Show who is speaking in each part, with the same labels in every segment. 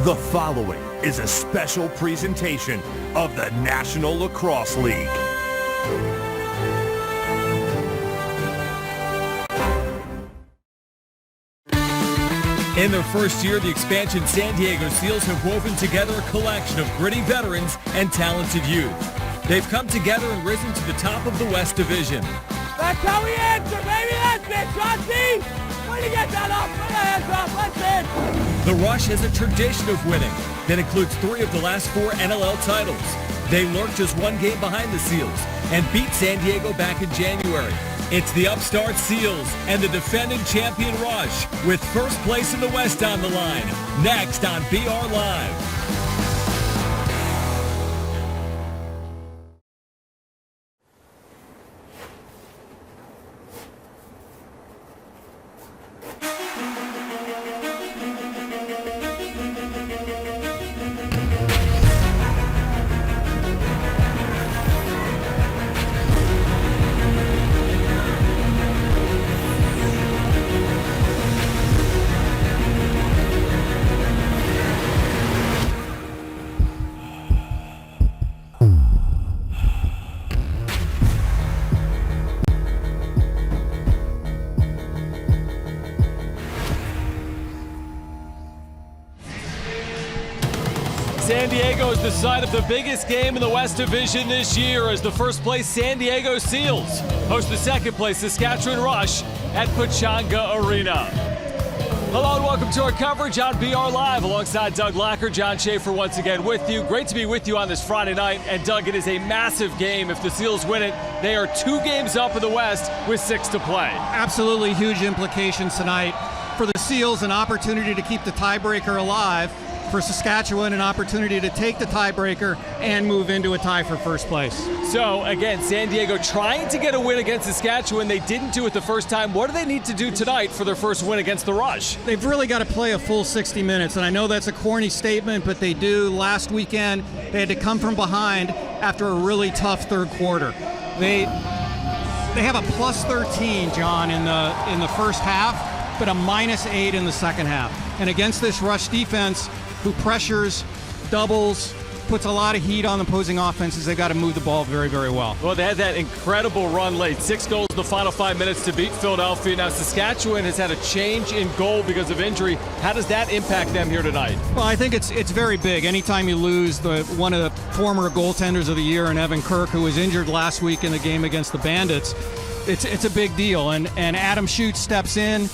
Speaker 1: The following is a special presentation of the National Lacrosse League.
Speaker 2: In their first year, the expansion San Diego Seals have woven together a collection of gritty veterans and talented youth. They've come together and risen to the top of the West Division.
Speaker 3: That's how we answer, baby! That's it, Chauncey! Way to get that up! Put your hands up! That's it!
Speaker 2: The Rush has a tradition of winning that includes 3 of the last 4 NLL titles. They lurked just 1 game behind the Seals and beat San Diego back in January. It's the upstart Seals and the defending champion Rush with first place in the West on the line. Next on BR Live.
Speaker 4: San Diego is the site of the biggest game in the West Division this year as the first place San Diego Seals host the second place Saskatchewan Rush at Pechanga Arena. Hello and welcome to our coverage on BR Live alongside Doug Lacker. John Schaefer once again with you. Great to be with you on this Friday night. And Doug, it is a massive game. If the Seals win it, they are 2 games up in the West with 6 to play.
Speaker 5: Absolutely huge implications tonight. For the Seals, an opportunity to keep the tiebreaker alive. For Saskatchewan, an opportunity to take the tiebreaker and move into a tie for first place.
Speaker 4: So, again, San Diego trying to get a win against Saskatchewan. They didn't do it the first time. What do they need to do tonight for their first win against the Rush?
Speaker 5: They've really got to play a full 60 minutes, and I know that's a corny statement, but they do. Last weekend, they had to come from behind after a really tough third quarter. They have a plus 13, John, in the first half, but a minus 8 in the second half. And against this Rush defense, who pressures, doubles, puts a lot of heat on opposing offenses, they got to move the ball very, very well.
Speaker 4: Well, they had that incredible run late. 6 goals in the final 5 minutes to beat Philadelphia. Now, Saskatchewan has had a change in goal because of injury. How does that impact them here tonight?
Speaker 5: Well, I think it's very big. Anytime you lose one of the former goaltenders of the year, and Evan Kirk, who was injured last week in the game against the Bandits, it's a big deal. And Adam Schutz steps in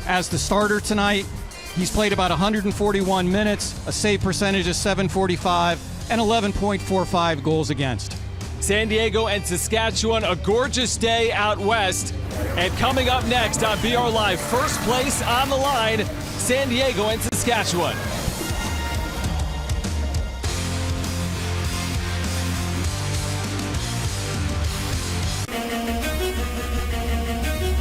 Speaker 5: as the starter tonight. He's played about 141 minutes, a save percentage of .745, and 11.45 goals against.
Speaker 4: San Diego and Saskatchewan, a gorgeous day out west. And coming up next on BR Live, first place on the line, San Diego and Saskatchewan.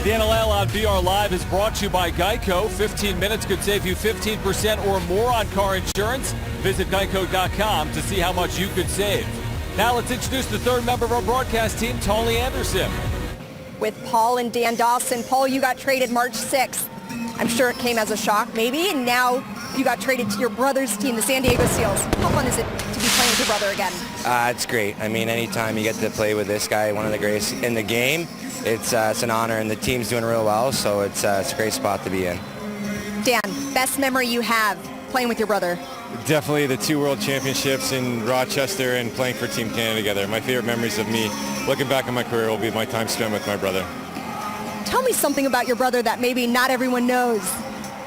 Speaker 4: The NLL on BR Live is brought to you by Geico. 15 minutes could save you 15% or more on car insurance. Visit geico.com to see how much you could save. Now let's introduce the third member of our broadcast team, Tony Anderson.
Speaker 6: With Paul and Dan Dawson. Paul, you got traded March 6th. I'm sure it came as a shock, maybe, and now you got traded to your brother's team, the San Diego Seals. How fun is it to be playing with your brother again?
Speaker 7: It's great. I mean, anytime you get to play with this guy, one of the greatest in the game, it's an honor, and the team's doing real well, so it's a great spot to be in.
Speaker 6: Dan, best memory you have playing with your brother?
Speaker 8: Definitely the 2 World Championships in Rochester and playing for Team Canada together. My favorite memories of me looking back on my career will be my time spent with my brother.
Speaker 6: Tell me something about your brother that maybe not everyone knows.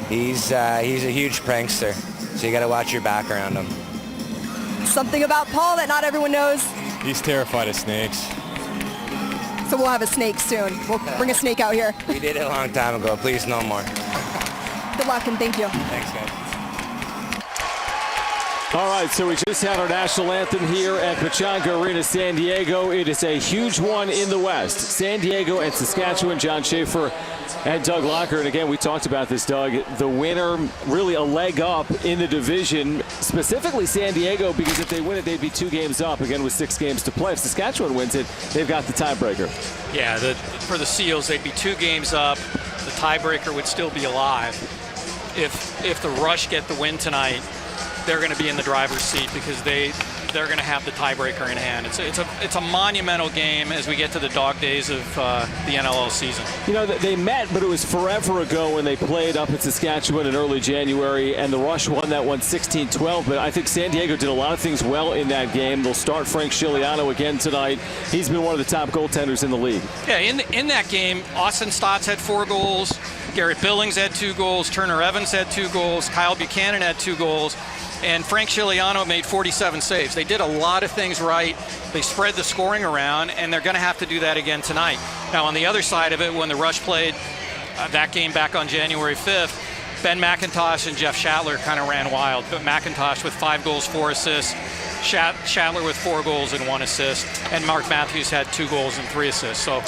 Speaker 7: He's a huge prankster, so you got to watch your back around him.
Speaker 6: Something about Paul that not everyone knows?
Speaker 8: He's terrified of snakes.
Speaker 6: So we'll have a snake soon. We'll bring a snake out here.
Speaker 7: We did it a long time ago. Please, no more.
Speaker 6: Good luck and thank you.
Speaker 7: Thanks, guys.
Speaker 4: All right, so we just had our national anthem here at Pechanga Arena, San Diego. It is a huge one in the West. San Diego and Saskatchewan. John Schaefer and Doug Lacker. And again, we talked about this, Doug. The winner really a leg up in the division, specifically San Diego, because if they win it, they'd be 2 games up, again, with 6 games to play. If Saskatchewan wins it, they've got the tiebreaker.
Speaker 9: Yeah, for the Seals, they'd be 2 games up. The tiebreaker would still be alive. If the Rush get the win tonight, they're going to be in the driver's seat because they're going to have the tiebreaker in hand. It's a monumental game as we get to the dog days of the NLL season.
Speaker 4: You know, they met, but it was forever ago when they played up in Saskatchewan in early January, and the Rush won that one 16-12. But I think San Diego did a lot of things well in that game. They'll start Frank Scigliano again tonight. He's been one of the top goaltenders in the league.
Speaker 9: Yeah, in that game, Austin Stotts had 4 goals. Garrett Billings had 2 goals. Turner Evans had 2 goals. Kyle Buchanan had 2 goals. And Frank Scigliano made 47 saves. They did a lot of things right. They spread the scoring around, and they're going to have to do that again tonight. Now, on the other side of it, when the Rush played that game back on January 5th, Ben McIntosh and Jeff Shattler kind of ran wild. But McIntosh with 5 goals, 4 assists. Shattler with 4 goals and 1 assist. And Mark Matthews had 2 goals and 3 assists. So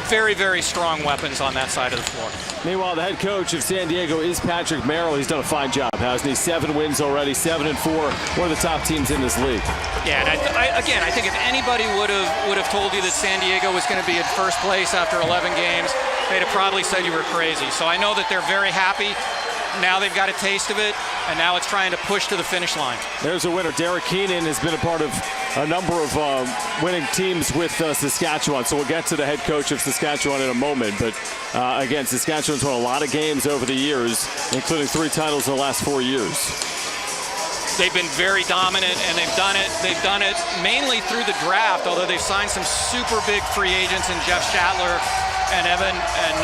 Speaker 9: very, very strong weapons on that side of the floor.
Speaker 4: Meanwhile, the head coach of San Diego is Patrick Merrill. He's done a fine job, hasn't he? 7 wins already, 7-4. One of the top teams in this league.
Speaker 9: Yeah, and I think if anybody would have told you that San Diego was going to be in first place after 11 games, they'd have probably said you were crazy. So I know that they're very happy. Now they've got a taste of it, and now it's trying to push to the finish line.
Speaker 4: There's a winner. Derek Keenan has been a part of a number of winning teams with Saskatchewan, so we'll get to the head coach of Saskatchewan in a moment. But again, Saskatchewan's won a lot of games over the years, including 3 titles in the last 4 years.
Speaker 9: They've been very dominant, and they've done it mainly through the draft, although they've signed some super big free agents in Jeff Shattler and Evan, and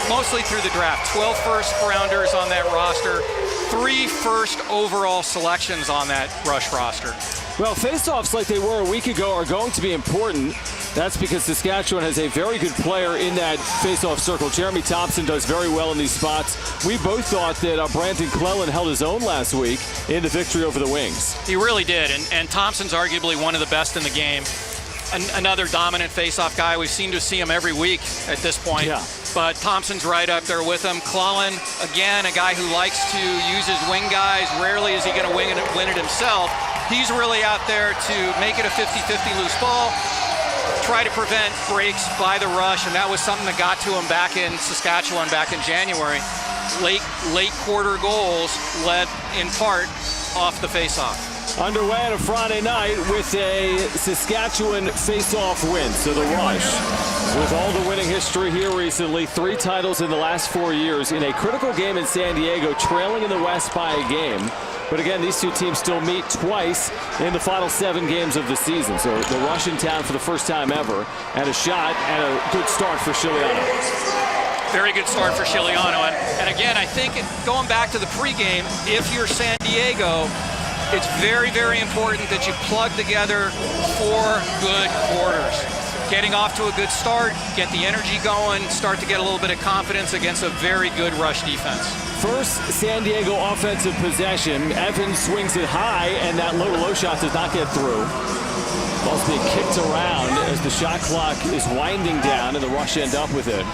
Speaker 9: mostly through the draft. 12 first-rounders on that roster, 3 first overall selections on that Rush roster.
Speaker 4: Well, face-offs like they were a week ago are going to be important. That's because Saskatchewan has a very good player in that face-off circle. Jeremy Thompson does very well in these spots. We both thought that Brandon Clellan held his own last week in the victory over the Wings.
Speaker 9: He really did, and Thompson's arguably one of the best in the game. Another dominant face-off guy. We seem to see him every week at this point. Yeah. But Thompson's right up there with him. Clellan, again, a guy who likes to use his wing guys. Rarely is he going to win it himself. He's really out there to make it a 50-50 loose ball, try to prevent breaks by the Rush, and that was something that got to him back in Saskatchewan back in January. Late quarter goals led in part off the face-off.
Speaker 4: Underway on a Friday night with a Saskatchewan face-off win. So the Rush, with all the winning history here recently, 3 titles in the last 4 years, in a critical game in San Diego, trailing in the West by a game. But again, these 2 teams still meet twice in the final 7 games of the season. So the Rush in town for the first time ever, and a shot and a good start for Scigliano.
Speaker 9: Very good start for Scigliano. And again, I think going back to the pregame, if you're San Diego, it's very, very important that you plug together 4 good quarters. Getting off to a good start, get the energy going, start to get a little bit of confidence against a very good Rush defense.
Speaker 4: First San Diego offensive possession. Evans swings it high, and that low shot does not get through. Ball's being kicked around as the shot clock is winding down, and the Rush end up with it.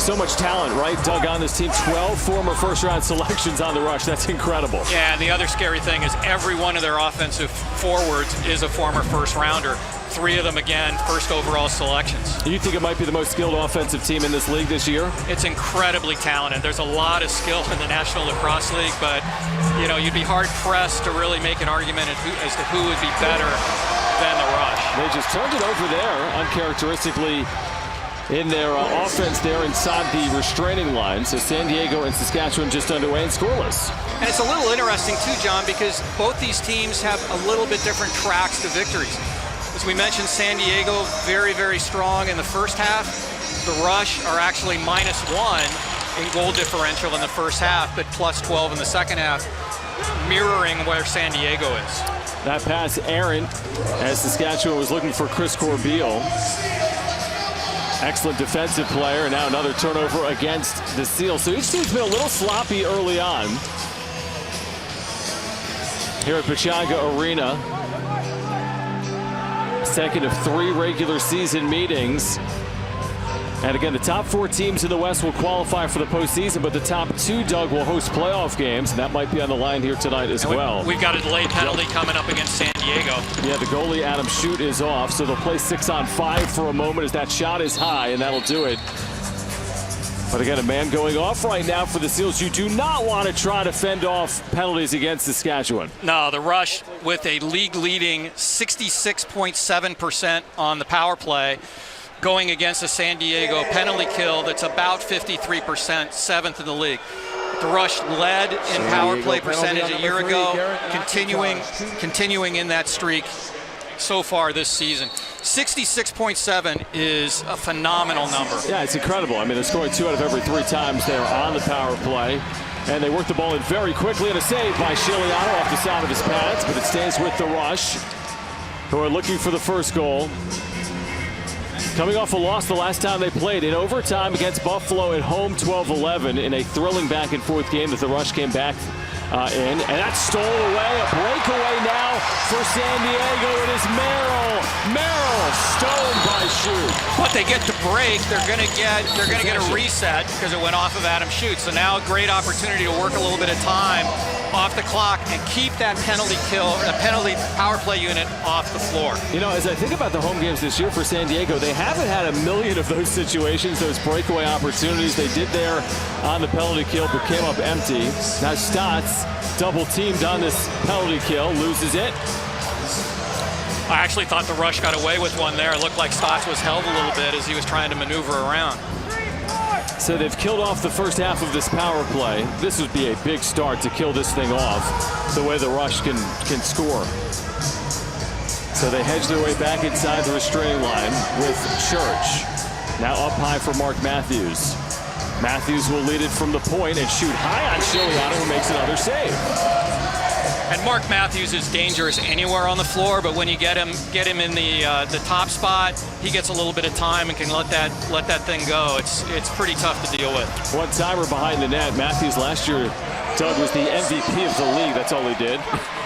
Speaker 4: So much talent, right, Doug, on this team. 12 former first-round selections on the Rush. That's incredible.
Speaker 9: Yeah, and the other scary thing is every one of their offensive forwards is a former first-rounder. 3 of them, again, first overall selections.
Speaker 4: You think it might be the most skilled offensive team in this league this year?
Speaker 9: It's incredibly talented. There's a lot of skill in the National Lacrosse League, but, you know, you'd be hard-pressed to really make an argument as to who would be better than the Rush.
Speaker 4: They just turned it over there, uncharacteristically, in their offense there inside the restraining line. So San Diego and Saskatchewan just underway and scoreless.
Speaker 9: And it's a little interesting too, John, because both these teams have a little bit different tracks to victories. As we mentioned, San Diego very, very strong in the first half. The Rush are actually -1 in goal differential in the first half, but +12 in the second half, mirroring where San Diego is.
Speaker 4: That pass errant as Saskatchewan was looking for Chris Corbeil. Excellent defensive player, and now another turnover against the Seals. So each team's been a little sloppy early on here at Pechanga Arena. Second of 3 regular season meetings. And again, the top 4 teams in the West will qualify for the postseason, but the top 2, Doug, will host playoff games, and that might be on the line here tonight as well.
Speaker 9: We've got a delayed penalty coming up against San Diego.
Speaker 4: Yeah, the goalie, Adam Shute, is off, so they'll play 6-on-5 for a moment as that shot is high, and that'll do it But again, a man going off right now for the Seals. You do not want to try to fend off penalties against Saskatchewan.
Speaker 9: No, the Rush with a league-leading 66.7% on the power play, going against a San Diego penalty kill that's about 53%, 7th in the league. The Rush led in power play percentage a year ago, continuing in that streak so far this season. 66.7 is a phenomenal number.
Speaker 4: Yeah, it's incredible. I mean, they're scoring 2 out of every 3 times they are on the power play. And they work the ball in very quickly, and a save by Shiliano off the side of his pads, but it stays with the Rush, who are looking for the first goal. Coming off a loss the last time they played in overtime against Buffalo at home, 12-11, in a thrilling back-and-forth game that the Rush came back in. And that's stolen away. A breakaway now for San Diego. It is Merrill. Merrill stolen by Schutt.
Speaker 9: But they get the break. They're going to get a reset because it went off of Adam Schutt. So now a great opportunity to work a little bit of time off the clock and keep that penalty power play unit off the floor.
Speaker 4: You know, as I think about the home games this year for San Diego, they haven't had a million of those situations, those breakaway opportunities. They did there on the penalty kill, but came up empty. Now Stotts double teamed on this penalty kill, loses it.
Speaker 9: I actually thought the Rush got away with one there. It looked like Stotts was held a little bit as he was trying to maneuver around.
Speaker 4: So they've killed off the first half of this power play. This would be a big start to kill this thing off, the way the Rush can score. So they hedge their way back inside the restraining line with Church. Now up high for Mark Matthews. Matthews will lead it from the point and shoot high on Shiliano, who makes another save.
Speaker 9: And Mark Matthews is dangerous anywhere on the floor, but when you get him in the top spot, he gets a little bit of time and can let that thing go. It's pretty tough to deal with.
Speaker 4: One timer behind the net. Matthews last year, Doug, was the MVP of the league. That's all he did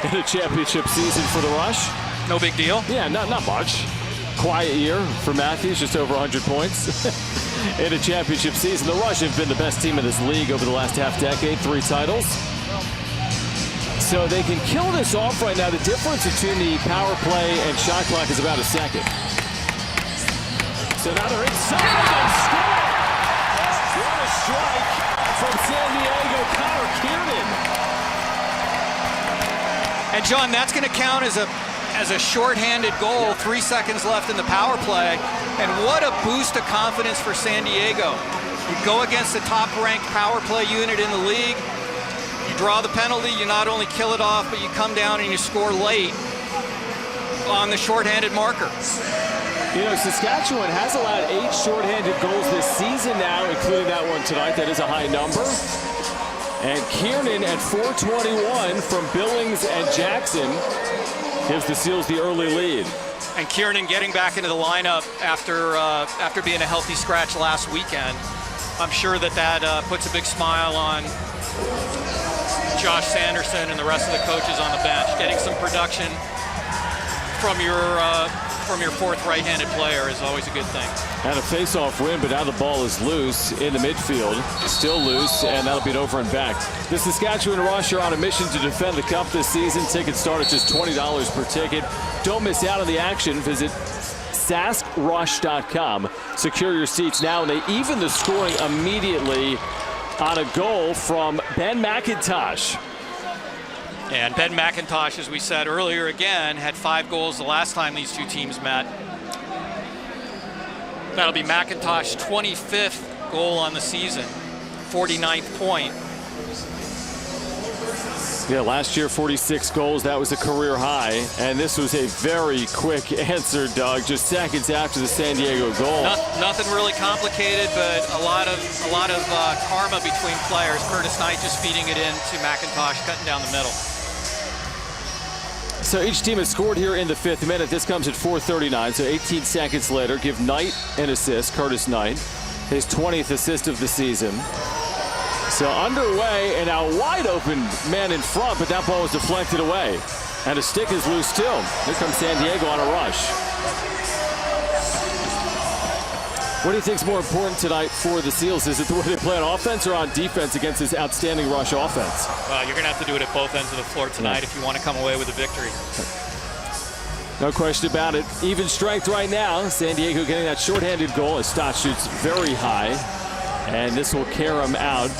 Speaker 4: in a championship season for the Rush.
Speaker 9: No big deal.
Speaker 4: Yeah, not much. Quiet year for Matthews, just over 100 points in a championship season. The Rush have been the best team in this league over the last half decade, 3 titles. So they can kill this off right now. The difference between the power play and shot clock is about a second. So now they're inside and score! What a strike from San Diego, Connor Kiernan.
Speaker 9: And John, that's going to count as a shorthanded goal, 3 seconds left in the power play. And what a boost of confidence for San Diego. You go against the top-ranked power play unit in the league. You draw the penalty, you not only kill it off, but you come down and you score late on the shorthanded marker.
Speaker 4: You know, Saskatchewan has allowed 8 shorthanded goals this season now, including that one tonight. That is a high number. And Kiernan at 421 from Billings and Jackson gives the Seals the early lead.
Speaker 9: And Kiernan getting back into the lineup after being a healthy scratch last weekend. I'm sure that puts a big smile on Josh Sanderson and the rest of the coaches on the bench. Getting some production from your fourth right-handed player is always a good thing.
Speaker 4: And a face-off win, but now the ball is loose in the midfield. Still loose, and that'll be an over and back. The Saskatchewan Rush are on a mission to defend the Cup this season. Tickets start at just $20 per ticket. Don't miss out on the action. Visit saskrush.com. Secure your seats now, and they even the scoring immediately on a goal from Ben McIntosh.
Speaker 9: And Ben McIntosh, as we said earlier, again, had 5 goals the last time these two teams met. That'll be McIntosh's 25th goal on the season, 49th point.
Speaker 4: Yeah, last year 46 goals. That was a career high, and this was a very quick answer, Doug. Just seconds after the San Diego goal.
Speaker 9: Nothing really complicated, but a lot of karma between players. Curtis Knight just feeding it in to McIntosh, cutting down the middle.
Speaker 4: So each team has scored here in the 5th minute. This comes at 4:39, so 18 seconds later. Give Knight an assist, Curtis Knight, his 20th assist of the season. So underway, and now wide open man in front, but that ball was deflected away. And a stick is loose too. Here comes San Diego on a rush. What do you think is more important tonight for the Seals? Is it the way they play on offense or on defense against this outstanding Rush offense?
Speaker 9: Well, you're going to have to do it at both ends of the floor tonight if you want to come away with a victory.
Speaker 4: No question about it. Even strength right now. San Diego getting that shorthanded goal as Stott shoots very high. And this will carry them out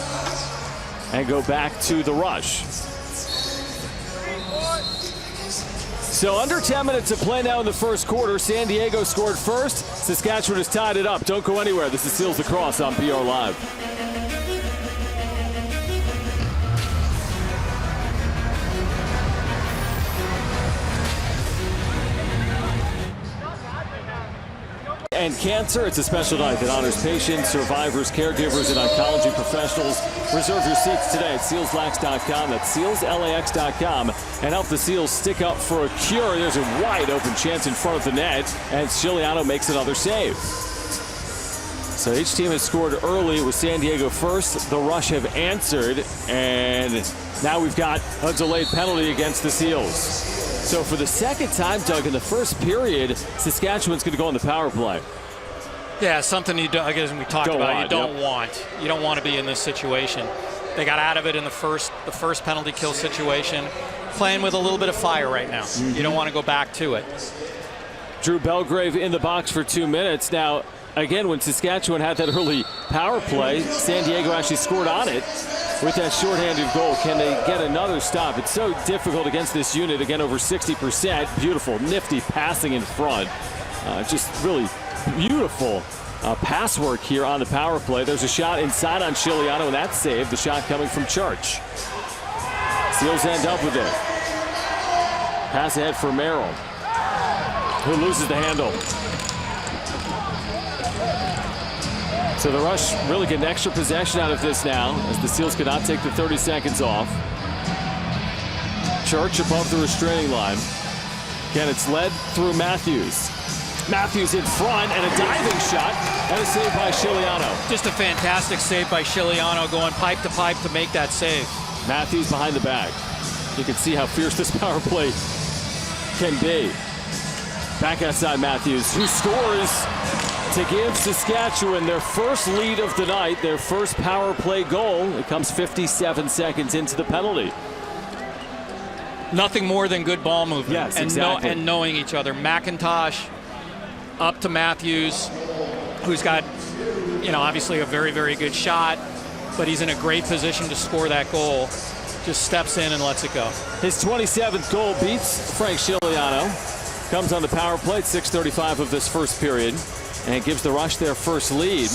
Speaker 4: and go back to the rush. So under 10 minutes of play now in the first quarter. San Diego scored first. Saskatchewan has tied it up. Don't go anywhere. This is Seals Lacrosse on PR Live. And cancer, it's a special night that honors patients, survivors, caregivers, and oncology professionals. Reserve your seats today at SealsLax.com. That's SealsLax.com. And help the Seals stick up for a cure. There's a wide open chance in front of the net, and Ciliano makes another save. So each team has scored early. It was San Diego first. The Rush have answered, and now we've got a delayed penalty against the Seals. So for the second time, Doug, in the first period, Saskatchewan's going to go on the power play.
Speaker 9: Yeah, something you don't, again, we talked about. You don't want. You don't want to be in this situation. They got out of it in the first penalty kill situation. Playing with a little bit of fire right now. You don't want to go back to it.
Speaker 4: Drew Belgrave in the box for 2 minutes. Now, again, when Saskatchewan had that early power play, San Diego actually scored on it with that shorthanded goal. Can they get another stop? It's so difficult against this unit. Again, over 60%. Beautiful, nifty passing in front. Just really beautiful pass work here on the power play. There's a shot inside on Ciliano, and that's saved. The shot coming from Church. Seals end up with it. Pass ahead for Merrill, who loses the handle. So the Rush really get an extra possession out of this now, as the Seals cannot take the 30 seconds off. Church above the restraining line. Again, it's led through Matthews. Matthews in front, and a diving shot, and a save by Ciliano.
Speaker 9: Just a fantastic save by Ciliano, going pipe to make that save.
Speaker 4: Matthews behind the back. You can see how fierce this power play can be. Back outside Matthews, who scores to give Saskatchewan their first lead of the night, their first power play goal. It comes 57 seconds into the penalty.
Speaker 9: Nothing more than good ball movement.
Speaker 4: Yes, exactly.
Speaker 9: And knowing each other. McIntosh up to Matthews, who's got, obviously a very, very good shot, but he's in a great position to score that goal. Just steps in and lets it go.
Speaker 4: His 27th goal beats Frank Ciliano. Comes on the power play at 6:35 of this first period, and gives the Rush their first lead.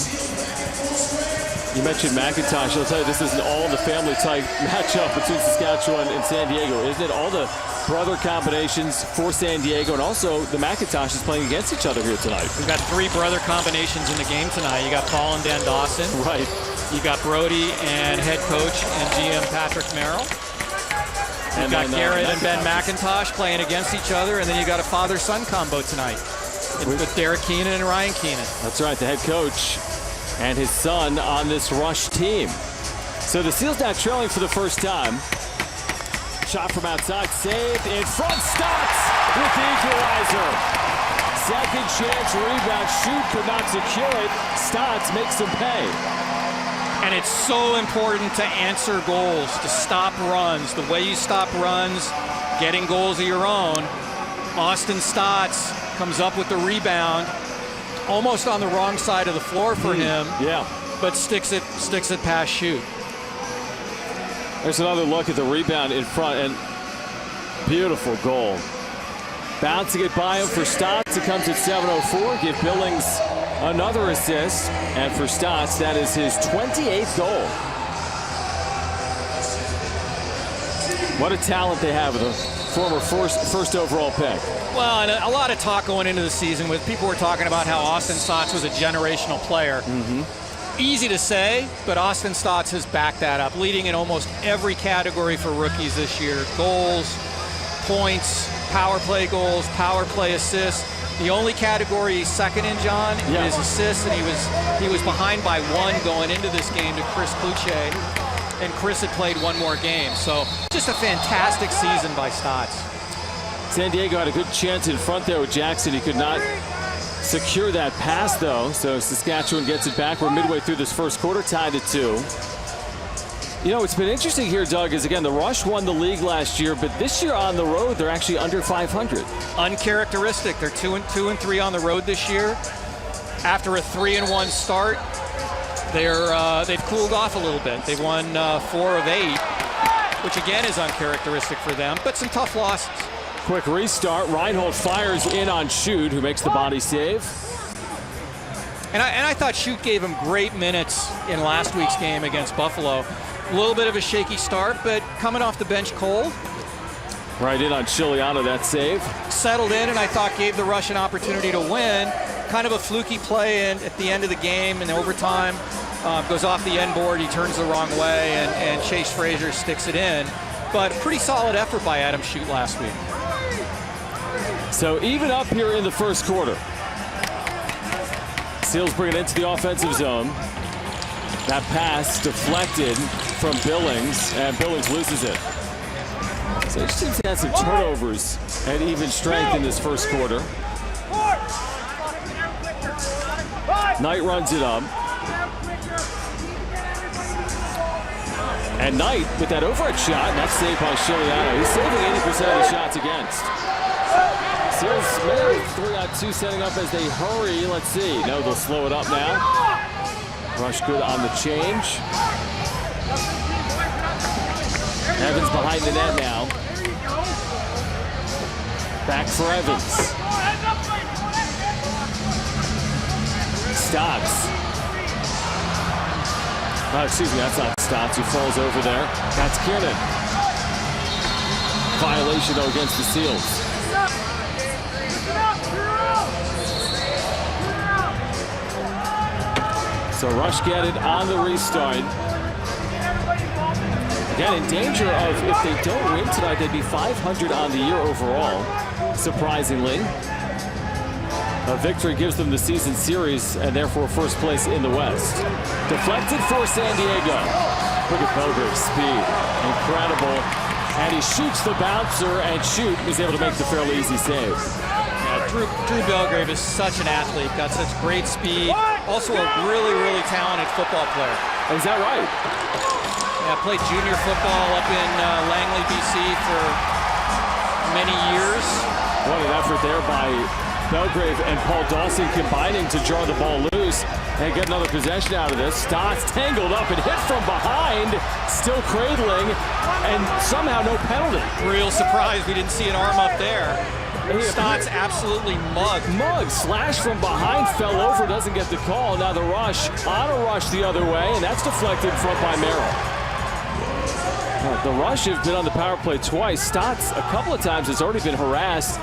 Speaker 4: You mentioned McIntosh. I'll tell you, this is an all-in-the-family type matchup between Saskatchewan and San Diego, isn't it? All the brother combinations for San Diego, and also the McIntoshes playing against each other here tonight.
Speaker 9: We've got 3 brother combinations in the game tonight. You got Paul and Dan Dawson.
Speaker 4: Right.
Speaker 9: You got Brody and head coach and GM Patrick Merrill. You've got Garrett and Ben McIntosh playing against each other, and then you got a father-son combo tonight with Derek Keenan and Ryan Keenan.
Speaker 4: That's right, the head coach and his son on this Rush team. So the Seals now trailing for the first time. Shot from outside, saved in front, Stotts with the equalizer. Second chance, rebound, shoot, could not secure it. Stotts makes them pay.
Speaker 9: And it's so important to answer goals, to stop runs. The way you stop runs, getting goals of your own. Austin Stotts comes up with the rebound, almost on the wrong side of the floor for him.
Speaker 4: Yeah.
Speaker 9: But sticks it past shoot.
Speaker 4: There's another look at the rebound in front, and beautiful goal. Bouncing it by him for Stotts. It comes at 7:04. Give Billings another assist, and for Stotts, that is his 28th goal. What a talent they have with a former first overall pick.
Speaker 9: Well, and a lot of talk going into the season with people were talking about how Austin Stotts was a generational player. Easy to say, but Austin Stotts has backed that up, leading in almost every category for rookies this year. Goals, points, power play goals, power play assists. The only category he's second in, John, is assists, and he was behind by 1 going into this game to Chris Cloutier, and Chris had played 1 more game. So just a fantastic season by Stotts.
Speaker 4: San Diego had a good chance in front there with Jackson. He could not secure that pass, though, so Saskatchewan gets it back. We're midway through this first quarter, tied at 2. You know, it's been interesting here, Doug, is again, the Rush won the league last year, but this year on the road, they're actually under 500.
Speaker 9: Uncharacteristic. They're 2-3 on the road this year. After a 3-1 start, They've cooled off a little bit. They've won 4 of 8, which again is uncharacteristic for them, but some tough losses.
Speaker 4: Quick restart. Reinhold fires in on Schutt, who makes the body save.
Speaker 9: And I thought Schutt gave him great minutes in last week's game against Buffalo. A little bit of a shaky start, but coming off the bench cold.
Speaker 4: Right in on Chiliano, that save.
Speaker 9: Settled in, and I thought gave the Rush an opportunity to win. Kind of a fluky play at the end of the game in overtime. Goes off the end board, he turns the wrong way, and Chase Frazier sticks it in. But pretty solid effort by Adam Schutt last week.
Speaker 4: So even up here in the first quarter. Seals bring it into the offensive zone. That pass deflected from Billings, and Billings loses it. So each team's had some turnovers at even strength in this first quarter. Knight runs it up. And Knight with that overhead shot, and that's saved by Chiliano. He's saving 80% of the shots against. Seals maybe 3-on-2 setting up as they hurry. Let's see. No, they'll slow it up now. Rush good on the change. Evans behind the net now. Back for Evans. Stotts. Oh, excuse me, that's not Stotts who falls over there. That's Kiernan. Violation, though, against the Seals. So Rush get it on the restart. Again, in danger of, if they don't win tonight, they'd be 500 on the year overall, surprisingly. A victory gives them the season series and therefore first place in the West. Deflected for San Diego. Look at Belgrave's speed. Incredible. And he shoots the bouncer, and Schutt is able to make the fairly easy save.
Speaker 9: Yeah, Drew Belgrave is such an athlete, got such great speed. Also a really, really talented football player.
Speaker 4: Is that right?
Speaker 9: Yeah, played junior football up in Langley, BC for many years.
Speaker 4: What an effort there by Belgrave and Paul Dawson combining to draw the ball loose and get another possession out of this. Stotts tangled up and hit from behind, still cradling, and somehow no penalty.
Speaker 9: Real surprise we didn't see an arm up there. Stotts absolutely mugged.
Speaker 4: Slash from behind, fell over, doesn't get the call. Now the Rush on a rush the other way, and that's deflected front by Merrill. The Rush have been on the power play twice. Stotts a couple of times has already been harassed,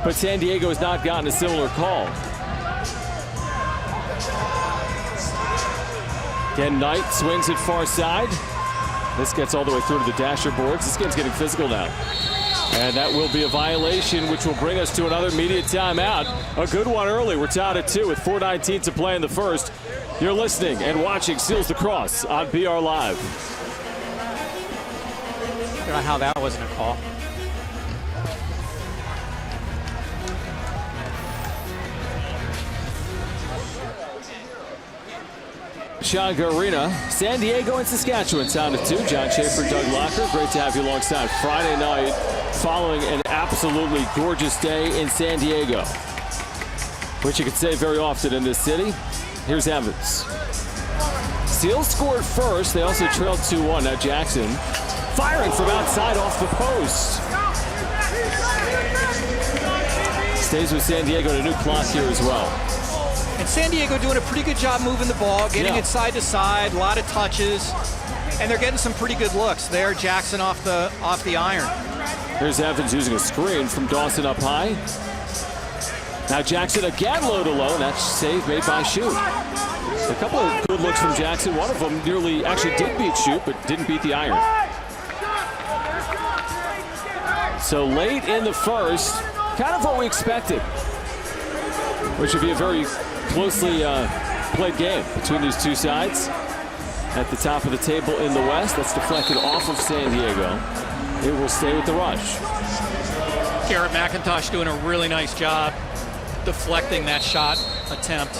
Speaker 4: but San Diego has not gotten a similar call. Again, Knight swings it far side. This gets all the way through to the dasher boards. This game's getting physical now. And that will be a violation, which will bring us to another immediate timeout. A good one early. We're tied at 2 with 4:19 to play in the first. You're listening and watching Seals Lacrosse on BR Live.
Speaker 9: I don't know how that wasn't a call.
Speaker 4: Pechanga Arena, San Diego and Saskatchewan, sound at 2. John Schaefer, Doug Locker, great to have you alongside. Friday night, following an absolutely gorgeous day in San Diego, which you could say very often in this city. Here's Evans. Seals scored first. They also trailed 2-1. Now Jackson firing from outside off the post. Stays with San Diego and a new clock here as well.
Speaker 9: And San Diego doing a pretty good job moving the ball, getting it side to side, a lot of touches, and they're getting some pretty good looks. There, Jackson off the iron.
Speaker 4: Here's Evans using a screen from Dawson up high. Now Jackson again low to low, and that's save made by Schutt. A couple of good looks from Jackson. One of them nearly actually did beat Schutt, but didn't beat the iron. So late in the first, kind of what we expected, which would be a very closely played game between these two sides. At the top of the table in the West, that's deflected off of San Diego. It will stay with the Rush.
Speaker 9: Garrett McIntosh doing a really nice job deflecting that shot attempt.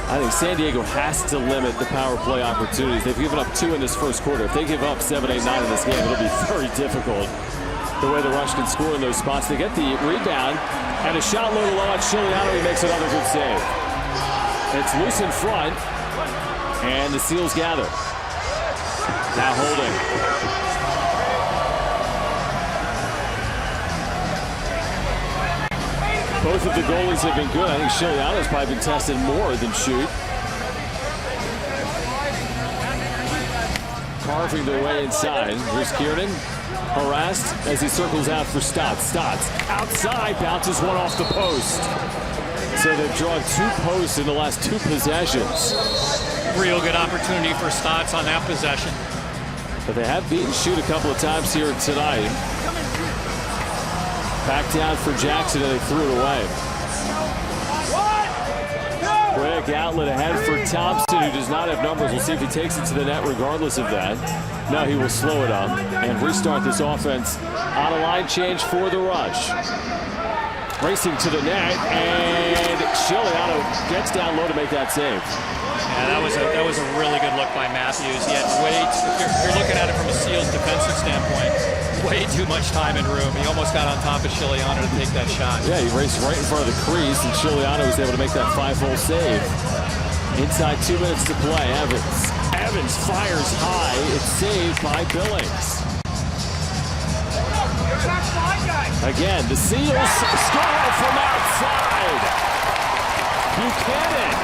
Speaker 4: I think San Diego has to limit the power play opportunities. They've given up 2 in this first quarter. If they give up 7, 8, 9 in this game, it'll be very difficult. The way the Rush can score in those spots. They get the rebound, and a shot low to low on Chiliano. He makes another good save. It's loose in front. And the Seals gather. Now holding. Both of the goalies have been good. I think Shiliano's probably been tested more than Shoot. Carving their way inside. Here's Kiernan, harassed as he circles out for Stotts. Stotts outside, bounces one off the post. So they've drawn 2 posts in the last 2 possessions.
Speaker 9: Real good opportunity for Stotts on that possession.
Speaker 4: But they have beaten Shoot a couple of times here tonight. Back down for Jackson, and they threw it away. Quick outlet ahead for Thompson, who does not have numbers. We'll see if he takes it to the net regardless of that. No, he will slow it up and restart this offense on a line change for the Rush. Racing to the net, and Shiliano gets down low to make that save.
Speaker 9: Yeah, that was a really good look by Matthews. He had if you're looking at it from a Seals defensive standpoint, way too much time and room. He almost got on top of Shiliano to take that shot.
Speaker 4: Yeah, he raced right in front of the crease, and Shiliano was able to make that 5-hole save. Inside 2 minutes to play, Evans fires high. It's saved by Billings. Again, the Seals score from outside. Buchanan.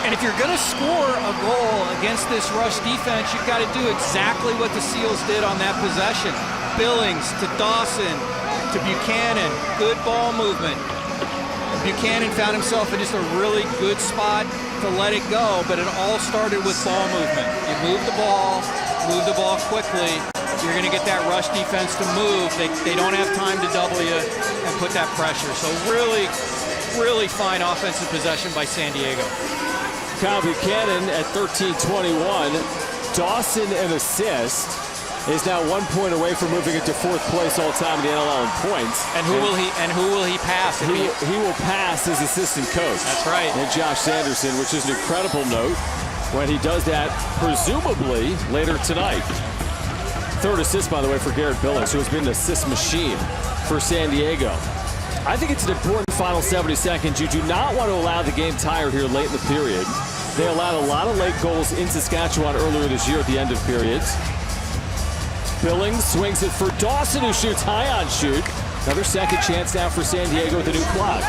Speaker 9: And if you're going to score a goal against this Rush defense, you've got to do exactly what the Seals did on that possession. Billings to Dawson to Buchanan. Good ball movement. Buchanan found himself in just a really good spot to let it go, but it all started with ball movement. You move the ball quickly, you're going to get that Rush defense to move. They don't have time to double you and put that pressure. So really, really fine offensive possession by San Diego.
Speaker 4: Kyle Buchanan at 13-21. Dawson, an assist, is now 1 point away from moving into 4th place all time in the NLL in points.
Speaker 9: And who will he pass?
Speaker 4: He will pass his assistant coach.
Speaker 9: That's right.
Speaker 4: And Josh Sanderson, which is an incredible note when he does that, presumably later tonight. 3rd assist, by the way, for Garrett Billings, who has been an assist machine for San Diego. I think it's an important final 70 seconds. You do not want to allow the game tired here late in the period. They allowed a lot of late goals in Saskatchewan earlier this year at the end of periods. Billings swings it for Dawson, who shoots high on Shoot. Another second chance now for San Diego with a new clock.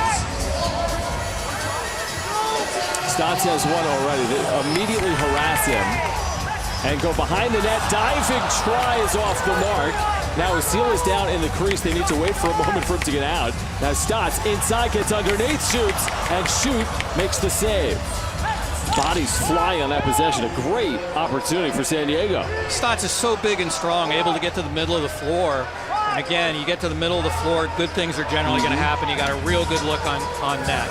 Speaker 4: Stotts has one already. They immediately harass him and go behind the net. Diving try is off the mark. Now his seal is down in the crease. They need to wait for a moment for him to get out. Now Stotts inside, gets underneath, shoots, and Shoot makes the save. Bodies flying on that possession. A great opportunity for San Diego.
Speaker 9: Stotts is so big and strong, able to get to the middle of the floor. And again, you get to the middle of the floor, good things are generally going to happen. You got a real good look on net.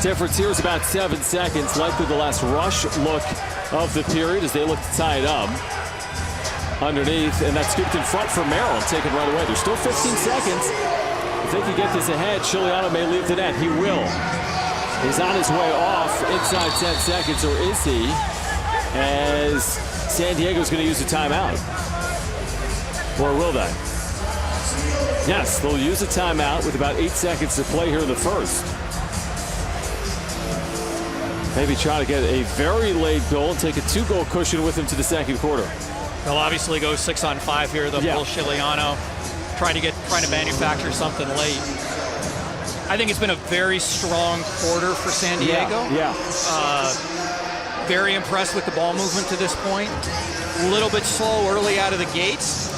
Speaker 4: Difference here is about 7 seconds, likely the last Rush look of the period as they look to tie it up. Underneath, and that's scooped in front for Merrill, taken right away. There's still 15 seconds. If they can get this ahead, Shiliano may leave the net. He will. He's on his way off inside 10 seconds, or is he? As San Diego's going to use a timeout. Or will they? Yes, they'll use a timeout with about 8 seconds to play here in the first. Maybe try to get a very late goal and take a 2-goal cushion with him to the second quarter.
Speaker 9: They'll obviously go 6-on-5 here. They'll pull Shiliano, trying to manufacture something late. I think it's been a very strong quarter for San Diego. Very impressed with the ball movement to this point. A little bit slow early out of the gates,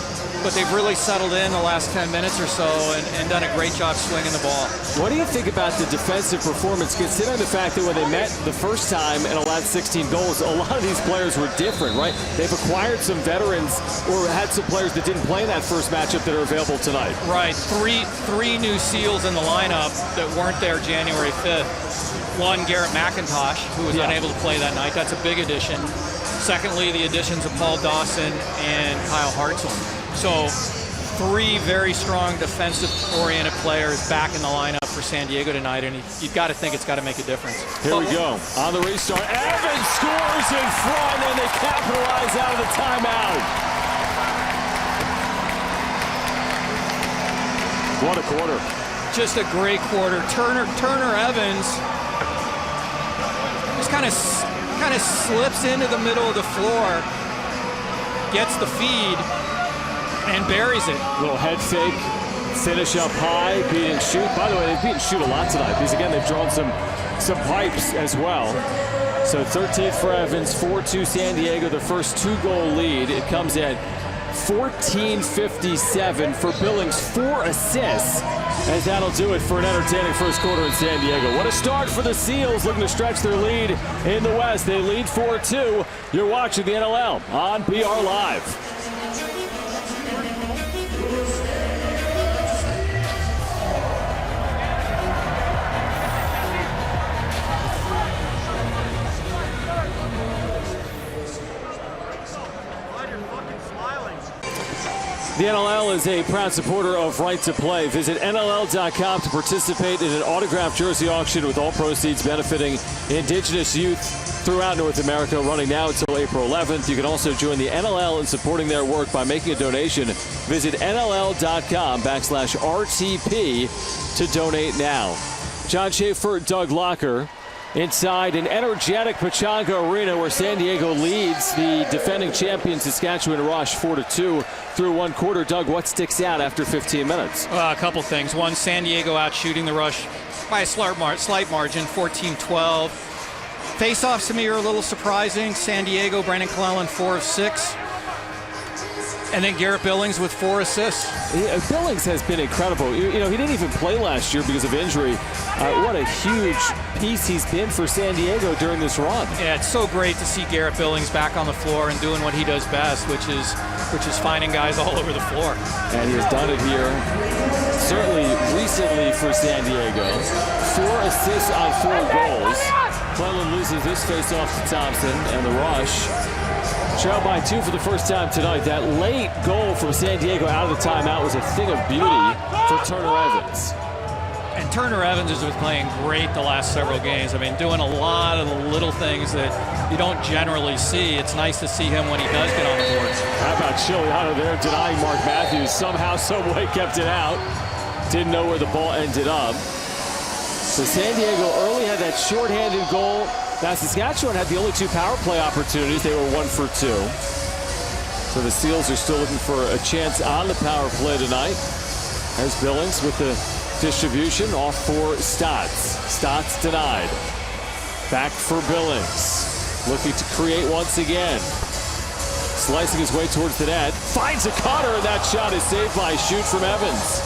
Speaker 9: but they've really settled in the last 10 minutes or so and done a great job swinging the ball.
Speaker 4: What do you think about the defensive performance, considering the fact that when they met the first time and allowed 16 goals, a lot of these players were different, right? They've acquired some veterans or had some players that didn't play in that first matchup that are available tonight.
Speaker 9: Right, three new Seals in the lineup that weren't there January 5th. One, Garrett McIntosh, who was unable to play that night. That's a big addition. Secondly, the additions of Paul Dawson and Kyle Hartzell. So 3 very strong defensive-oriented players back in the lineup for San Diego tonight, and you've got to think it's got to make a difference.
Speaker 4: Here we go. On the restart, Evans scores in front, and they capitalize out of the timeout. What a quarter.
Speaker 3: just a great quarter. Turner Evans just kind of slips into the middle of the floor, gets the feed, and buries it.
Speaker 4: Little head fake, finish up high, beat and shoot. By the way, they've beat and shoot a lot tonight because, again, they've drawn some pipes as well. So 13th for Evans, 4-2 San Diego, their first 2-goal lead. It comes at 14:57 for Billings, 4 assists. And that'll do it for an entertaining first quarter in San Diego. What a start for the Seals, looking to stretch their lead in the West. They lead 4-2. You're watching the NLL on BR Live. The NLL is a proud supporter of Right to Play. Visit NLL.com to participate in an autographed jersey auction with all proceeds benefiting Indigenous youth throughout North America, running now until April 11th. You can also join the NLL in supporting their work by making a donation. Visit NLL.com/RTP to donate now. John Schaefer, Doug Locker. Inside an energetic Pechanga Arena where San Diego leads the defending champion Saskatchewan Rush 4-2 through one quarter. Doug, what sticks out after 15 minutes?
Speaker 3: A couple things. One, San Diego out shooting the Rush by a slight margin, 14-12. Face-offs to me are a little surprising. San Diego, Brandon Clellan, 4 of 6. And then Garrett Billings with 4 assists.
Speaker 4: Billings has been incredible. You know, he didn't even play last year because of injury. What a huge piece he's been for San Diego during this run.
Speaker 3: Yeah, it's so great to see Garrett Billings back on the floor and doing what he does best, which is finding guys all over the floor.
Speaker 4: And he has done it here, certainly recently for San Diego. 4 assists on 4 goals. Clellan loses this face-off to Thompson, and the Rush trail by 2 for the first time tonight. That late goal from San Diego out of the timeout was a thing of beauty for Turner Evans.
Speaker 3: And Turner Evans has been playing great the last several games. I mean, doing a lot of the little things that you don't generally see. It's nice to see him when he does get on the board.
Speaker 4: How about Chiliano there denying Mark Matthews? Somehow, some way kept it out. Didn't know where the ball ended up. So San Diego early had that shorthanded goal. Now Saskatchewan had the only 2 power play opportunities. They were 1 for 2. So the Seals are still looking for a chance on the power play tonight. There's Billings with the distribution off for Stotts. Stotts denied. Back for Billings. Looking to create once again. Slicing his way towards the net. Finds a cutter, and that shot is saved by a shoot from Evans.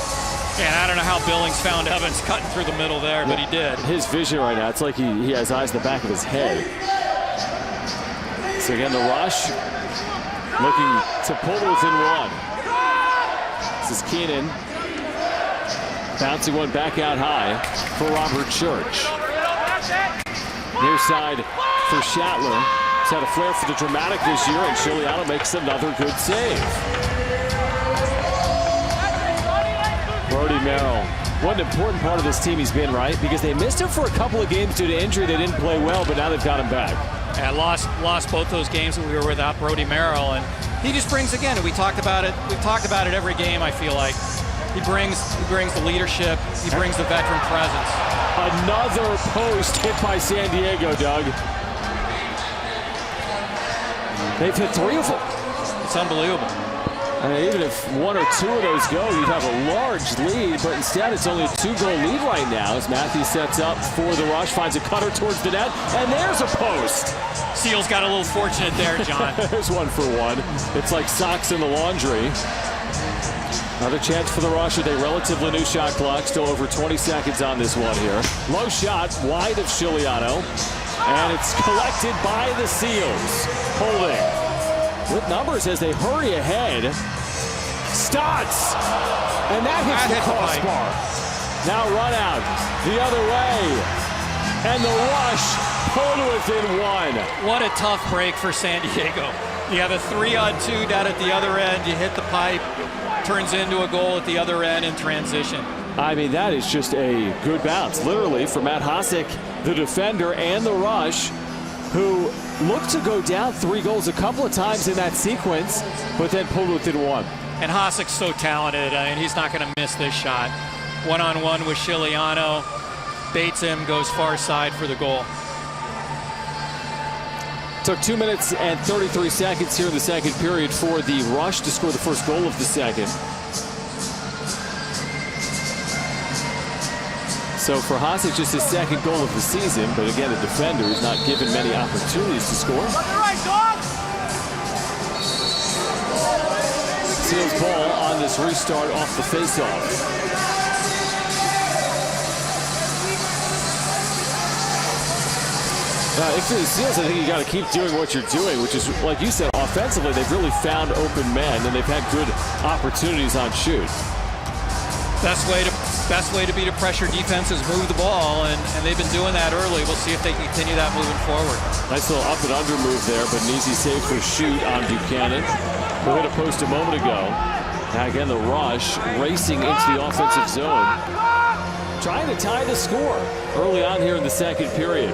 Speaker 3: And I don't know how Billings found Evans cutting through the middle there, but he did.
Speaker 4: His vision right now, it's like he has eyes in the back of his head. So again, the Rush looking to pull within 1. This is Keenan. Bouncing one back out high for Robert Church. Near side for Shatler. He's had a flair for the dramatic this year, and Chiliano makes another good save. Brody Merrill. What an important part of this team he's been, right? Because they missed him for a couple of games due to injury. They didn't play well, but now they've got him back.
Speaker 3: Yeah, lost both those games that we were without Brody Merrill, and he just brings, again, we talked about it every game, I feel like. He brings the leadership. He brings the veteran presence.
Speaker 4: Another post hit by San Diego, Doug. They've hit 3 of them.
Speaker 3: It's unbelievable.
Speaker 4: I mean, even if 1 or 2 of those go, you'd have a large lead, but instead it's only a 2-goal lead right now as Matthews sets up for the Rush, finds a cutter towards the net, and there's a post.
Speaker 3: Seals got a little fortunate there, John.
Speaker 4: There's 1 for 1. It's like socks in the laundry. Another chance for the Rush with a relatively new shot clock. Still over 20 seconds on this one here. Low shot, wide of Chiliano. And it's collected by the Seals. Holding with numbers as they hurry ahead. Stotts! And that hits the crossbar. Now run out the other way. And the Rush pulled within 1.
Speaker 3: What a tough break for San Diego. You have a 3-on-2 down at the other end. You hit the pipe. Turns into a goal at the other end in transition.
Speaker 4: I mean, that is just a good bounce, literally, for Matt Hasek, the defender, and the Rush, who looked to go down 3 goals a couple of times in that sequence, but then pulled within 1.
Speaker 3: And Hasek's so talented. I mean, he's not going to miss this shot. One-on-one with Chiliano. Baits him, goes far side for the goal.
Speaker 4: Took 2 minutes and 33 seconds here in the second period for the Rush to score the first goal of the second. So for Hossack, just his second goal of the season, but again, a defender who's not given many opportunities to score. Seals ball on this restart off the faceoff. If you're the Seals, I think you got to keep doing what you're doing, which is, like you said, offensively, they've really found open men, and they've had good opportunities on shoot.
Speaker 3: Best way to beat a pressure defense is move the ball, and they've been doing that early. We'll see if they can continue that moving forward.
Speaker 4: Nice little up and under move there, but an easy save for shoot on Buchanan, who hit a post a moment ago. Now again, the Rush racing into the offensive zone, trying to tie the score early on here in the second period.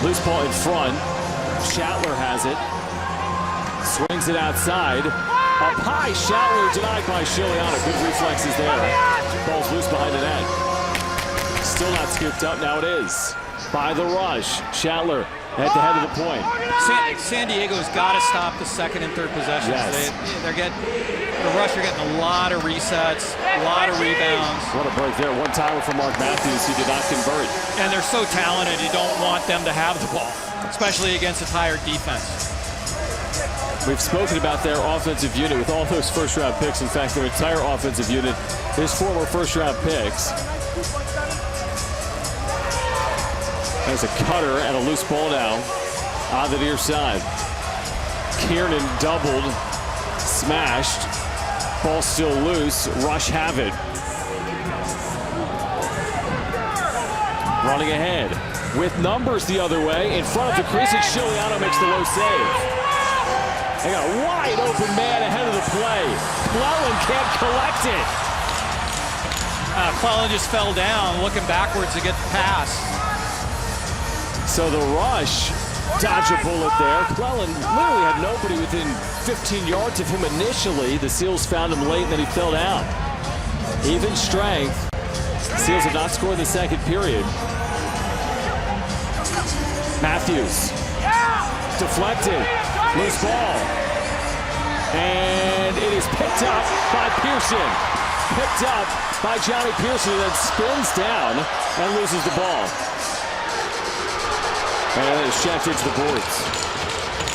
Speaker 4: Loose ball in front. Schattler has it. Swings it outside. Up high. Schattler denied by Chiliano. Good reflexes there. Ball's loose behind the net. Still not scooped up. Now it is by the Rush. Schattler at the head of the point.
Speaker 3: San Diego's got to stop the second and third possessions.
Speaker 4: Yes.
Speaker 3: The Rush are getting a lot of resets, a lot of rebounds.
Speaker 4: What a break there. One timer from Mark Matthews. He did not convert.
Speaker 3: And they're so talented, you don't want them to have the ball, especially against a tired defense.
Speaker 4: We've spoken about their offensive unit with all those first-round picks. In fact, their entire offensive unit is former first-round picks. There's a cutter and a loose ball now on the near side. Kiernan doubled, smashed. Ball still loose. Rush have it. Running ahead with numbers the other way. In front of the crease, and Chiliano makes the low save. They got a wide open man ahead of the play. Clellan can't collect it.
Speaker 3: Clellan just fell down, looking backwards to get the pass.
Speaker 4: So the Rush dodge a bullet there. Clellan literally had nobody within 15 yards of him initially. The Seals found him late, and then he fell down. Even strength. Seals have not scored in the second period. Matthews. Deflected. Loose ball. And it is picked up by Pearson. Picked up by Johnny Pearson, and then spins down and loses the ball. And it's checked into the boards.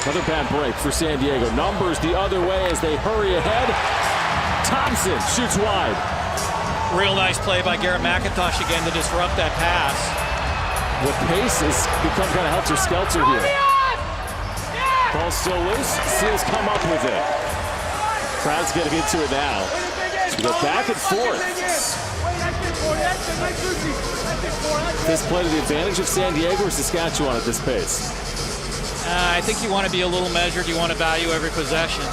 Speaker 4: Another bad break for San Diego. Numbers the other way as they hurry ahead. Thompson shoots wide.
Speaker 3: Real nice play by Garrett McIntosh again to disrupt that pass.
Speaker 4: The pace has become kind of helter-skelter here. Ball still loose. Seals come up with it. Crowd's getting into it now. So we go back and forth. This play to the advantage of San Diego or Saskatchewan at this pace?
Speaker 3: I think you want to be a little measured. You want to value every possession.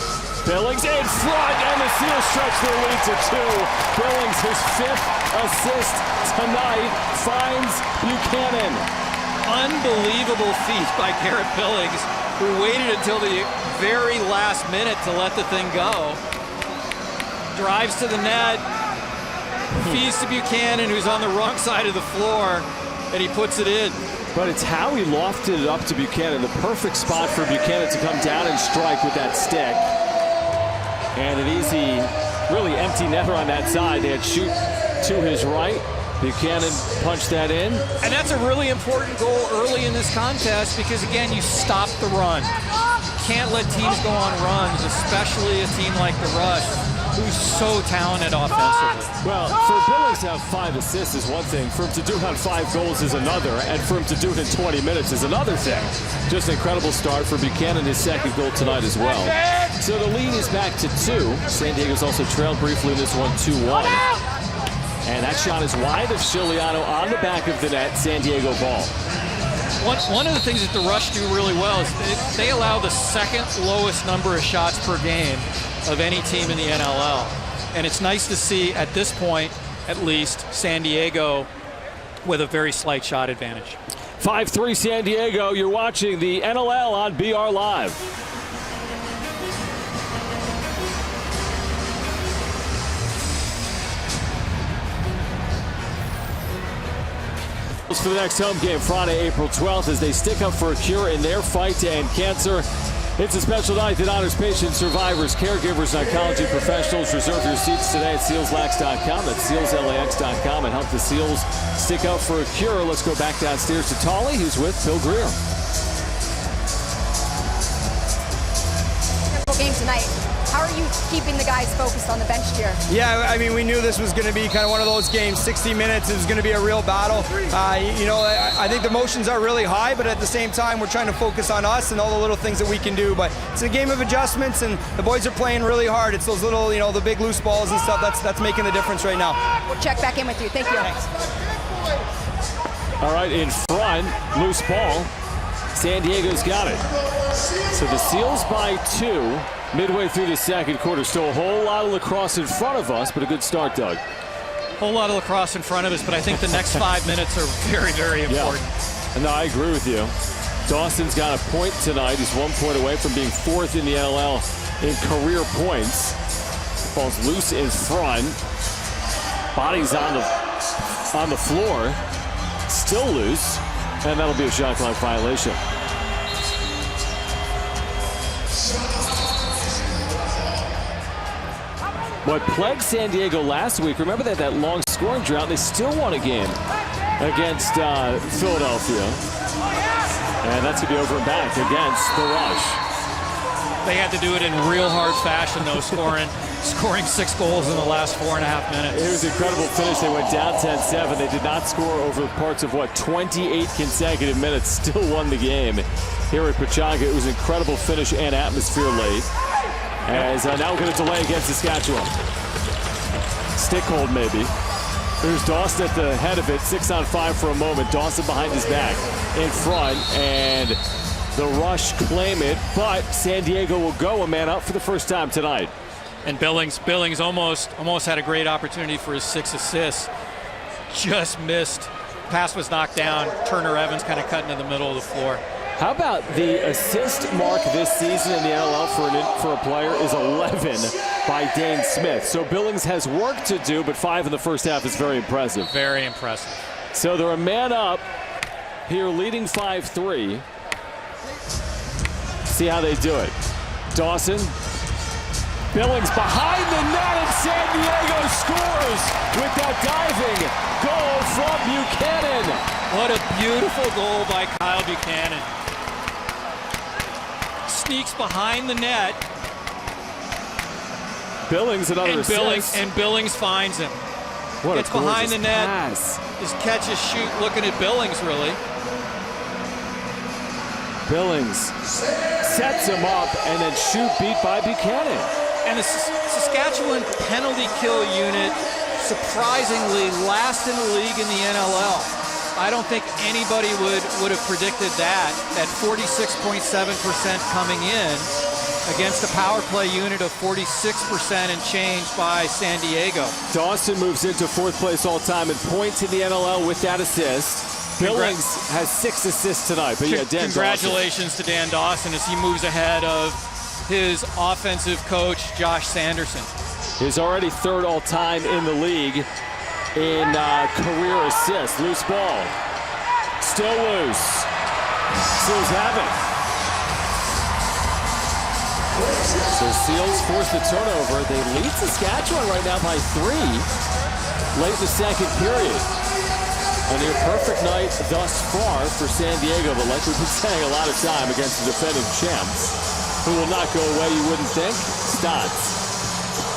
Speaker 4: Billings in front, and the Seals stretch their lead to 2. Billings, his 5th assist tonight, finds Buchanan.
Speaker 3: Unbelievable feat by Garrett Billings, who waited until the very last minute to let the thing go. Drives to the net, feeds to Buchanan, who's on the wrong side of the floor, and he puts it in.
Speaker 4: But it's how he lofted it up to Buchanan. The perfect spot for Buchanan to come down and strike with that stick. And an easy, really empty netter on that side. They had shoot to his right. Buchanan punched that in.
Speaker 3: And that's a really important goal early in this contest because, again, you stop the run. Can't let teams go on runs, especially a team like the Rush, who's so talented offensively.
Speaker 4: Well, for Billings to have 5 assists is one thing. For him to do it on 5 goals is another. And for him to do it in 20 minutes is another thing. Just an incredible start for Buchanan, his second goal tonight as well. So the lead is back to 2. San Diego's also trailed briefly in this one, 2-1. And that shot is wide of Chiliano on the back of the net. San Diego ball.
Speaker 3: One of the things that the Rush do really well is they allow the second lowest number of shots per game of any team in the NLL. And it's nice to see, at this point, at least, San Diego with a very slight shot advantage.
Speaker 4: 5-3 San Diego. You're watching the NLL on BR Live. For the next home game Friday, April 12th, as they stick up for a cure in their fight to end cancer. It's a special night that honors patients, survivors, caregivers, and oncology professionals. Reserve your seats today at SealsLax.com. That's SealsLax.com, and help the Seals stick up for a cure. Let's go back downstairs to Tolly, who's with Bill Greer.
Speaker 6: Game tonight. How are you keeping the guys focused on the bench here?
Speaker 10: Yeah, I mean, we knew this was going to be kind of one of those games, 60 minutes. It was going to be a real battle. I think the emotions are really high, but at the same time, we're trying to focus on us and all the little things that we can do. But it's a game of adjustments, and the boys are playing really hard. It's those little, the big loose balls and stuff that's making the difference right now.
Speaker 6: We'll check back in with you. Thank you.
Speaker 10: Thanks.
Speaker 4: All right, in front, loose ball. San Diego's got it. So the Seals by 2. Midway through the second quarter. Still a whole lot of lacrosse in front of us, but a good start, Doug.
Speaker 3: Whole lot of lacrosse in front of us, but I think the next 5 minutes are very, very important.
Speaker 4: Yeah. No, I agree with you. Dawson's got a point tonight. He's 1 point away from being 4th in the NLL in career points. Ball's loose in front. Body's on the floor. Still loose. And that'll be a shot clock violation. What plagued San Diego last week, remember that long scoring drought, they still won a game against Philadelphia. And that's going to be over and back against the Rush.
Speaker 3: They had to do it in real hard fashion, though, scoring 6 goals in the last 4.5 minutes.
Speaker 4: It was an incredible finish. They went down 10-7. They did not score over parts of, 28 consecutive minutes. Still won the game here at Pechanga. It was an incredible finish and atmosphere late. As now we're going to delay against Saskatchewan. Stick hold, maybe. There's Dawson at the head of it, 6-on-5 for a moment. Dawson behind his back, in front, and the Rush claim it, but San Diego will go a man up for the first time tonight.
Speaker 3: And Billings almost had a great opportunity for his 6 assists. Just missed. Pass was knocked down. Turner Evans kind of cutting in the middle of the floor.
Speaker 4: How about the assist mark this season in the NLL for a player is 11 by Dane Smith. So Billings has work to do, but 5 in the first half is very impressive.
Speaker 3: Very impressive.
Speaker 4: So they're a man up here, leading 5-3. See how they do it. Dawson. Billings behind the net, and San Diego scores with that diving goal from Buchanan.
Speaker 3: What a beautiful goal by Kyle Buchanan. Sneaks behind the net.
Speaker 4: Billings another assist.
Speaker 3: And Billings finds him.
Speaker 4: What
Speaker 3: Gets behind the net.
Speaker 4: Pass.
Speaker 3: Just catch his shoot, looking at Billings, really.
Speaker 4: Billings sets him up and then shoot beat by Buchanan.
Speaker 3: And the Saskatchewan penalty kill unit, surprisingly last in the league in the NLL. I don't think anybody would have predicted that 46.7% coming in against a power play unit of 46% and change by San Diego.
Speaker 4: Dawson moves into 4th place all time in points in the NLL with that assist. Billings has 6 assists tonight, but Dan
Speaker 3: congratulations
Speaker 4: Dawson.
Speaker 3: To Dan Dawson as he moves ahead of his offensive coach, Josh Sanderson.
Speaker 4: He's already 3rd all time in the league in career assists. Loose ball. Still loose. Seals have it. So Seals force the turnover. They lead Saskatchewan right now by 3 late in the second period. A near perfect night thus far for San Diego, but like we've been saying a lot of time against the defending champs, who will not go away, you wouldn't think. Stotts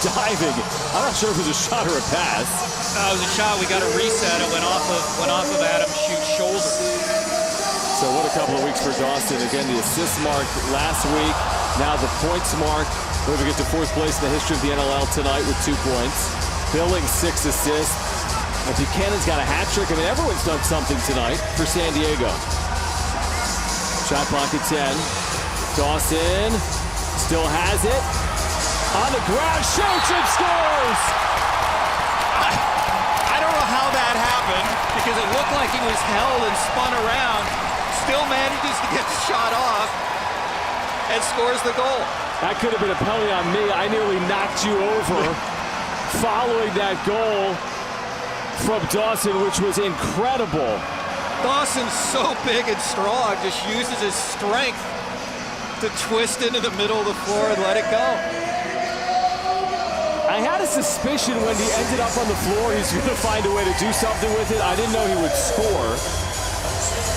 Speaker 4: diving. I'm not sure if it was a shot or a pass.
Speaker 3: It was a shot. We got a reset. It went off of Adam Schute's shoulder.
Speaker 4: So what a couple of weeks for Dawson. Again, the assist mark last week. Now the points mark. Moving it to 4th place in the history of the NLL tonight with 2 points. Billings 6 assists. And Buchanan's got a hat trick. I mean, everyone's done something tonight for San Diego. Shot clock at 10. Dawson still has it. On the ground, shoots and scores!
Speaker 3: I don't know how that happened because it looked like he was held and spun around. Still manages to get the shot off and scores the goal.
Speaker 4: That could have been a penalty on me. I nearly knocked you over following that goal from Dawson, which was incredible.
Speaker 3: Dawson's so big and strong, just uses his strength to twist into the middle of the floor and let it go.
Speaker 4: I had a suspicion when he ended up on the floor he's going to find a way to do something with it. I didn't know he would score.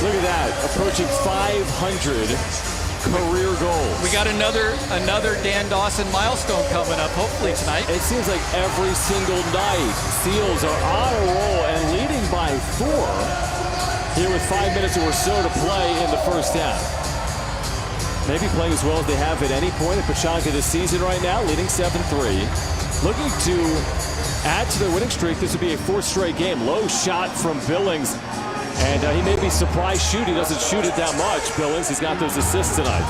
Speaker 4: Look at that, approaching 500 career goals.
Speaker 3: We got another Dan Dawson milestone coming up, hopefully tonight.
Speaker 4: It seems like every single night, Seals are on a roll and leading by 4 here with 5 minutes or so to play in the first half. Maybe playing as well as they have at any point at Pechanga this season right now, leading 7-3. Looking to add to their winning streak. This would be a 4th straight game. Low shot from Billings. And he may be surprised shoot. He doesn't shoot it that much, Billings. He's got those assists tonight.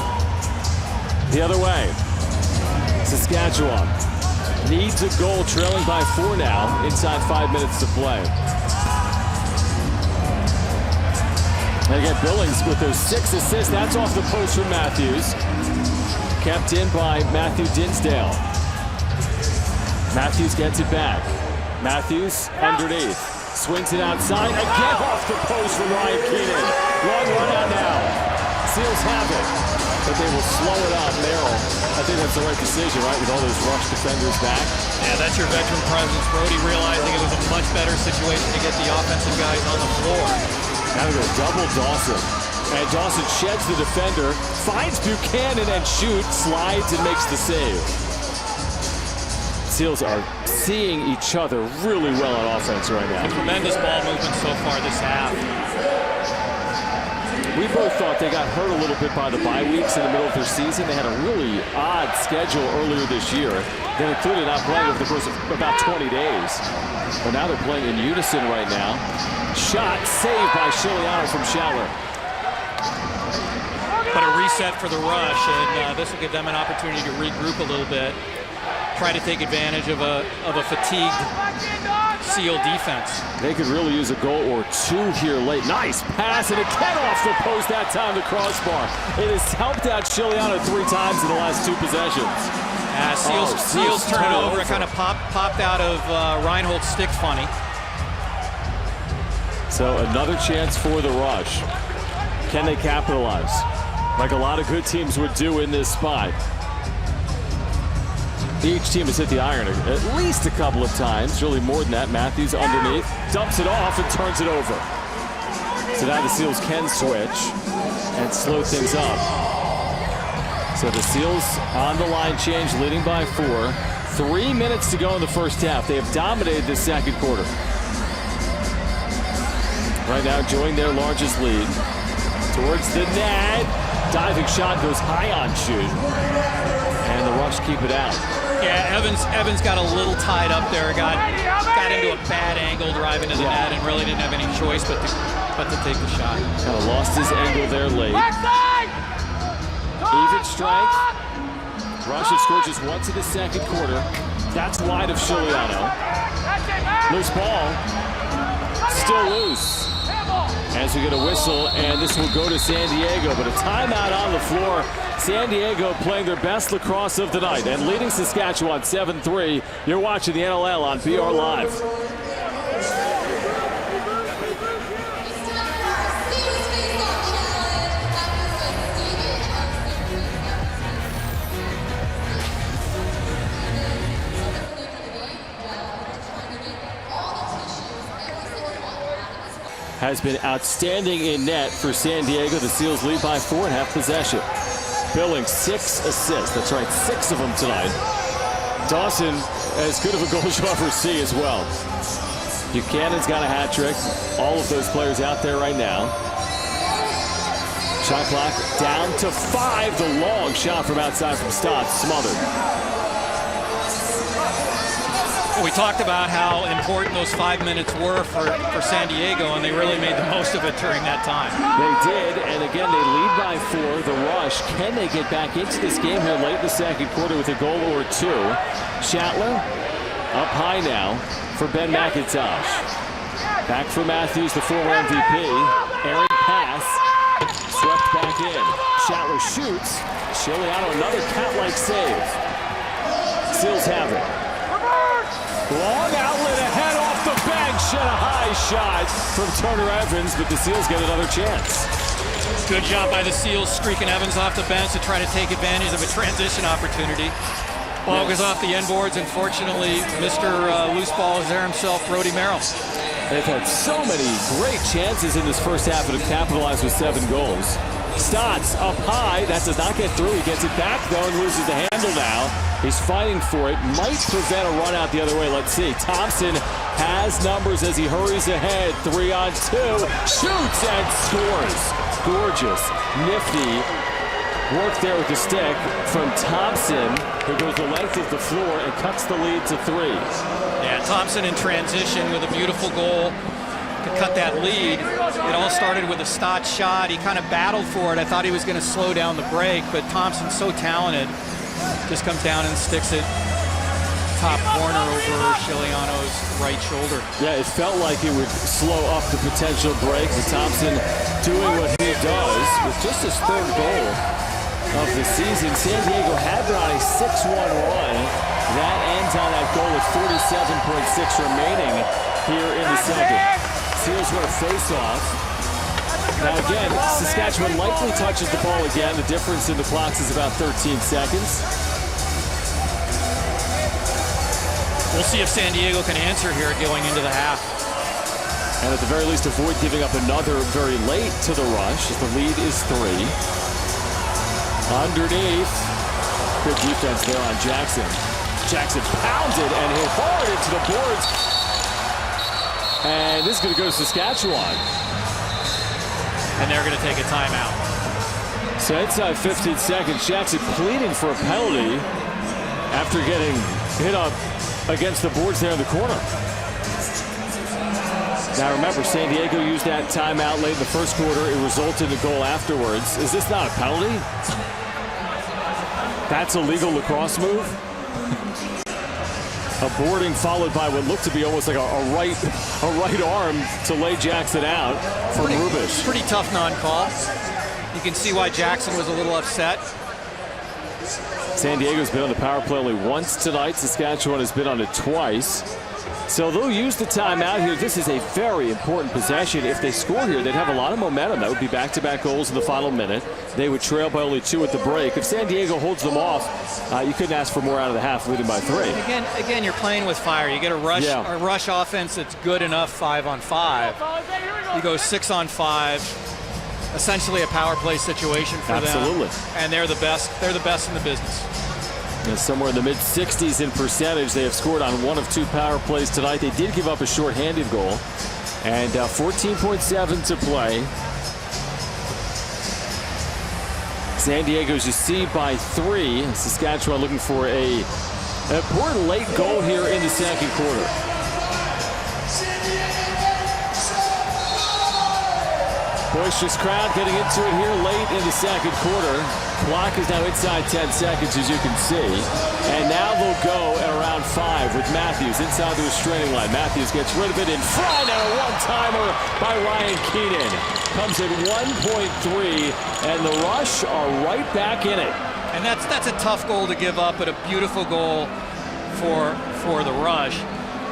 Speaker 4: The other way. Saskatchewan needs a goal, trailing by 4 now, inside 5 minutes to play. And again, Billings with those 6 assists. That's off the post from Matthews. Kept in by Matthew Dinsdale. Matthews gets it back. Matthews underneath. Swings it outside. Again off the post from Ryan Keenan. Long run out now. Seals have it. But they will slow it up. Merrill, I think that's the right decision, right? With all those rush defenders back.
Speaker 3: Yeah, that's your veteran presence. Brody realizing it was a much better situation to get the offensive guys on the floor.
Speaker 4: Now they go double Dawson. And Dawson sheds the defender, finds Buchanan and shoots, slides and makes the save. Seals are seeing each other really well on offense right now.
Speaker 3: Tremendous ball movement so far this half.
Speaker 4: We both thought they got hurt a little bit by the bye weeks in the middle of their season. They had a really odd schedule earlier this year. That included not playing over the course of about 20 days. But now they're playing in unison right now. Shot saved by Chiliano from Schaller.
Speaker 3: But a reset for the Rush, and this will give them an opportunity to regroup a little bit. Try to take advantage of a fatigued Seal defense.
Speaker 4: They could really use a goal or 2 here late. Nice pass, and again off the post, that time the crossbar. It has helped out Chiliano 3 times in the last 2 possessions.
Speaker 3: Seals turn it over. It kind of popped out of Reinhold's stick funny.
Speaker 4: So another chance for the Rush. Can they capitalize? Like a lot of good teams would do in this spot. Each team has hit the iron at least a couple of times, really more than that. Matthews underneath, dumps it off and turns it over. So now the Seals can switch and slow things up. So the Seals on the line change, leading by 4. 3 minutes to go in the first half. They have dominated the second quarter. Right now enjoying their largest lead. Towards the net. Diving shot goes high on shoot. And the Rush keep it out.
Speaker 3: Yeah, Evans got a little tied up there, got into a bad angle driving to the net and really didn't have any choice but to take the shot.
Speaker 4: Kind of lost his angle there late. Even strength. Rush has scored just once in the second quarter. That's wide of Chiliano. Loose ball. Still loose. As we get a whistle, and this will go to San Diego, but a timeout on the floor. San Diego playing their best lacrosse of the night and leading Saskatchewan 7-3. You're watching the NLL on BR Live. Has been outstanding in net for San Diego. The Seals lead by 4 and have possession. Billings 6 assists. That's right, 6 of them tonight. Dawson, as good of a goal as you'll ever see as well. Buchanan's got a hat trick. All of those players out there right now. Shot clock down to 5. The long shot from outside from Stotts, smothered.
Speaker 3: We talked about how important those 5 minutes were for San Diego, and they really made the most of it during that time.
Speaker 4: They did, and again, they lead by 4. The Rush, can they get back into this game here late in the second quarter with a goal or 2? Schaller up high now for Ben McIntosh. Back for Matthews, the former MVP. Errant pass, swept back in. Schaller shoots. Chiliano, another cat-like save. Seals have it. Long outlet ahead off the bench. and a high shot from Turner Evans, but the Seals get another chance.
Speaker 3: Good job by the Seals, streaking Evans off the bench to try to take advantage of a transition opportunity. Ball goes off the end boards. Unfortunately, Mr. Loose Ball is there himself, Brody Merrill.
Speaker 4: They've had so many great chances in this first half and have capitalized with 7 goals. Stotts up high. That does not get through. He gets it back, though, and loses the handle now. He's fighting for it. Might prevent a run out the other way. Let's see. Thompson has numbers as he hurries ahead. 3-on-2. Shoots and scores. Gorgeous. Nifty work there with the stick from Thompson, who goes the length of the floor and cuts the lead to 3.
Speaker 3: Yeah, Thompson in transition with a beautiful goal to cut that lead. It all started with a Stotts shot. He kind of battled for it. I thought he was going to slow down the break, but Thompson's so talented. Just comes down and sticks it top corner over Chiliano's right shoulder.
Speaker 4: Yeah, it felt like it would slow up the potential break. But Thompson doing what he does with just his 3rd goal of the season. San Diego had been on a 6-1 run. That ends on that goal with 47.6 remaining here in the second. Seals win a face-off. Now again, Saskatchewan likely touches the ball again. The difference in the clocks is about 13 seconds.
Speaker 3: We'll see if San Diego can answer here going into the half.
Speaker 4: And at the very least, avoid giving up another very late to the rush, as the lead is 3. Underneath. Good defense there on Jackson. Jackson pounded and hit hard into the boards. And this is going to go to Saskatchewan.
Speaker 3: And they're going to take a timeout.
Speaker 4: So inside 15 seconds, Jackson pleading for a penalty after getting hit up against the boards there in the corner. Now remember, San Diego used that timeout late in the first quarter. It resulted in a goal afterwards. Is this not a penalty? That's a legal lacrosse move. A boarding followed by what looked to be almost like a right arm to lay Jackson out from Rubish.
Speaker 3: Pretty tough non-call. You can see why Jackson was a little upset.
Speaker 4: San Diego's been on the power play only once tonight. Saskatchewan has been on it twice. So they'll use the timeout here. This is a very important possession. If they score here, they'd have a lot of momentum. That would be back-to-back goals in the final minute. They would trail by only 2 at the break. If San Diego holds them off, you couldn't ask for more out of the half, leading by 3.
Speaker 3: Again, you're playing with fire. You get a rush offense that's good enough 5-on-5. You go 6-on-5. Essentially a power play situation for them.
Speaker 4: Absolutely.
Speaker 3: And they're the best. They're the best in the business.
Speaker 4: And somewhere in the mid-60s in percentage. They have scored on 1 of 2 power plays tonight. They did give up a short-handed goal. And 14.7 to play. San Diego, as you see, by 3. Saskatchewan looking for an important late goal here in the second quarter. Boisterous crowd getting into it here late in the second quarter. Clock is now inside 10 seconds, as you can see. And now they'll go at around 5 with Matthews inside the restraining line. Matthews gets rid of it in front, and a one-timer by Ryan Keenan. Comes at 1.3, and the Rush are right back in it.
Speaker 3: And that's a tough goal to give up, but a beautiful goal for the Rush.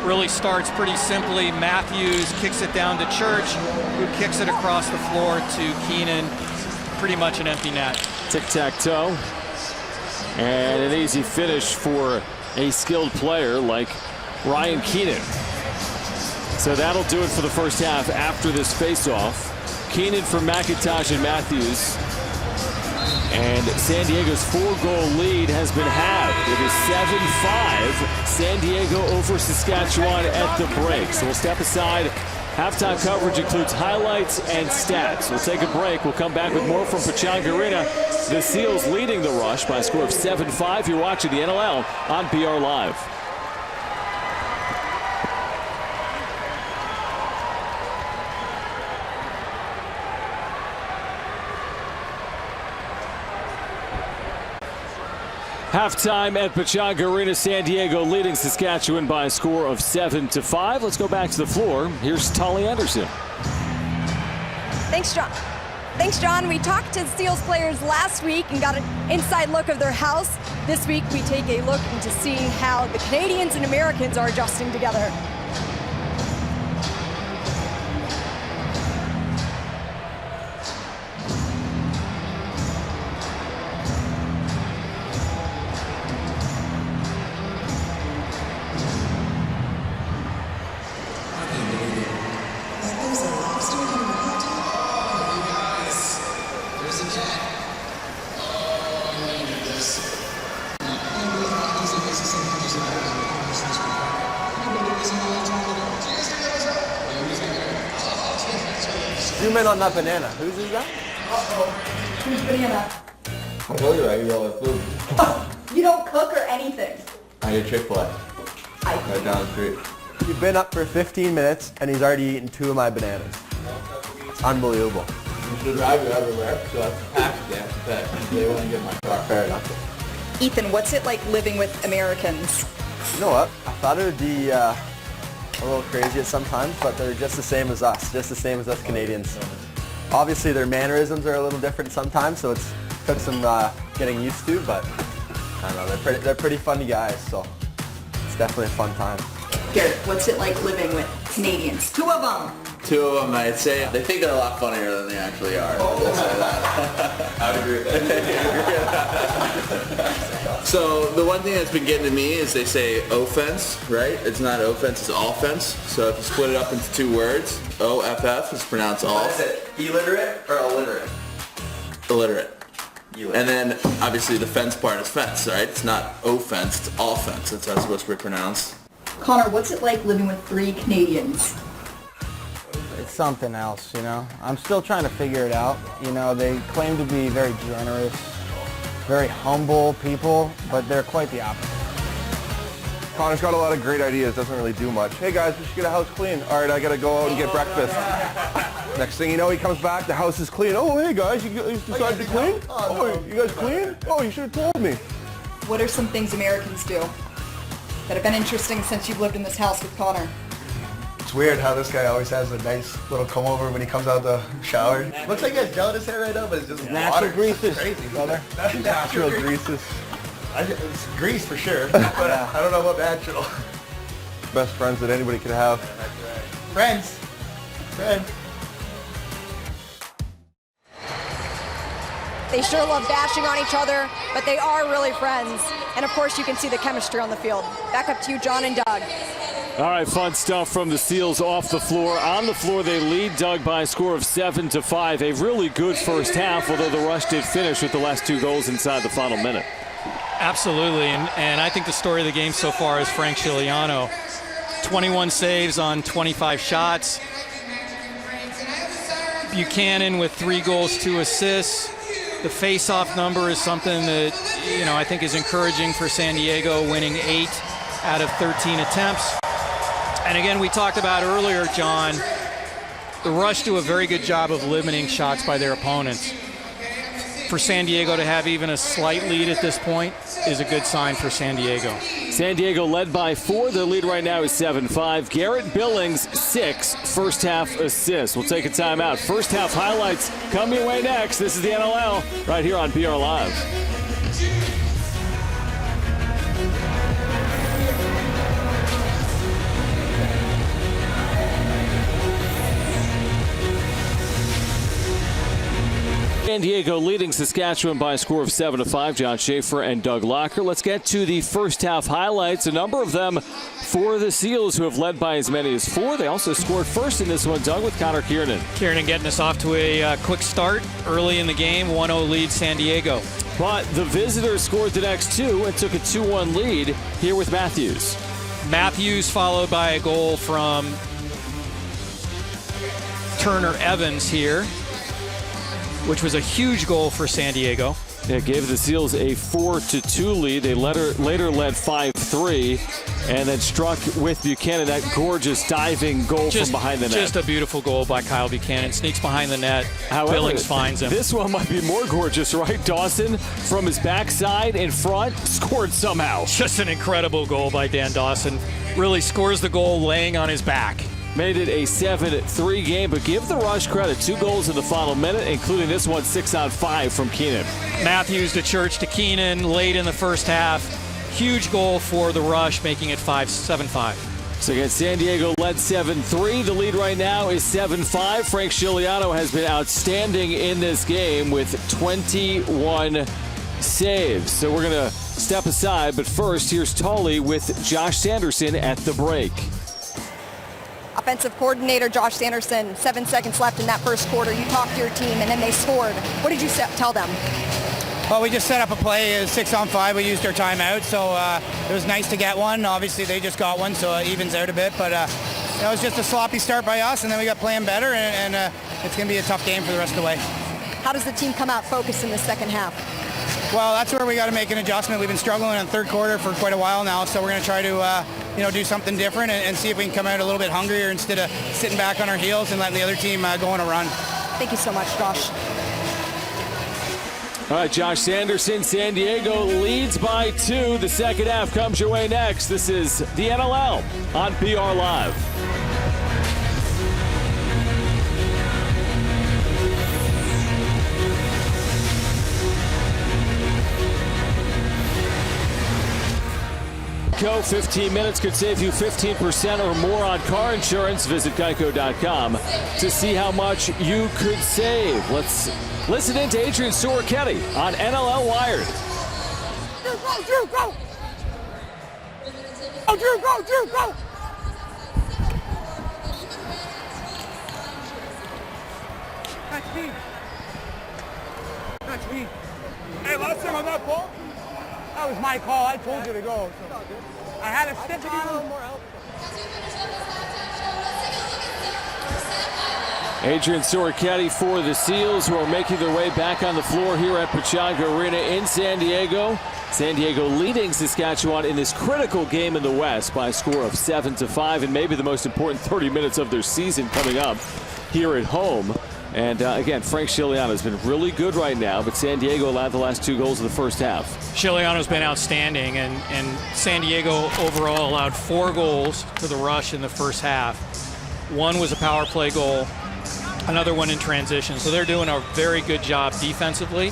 Speaker 3: Really starts pretty simply. Matthews kicks it down to Church, who kicks it across the floor to Keenan. Pretty much an empty net.
Speaker 4: Tic-tac-toe. And an easy finish for a skilled player like Ryan Keenan. So that'll do it for the first half after this face-off. Keenan for McIntosh and Matthews. And San Diego's 4-goal lead has been halved. It is 7-5. San Diego over Saskatchewan at the break. So we'll step aside. Halftime coverage includes highlights and stats. We'll take a break. We'll come back with more from Pechanga Arena. The Seals leading the Rush by a score of 7-5. You're watching the NLL on BR Live. Halftime at Pechanga Arena. San Diego leading Saskatchewan by a score of 7-5. Let's go back to the floor. Here's Tolly Anderson.
Speaker 6: Thanks, John. We talked to Seals players last week and got an inside look of their house. This week, we take a look into seeing how the Canadians and Americans are adjusting together.
Speaker 10: Zoom in on that banana. Whose is that?
Speaker 6: Who's banana?
Speaker 10: I told you I eat all that food.
Speaker 6: You don't cook or anything.
Speaker 10: I get Chick-fil-A. Right down the street. You've been up for 15 minutes and he's already eaten 2 of my bananas. It's unbelievable. You should drive you everywhere, so that's a tax stamp. They want to get my car. Fair enough.
Speaker 6: Ethan, what's it like living with Americans?
Speaker 10: You know what? I thought it would be a little crazy at sometimes, but they're just the same as us, Canadians. Obviously their mannerisms are a little different sometimes, so it's took some getting used to, but I don't know, they're pretty funny guys, so it's definitely a fun time.
Speaker 6: Garrett, what's it like living with Canadians? 2 of them.
Speaker 11: 2 of them, I'd say. They think they're a lot funnier than they actually are. Let's say that. I would agree with that. So the one thing that's been getting to me is they say offense, right? It's not offense, it's offense. So if you split it up into 2 words, O-F-F is pronounced off.
Speaker 10: Is it illiterate or illiterate?
Speaker 11: Illiterate. And then obviously the fence part is fence, right? It's not offense, it's offense. That's how it's supposed to be pronounced.
Speaker 6: Connor, what's it like living with 3 Canadians?
Speaker 12: It's something else, you know. I'm still trying to figure it out. You know, they claim to be very generous, very humble people, but they're quite the opposite.
Speaker 10: Connor's got a lot of great ideas, doesn't really do much. Hey guys, we should get a house clean. All right, I gotta go out and get breakfast. Next thing you know, he comes back, the house is clean. Oh, hey guys, you decided to clean? Oh, you guys clean? Oh, you should have told me.
Speaker 6: What are some things Americans do that have been interesting since you've lived in this house with Connor?
Speaker 10: It's weird how this guy always has a nice little comb over when he comes out of the shower. Looks like he has gel in his hair right now, but it's just
Speaker 12: Natural greases,
Speaker 10: crazy,
Speaker 12: brother.
Speaker 10: Natural greases. It's grease for sure, but I don't know about natural. Best friends that anybody could have. Friends.
Speaker 6: They sure love bashing on each other, but they are really friends. And of course, you can see the chemistry on the field. Back up to you, John and Doug.
Speaker 4: All right, fun stuff from the Seals off the floor. On the floor, they lead Doug by a score of 7-5. A really good first half, although the Rush did finish with the last 2 goals inside the final minute.
Speaker 3: Absolutely, and I think the story of the game so far is Frank Scigliano. 21 saves on 25 shots. Buchanan with 3 goals, 2 assists. The face-off number is something that, you know, I think is encouraging for San Diego, winning 8 out of 13 attempts. And again, we talked about earlier, John, the Rush do a very good job of limiting shots by their opponents. For San Diego to have even a slight lead at this point is a good sign for San Diego.
Speaker 4: San Diego led by 4. Their lead right now is 7-5. Garrett Billings, 6 first half assists. We'll take a timeout. First half highlights come your way next. This is the NLL right here on PR Live. San Diego leading Saskatchewan by a score of 7-5. John Schaefer and Doug Locker. Let's get to the first half highlights. A number of them for the Seals, who have led by as many as 4. They also scored first in this one, Doug, with Connor Kiernan.
Speaker 3: Kiernan getting us off to a quick start early in the game. 1-0 lead San Diego.
Speaker 4: But the visitors scored the next 2 and took a 2-1 lead here with Matthews.
Speaker 3: Matthews followed by a goal from Turner Evans here, which was a huge goal for San Diego.
Speaker 4: It gave the Seals a 4-2 lead. They later led 5-3 and then struck with Buchanan that gorgeous diving goal from behind the net.
Speaker 3: Just a beautiful goal by Kyle Buchanan. Sneaks behind the net.
Speaker 4: However,
Speaker 3: Billings finds him.
Speaker 4: This one might be more gorgeous, right? Dawson from his backside in front scored somehow.
Speaker 3: Just an incredible goal by Dan Dawson. Really scores the goal laying on his back.
Speaker 4: Made it a 7-3 game, but give the Rush credit. 2 goals in the final minute, including this one 6-on-5 from Keenan.
Speaker 3: Matthews to Church to Keenan late in the first half. Huge goal for the Rush, making it 7-5.
Speaker 4: So again, San Diego led 7-3. The lead right now is 7-5. Frank Scigliano has been outstanding in this game with 21 saves. So we're going to step aside, but first, here's Tully with Josh Sanderson at the break.
Speaker 6: Offensive coordinator Josh Sanderson, 7 seconds left in that first quarter. You talked to your team, and then they scored. What did you tell them?
Speaker 13: Well, we just set up a play, 6-on-5. We used our timeout, so it was nice to get one. Obviously, they just got one, so it evens out a bit. But That was just a sloppy start by us, and then we got playing better, and it's going to be a tough game for the rest of the way.
Speaker 6: How does the team come out focused in the second half?
Speaker 13: Well, that's where we got to make an adjustment. We've been struggling in the third quarter for quite a while now, so we're going to try to do something different and see if we can come out a little bit hungrier instead of sitting back on our heels and letting the other team go on a run.
Speaker 6: Thank you so much, Josh.
Speaker 4: All right, Josh Sanderson, San Diego leads by 2. The second half comes your way next. This is the NLL on PR Live. Geico, 15 minutes could save you 15% or more on car insurance. Visit geico.com to see how much you could save. Let's listen in to Adrian Soroketti on NLL Wired.
Speaker 14: Drew, go! Oh, Drew, go! Touch me. Hey, last time on that ball, that was my call. I told you to go. So. I had a stick on him.
Speaker 4: Adrian Soroketti for the Seals, who are making their way back on the floor here at Pechanga Arena in San Diego. San Diego leading Saskatchewan in this critical game in the West by a score of 7-5, and maybe the most important 30 minutes of their season coming up here at home. And again, Frank Scigliano has been really good right now, but San Diego allowed the last 2 goals of the first half.
Speaker 3: Scigliano's been outstanding, and San Diego overall allowed 4 goals to the Rush in the first half. 1 was a power play goal, another one in transition. So they're doing a very good job defensively.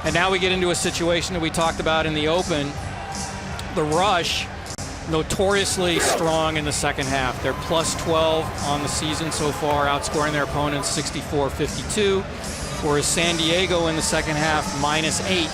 Speaker 3: And now we get into a situation that we talked about in the open. The Rush, notoriously strong in the second half. They're plus 12 on the season so far, outscoring their opponents 64-52, whereas San Diego in the second half minus 8,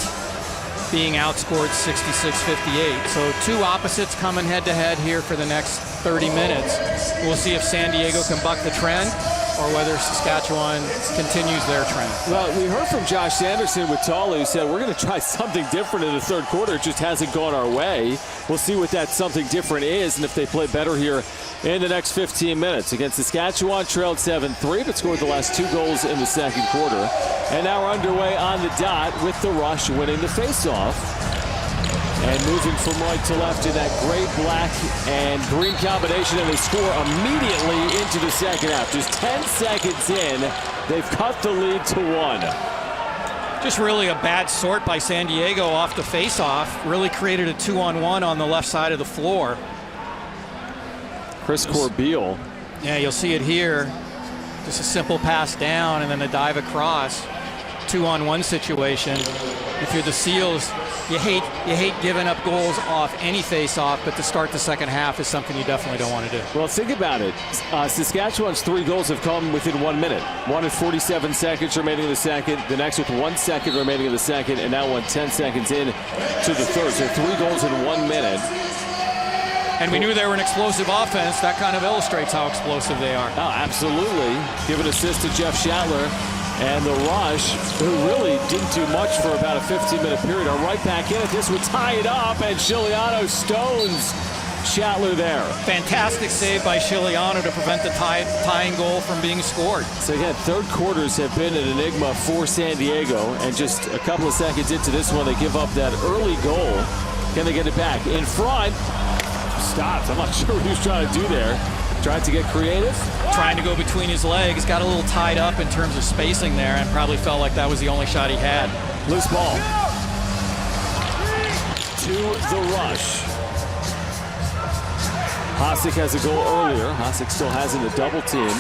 Speaker 3: being outscored 66-58. So 2 opposites coming head-to-head here for the next 30 minutes. We'll see if San Diego can buck the trend or whether Saskatchewan continues their trend.
Speaker 4: Well, we heard from Josh Sanderson with Tully, who said, we're going to try something different in the third quarter. It just hasn't gone our way. We'll see what that something different is and if they play better here in the next 15 minutes. Against Saskatchewan, trailed 7-3, but scored the last 2 goals in the second quarter. And now we're underway on the dot with the Rush winning the faceoff. And moving from right to left in that gray, black, and green combination, and they score immediately into the second half. Just 10 seconds in, they've cut the lead to 1.
Speaker 3: Just really a bad sort by San Diego off the faceoff. Really created a 2-on-1 on the left side of the floor.
Speaker 4: Chris Corbeil.
Speaker 3: Yeah, you'll see it here. Just a simple pass down and then a dive across. 2-on-1 situation. If you're the Seals, you hate giving up goals off any face-off, but to start the second half is something you definitely don't want to do.
Speaker 4: Well, think about it. Saskatchewan's 3 goals have come within 1 minute. One at 47 seconds remaining in the second, the next with 1 second remaining in the second, and now 10 seconds in to the third. So 3 goals in 1 minute.
Speaker 3: And we knew they were an explosive offense. That kind of illustrates how explosive they are.
Speaker 4: Oh, absolutely. Give an assist to Jeff Shattler. And the Rush, who really didn't do much for about a 15-minute period, are right back in it. This would tie it up, and Scigliano stones Shattler there.
Speaker 3: Fantastic save by Scigliano to prevent the tying goal from being scored.
Speaker 4: So again, third quarters have been an enigma for San Diego, and just a couple of seconds into this one, they give up that early goal. Can they get it back? In front, stopped. I'm not sure what he was trying to do there. Tried to get creative.
Speaker 3: Trying to go between his legs. Got a little tied up in terms of spacing there and probably felt like that was the only shot he had.
Speaker 4: Loose ball. To the Rush. Hasek has a goal earlier. Hasek still has in the double team.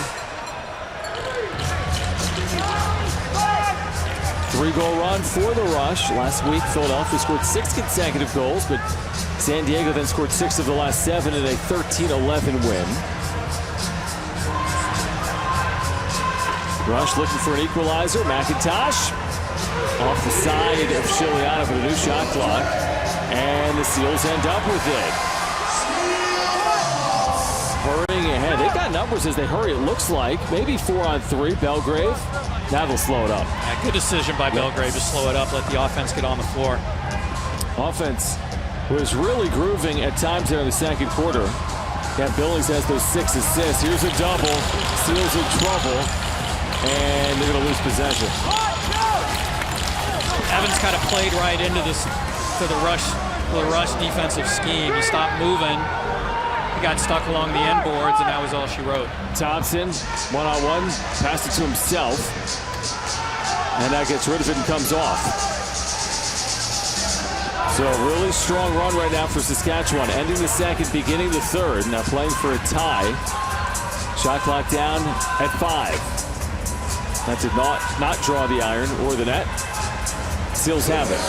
Speaker 4: 3-goal run for the Rush. Last week, Philadelphia scored 6 consecutive goals, but San Diego then scored 6 of the last 7 in a 13-11 win. Rush looking for an equalizer. McIntosh off the side of Scigliano for the new shot clock. And the Seals end up with it. Hurrying ahead. They've got numbers as they hurry, it looks like. Maybe 4-on-3. Belgrave. Now they'll slow it up.
Speaker 3: Yeah, good decision by Belgrave to slow it up, let the offense get on the floor.
Speaker 4: Offense was really grooving at times there in the second quarter. Yeah, Billings has those 6 assists. Here's a double. Seals in trouble, and they're going to lose possession.
Speaker 3: Evans kind of played right into this to the rush defensive scheme. He stopped moving. He got stuck along the end boards, and that was all she wrote.
Speaker 4: Thompson, one-on-one, passed it to himself, and that gets rid of it and comes off. So a really strong run right now for Saskatchewan, ending the second, beginning the third. Now playing for a tie. Shot clock down at 5. That did not draw the iron or the net. Seals have it.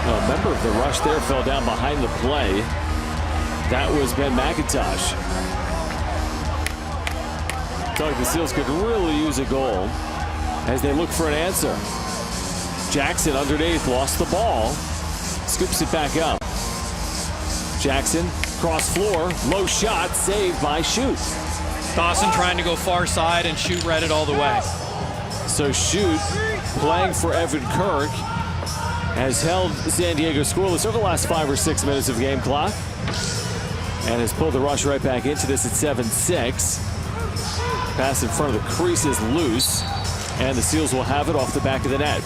Speaker 4: A member of the rush there fell down behind the play. That was Ben McIntosh. Looks like the Seals could really use a goal as they look for an answer. Jackson underneath, lost the ball, scoops it back up. Jackson, cross floor, low shot, saved by Shoot.
Speaker 3: Dawson trying to go far side, and Shoot read it all the way.
Speaker 4: So Shoot, playing for Evan Kirk, has held San Diego scoreless over the last 5 or 6 minutes of game clock, and has pulled the rush right back into this at 7-6. Pass in front of the crease is loose, and the Seals will have it off the back of the net.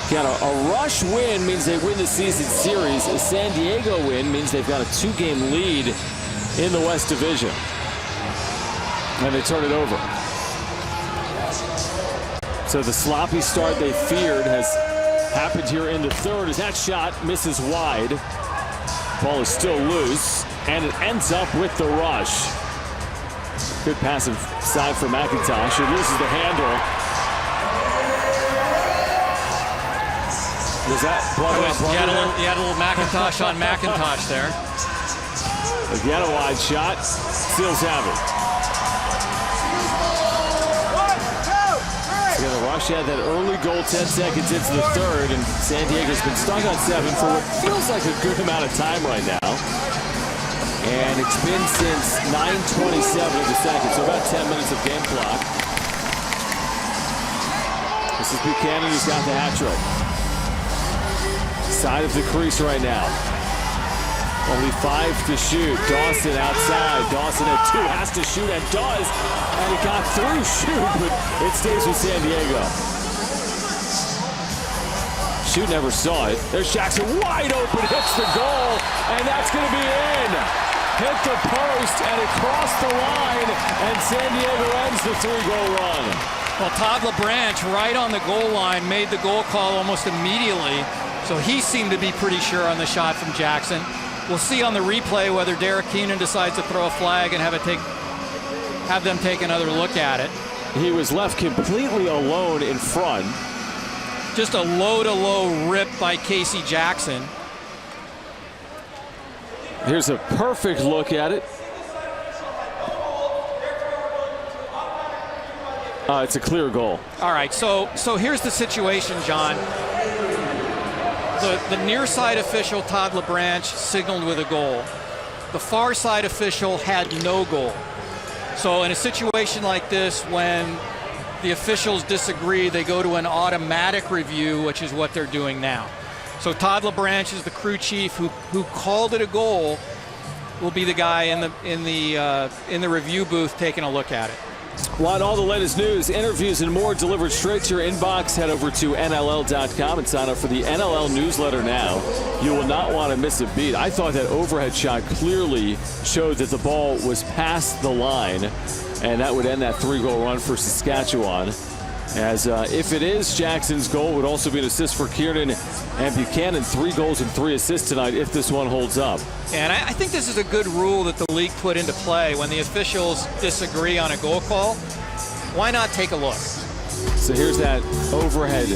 Speaker 4: Again, a rush win means they win the season series. A San Diego win means they've got a 2-game lead in the West Division. And they turn it over. So the sloppy start they feared has happened here in the third as that shot misses wide. Ball is still loose, and it ends up with the rush. Good passive side for McIntosh. He loses the handle. Was that
Speaker 3: He had a little McIntosh on McIntosh there.
Speaker 4: Again, a wide shot. Seals have it. So the rush had that early goal 10 seconds into the third, and San Diego's been stuck on 7 for what feels like a good amount of time right now. And it's been since 9:27 of the second, so about 10 minutes of game clock. This is Buchanan who's got the hat trick. Side of the crease right now. Only 5 to shoot. Dawson outside. Dawson at 2 has to shoot and does. And it got through Shoot, but it stays with San Diego. Shoot never saw it. There's Jackson wide open, hits the goal, and that's going to be in. Hit the post, and it crossed the line, and San Diego ends the 3-goal run.
Speaker 3: Well, Todd LaBranche, right on the goal line, made the goal call almost immediately. So he seemed to be pretty sure on the shot from Jackson. We'll see on the replay whether Derek Keenan decides to throw a flag and have them take another look at it.
Speaker 4: He was left completely alone in front.
Speaker 3: Just a low-to-low rip by Casey Jackson.
Speaker 4: Here's a perfect look at it. It's a clear goal.
Speaker 3: All right, so here's the situation, John. The near side official, Todd LaBranche, signaled with a goal. The far side official had no goal. So in a situation like this, when the officials disagree, they go to an automatic review, which is what they're doing now. So Todd LaBranche is the crew chief who called it a goal, will be the guy in the review booth taking a look at it.
Speaker 4: Want all the latest news, interviews, and more delivered straight to your inbox? Head over to NLL.com and sign up for the NLL newsletter now. You will not want to miss a beat. I thought that overhead shot clearly showed that the ball was past the line, and that would end that 3-goal run for Saskatchewan. As if it is Jackson's goal, would also be an assist for Kiernan and Buchanan. 3 goals and 3 assists tonight if this one holds up.
Speaker 3: And I think this is a good rule that the league put into play. When the officials disagree on a goal call, why not take a look?
Speaker 4: So here's that overhead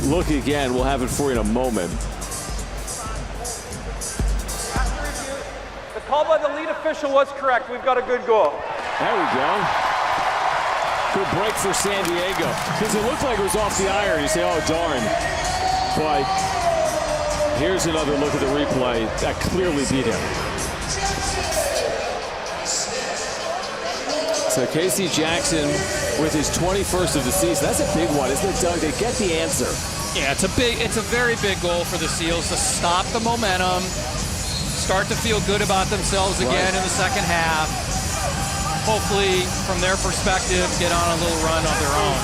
Speaker 4: look again. We'll have it for you in a moment.
Speaker 15: The call by the lead official was correct. We've got a good goal.
Speaker 4: There we go. Good break for San Diego. Because it looked like it was off the iron. You say, oh, darn. But here's another look at the replay. That clearly beat him. So Casey Jackson with his 21st of the season. That's a big one, isn't it, Doug? They get the answer.
Speaker 9: Yeah, it's a very big goal for the Seals to stop the momentum, start to feel good about themselves again in the second half. Hopefully, from their perspective, get on a little run of their own.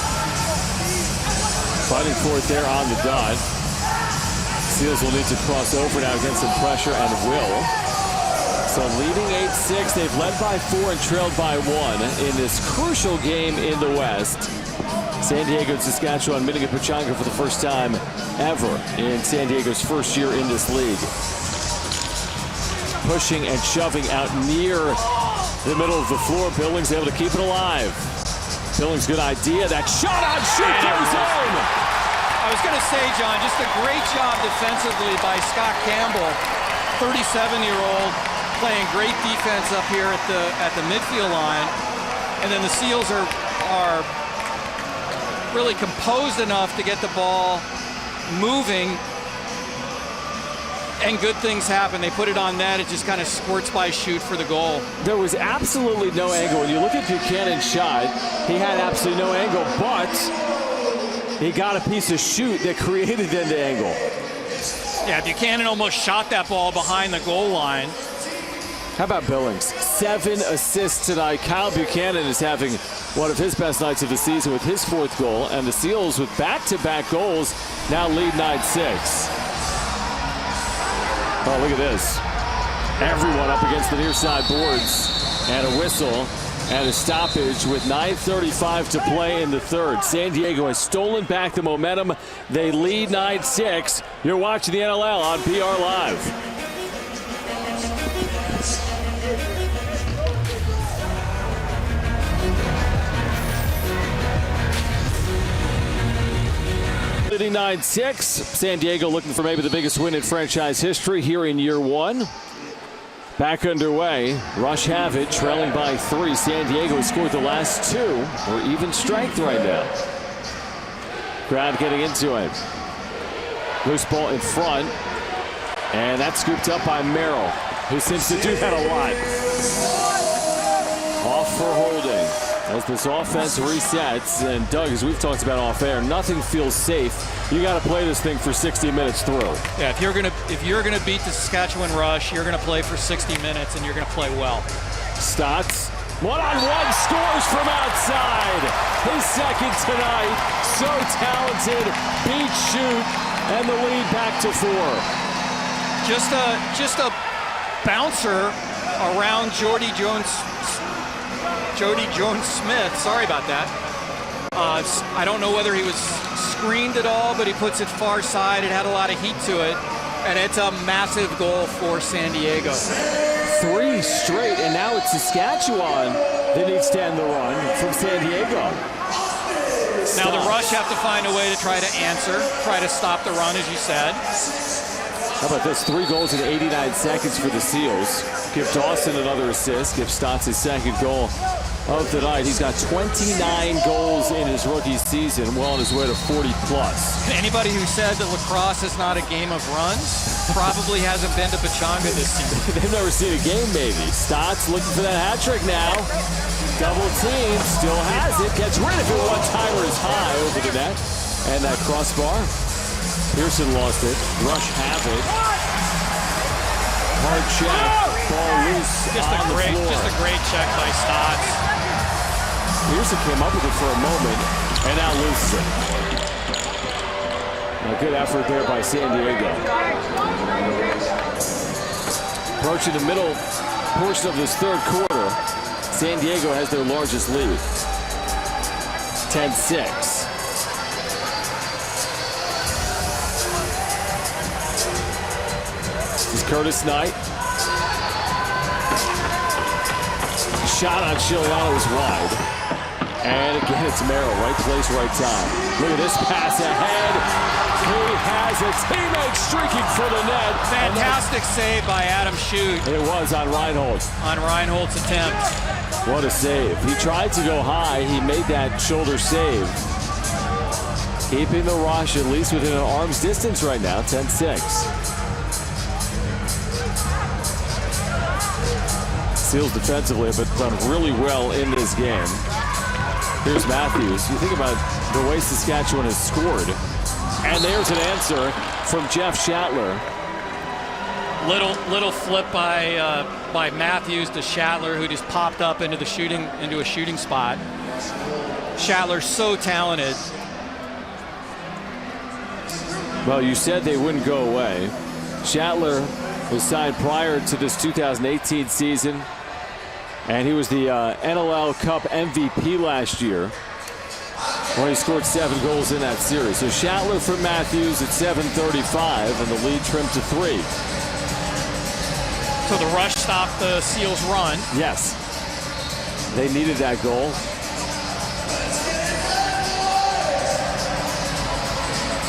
Speaker 4: Fighting for it there on the dot. Seals will need to cross over now against some pressure and will. So leading 8-6, they've led by 4 and trailed by 1 in this crucial game in the West. San Diego and Saskatchewan meeting at Pechanga for the first time ever in San Diego's first year in this league. Pushing and shoving out near the middle of the floor. Billings able to keep it alive. Billings, good idea. That shot on shoot goes in.
Speaker 3: I was going to say, John, just a great job defensively by Scott Campbell, 37-year-old, playing great defense up here at the midfield line. And then the Seals are really composed enough to get the ball moving, and good things happen. They put it on net. It just kind of squirts by shoot for the goal.
Speaker 4: There was absolutely no angle. When you look at Buchanan's shot, he had absolutely no angle, but he got a piece of shoot that created an angle.
Speaker 3: Yeah, Buchanan almost shot that ball behind the goal line.
Speaker 4: How about Billings? 7 assists tonight. Kyle Buchanan is having one of his best nights of the season with his 4th goal, and the Seals with back-to-back goals now lead 9-6. Oh, look at this. Everyone up against the near side boards, and a whistle and a stoppage with 9:35 to play in the third. San Diego has stolen back the momentum. They lead 9-6. You're watching the NLL on PR Live. Leading 9-6. San Diego looking for maybe the biggest win in franchise history here in year 1. Back underway. Rush have it, trailing by 3. San Diego has scored the last 2. We're even strength right now. Crowd getting into it. Loose ball in front. And that's scooped up by Merrill, who seems to do that a lot. Off for holding as this offense resets. And Doug, as we've talked about off air, nothing feels safe. You got to play this thing for 60 minutes through.
Speaker 3: Yeah, if you're gonna beat the Saskatchewan Rush, you're gonna play for 60 minutes, and you're gonna play well.
Speaker 4: Stotts, one-on-one, scores from outside. His second tonight. So talented. Beat, shoot, and the lead back to 4.
Speaker 3: Just a bouncer around Jody Jones-Smith. Sorry about that. I don't know whether he was screened at all, but he puts it far side. It had a lot of heat to it, and it's a massive goal for San Diego.
Speaker 4: 3 straight, and now it's Saskatchewan that needs to end the run from San Diego.
Speaker 3: Now the Rush have to find a way to try to answer, try to stop the run, as you said.
Speaker 4: How about this? 3 goals in 89 seconds for the Seals. Give Dawson another assist. Give Stotts his second goal of the night. He's got 29 goals in his rookie season, well on his way to 40 plus.
Speaker 3: Anybody who said that lacrosse is not a game of runs probably hasn't been to Pechanga this season.
Speaker 4: They've never seen a game, maybe. Stotts looking for that hat trick now. Double team, still has it. Gets rid of it. One-timer is high over the net. And that crossbar. Pearson lost it. Rush have it. Hard check. Ball loose on the floor.
Speaker 3: Just a great check by Stotts.
Speaker 4: Pearson came up with it for a moment and now loses it. A good effort there by San Diego. Approaching the middle portion of this third quarter, San Diego has their largest lead. 10-6. This is Curtis Knight. Shot on Chiliano is wide. And again, it's Merrill. Right place, right time. Look at this pass ahead. He has a teammate streaking for the net.
Speaker 3: Fantastic save by Adam Shute.
Speaker 4: It was on Reinhold.
Speaker 3: On Reinhold's attempt.
Speaker 4: What a save. He tried to go high. He made that shoulder save. Keeping the Rush at least within an arm's distance right now, 10-6. Seals defensively have done really well in this game. Here's Matthews. You think about the way Saskatchewan has scored. And there's an answer from Jeff Shattler.
Speaker 9: Little flip by Matthews to Shattler, who just popped up into a shooting spot. Shattler's so talented.
Speaker 4: Well, you said they wouldn't go away. Shattler was signed prior to this 2018 season, and he was the NLL Cup MVP last year when he scored 7 goals in that series. So Shattler for Matthews at 7:35, and the lead trimmed to 3.
Speaker 9: So the Rush stopped the Seals' run.
Speaker 4: Yes. They needed that goal.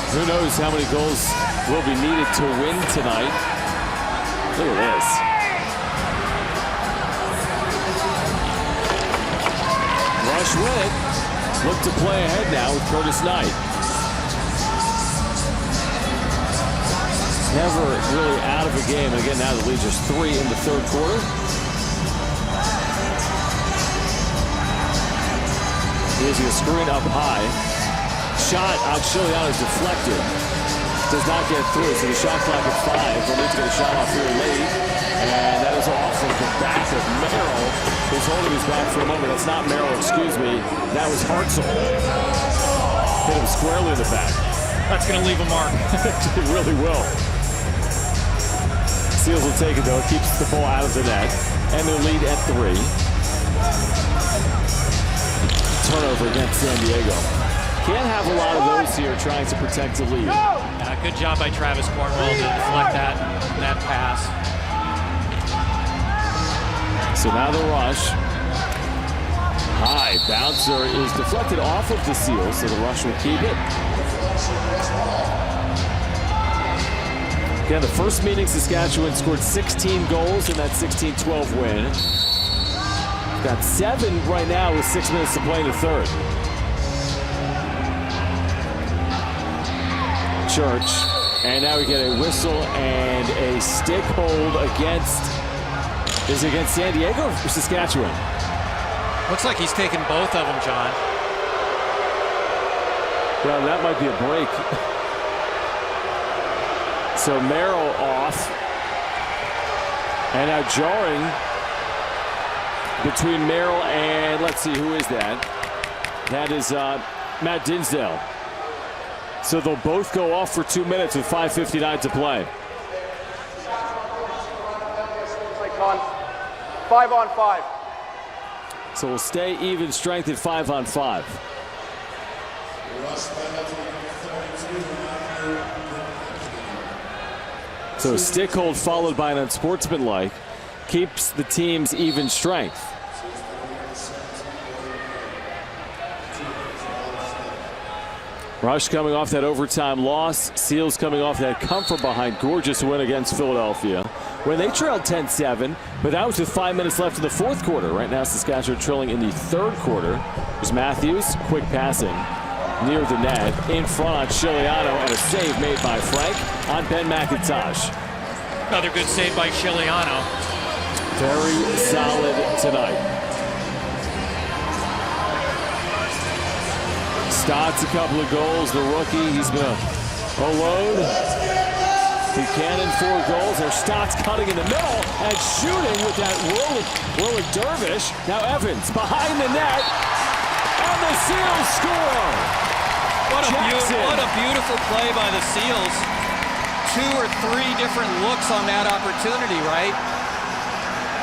Speaker 4: Who knows how many goals will be needed to win tonight. Look at this. Rush win it. Look to play ahead now with Curtis Knight. Never really out of a game. And again, now the lead just 3 in the third quarter. Here's a screen up high. Shot on Chiliano's deflected. Does not get through, so the shot clock at 5. We'll need to get a shot off here late. And that is off of the back of Merrill, who's holding his back for a moment. That's not Merrill, excuse me. That was Hartzell. Hit him squarely in the back.
Speaker 9: That's going to leave a mark.
Speaker 4: It really will. Seals will take it, though. It keeps the ball out of the net. And their lead at 3. Turnover against San Diego. Can't have a lot of those here trying to protect the lead.
Speaker 9: Good job by Travis Cornwell to deflect that pass.
Speaker 4: So now the Rush. High bouncer is deflected off of the Seals, so the Rush will keep it. Again, the first meeting, Saskatchewan scored 16 goals in that 16-12 win. Got 7 right now with 6 minutes to play in the third. Church, and now we get a whistle and a stick hold against, is it against San Diego or Saskatchewan?
Speaker 9: Looks like he's taken both of them, John.
Speaker 4: Well, that might be a break. So Merrill off, and now jarring between Merrill and, let's see, who is that? That is Matt Dinsdale. So they'll both go off for 2 minutes with 5:59 to play.
Speaker 15: 5 on 5.
Speaker 4: So we'll stay even strength at 5 on 5. So a stick hold followed by an unsportsmanlike keeps the team's even strength. Rush coming off that overtime loss. Seals coming off that come from behind gorgeous win against Philadelphia when they trailed 10-7, but that was with 5 minutes left in the fourth quarter. Right now Saskatchewan trailing in the third quarter. There's Matthews, quick passing near the net, in front on Chiliano, and a save made by Frank on Ben McIntosh.
Speaker 9: Another good save by Chiliano.
Speaker 4: Very solid tonight. Stotts a couple of goals, the rookie. He's been a load. Buchanan 4 goals. There's Stotts cutting in the middle and shooting with that whirling dervish. Now Evans behind the net, and the Seals score.
Speaker 9: What a beautiful play by the Seals. 2 or 3 different looks on that opportunity, right?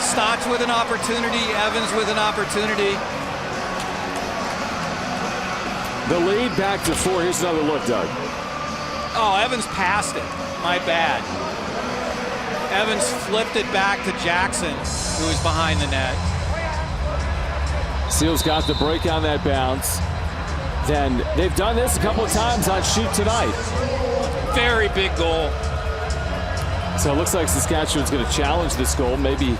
Speaker 9: Stotts with an opportunity, Evans with an opportunity.
Speaker 4: The lead back to 4. Here's another look, Doug.
Speaker 9: Oh, Evans passed it. My bad. Evans flipped it back to Jackson, who was behind the net.
Speaker 4: Seals got the break on that bounce. Then they've done this a couple of times on Shoot tonight.
Speaker 9: Very big goal.
Speaker 4: So it looks like Saskatchewan's going to challenge this goal. Maybe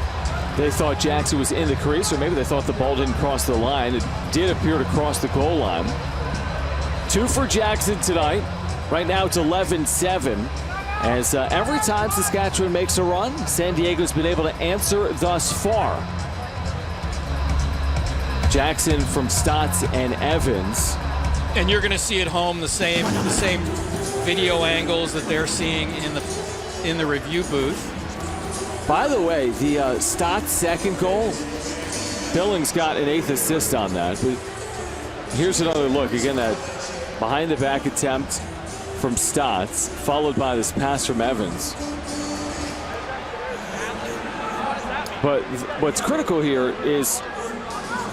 Speaker 4: they thought Jackson was in the crease, or maybe they thought the ball didn't cross the line. It did appear to cross the goal line. 2 for Jackson tonight. Right now it's 11-7. As every time Saskatchewan makes a run, San Diego's been able to answer thus far. Jackson from Stotts and Evans.
Speaker 9: And you're going to see at home the same
Speaker 3: video angles that they're seeing in the review booth.
Speaker 4: By the way, the Stotts second goal, Billings got an 8th assist on that. But here's another look. Again, that behind-the-back attempt from Stotts, followed by this pass from Evans. But what's critical here is,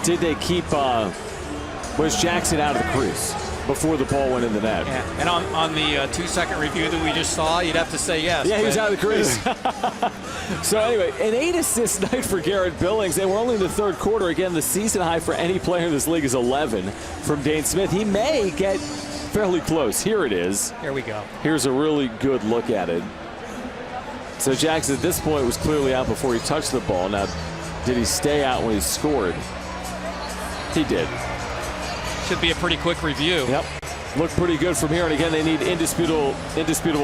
Speaker 4: did they keep, was Jackson out of the crease before the ball went in the net?
Speaker 3: Yeah. And on the 2-second review that we just saw, you'd have to say yes.
Speaker 4: Yeah, he was out of the crease. So anyway, an 8-assist night for Garrett Billings, and we're only in the third quarter. Again, the season high for any player in this league is 11 from Dane Smith. He may get fairly close. Here it is.
Speaker 3: Here we go.
Speaker 4: Here's a really good look at it. So Jackson at this point was clearly out before he touched the ball. Now, did he stay out when he scored? He did.
Speaker 3: Should be a pretty quick review.
Speaker 4: Yep. Looked pretty good from here. And again, they need indisputable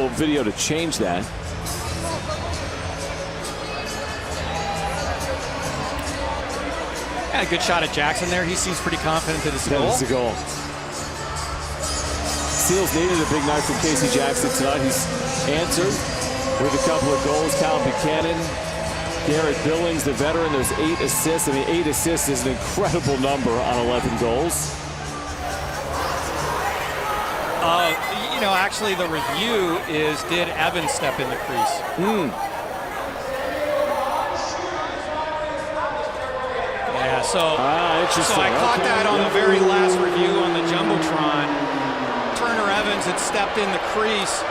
Speaker 4: video to change that.
Speaker 3: Yeah, a good shot at Jackson there. He seems pretty confident that it's a goal.
Speaker 4: That is a goal. Seals needed a big night from Casey Jackson tonight. He's answered with a couple of goals. Kyle Buchanan, Garrett Billings, the veteran, those 8 assists. I mean, 8 assists is an incredible number on 11 goals.
Speaker 3: You know, actually the review is, did Evans step in the crease? Yeah, so I caught that on the very last review on the Jumbotron. Turner Evans had stepped in the crease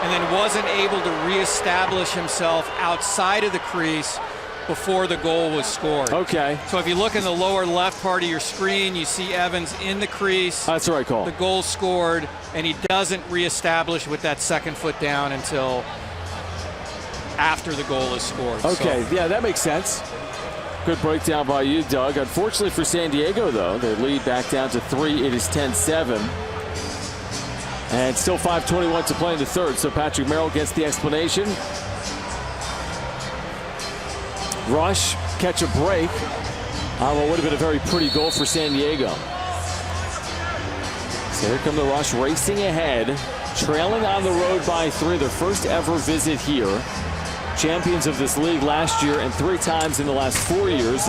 Speaker 3: and then wasn't able to reestablish himself outside of the crease before the goal was scored.
Speaker 4: Okay.
Speaker 3: So if you look in the lower left part of your screen, you see Evans in the crease.
Speaker 4: That's the right call.
Speaker 3: The goal scored, and he doesn't reestablish with that second foot down until after the goal is scored.
Speaker 4: Okay,
Speaker 3: so.
Speaker 4: Yeah, that makes sense. Good breakdown by you, Doug. Unfortunately for San Diego, though, their lead back down to 3. It is 10-7. And still 5:21 to play in the third. So Patrick Merrill gets the explanation. Rush, catch a break. What would have been a very pretty goal for San Diego. So here come the Rush racing ahead, trailing on the road by 3. Their first ever visit here. Champions of this league last year and 3 times in the last 4 years.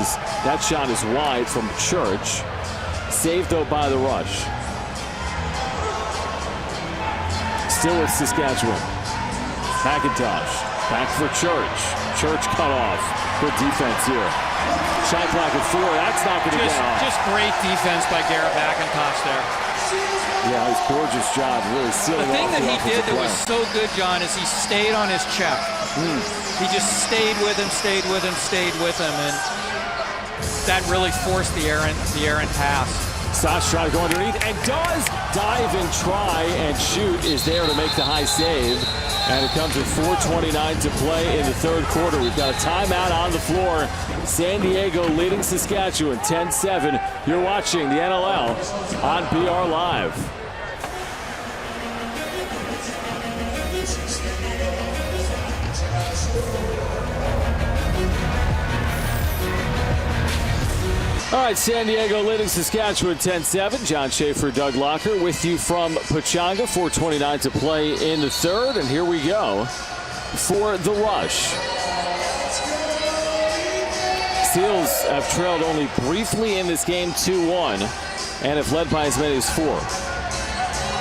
Speaker 4: That shot is wide from Church. Saved, though, by the Rush. Still with Saskatchewan. McIntosh. Back for Church. Church cut off. Good defense here. Shot clock at 4. That's not going to get off.
Speaker 3: Just great defense by Garrett McIntosh there.
Speaker 4: Yeah, it was a gorgeous job. Really sealing
Speaker 3: the thing
Speaker 4: off
Speaker 3: that he did that
Speaker 4: play.
Speaker 3: was so good, John, is he stayed on his check. He just stayed with him, stayed with him, stayed with him, and that really forced the errant pass.
Speaker 4: Stotts trying to go underneath and does dive and try and shoot, is there to make the high save. And it comes with 4:29 to play in the third quarter. We've got a timeout on the floor. San Diego leading Saskatchewan 10-7. You're watching the NLL on BR Live. All right, San Diego leading Saskatchewan 10-7. John Schaefer, Doug Locker with you from Pechanga. 4:29 to play in the third, and here we go for the Rush. Seals have trailed only briefly in this game 2-1 and have led by as many as 4.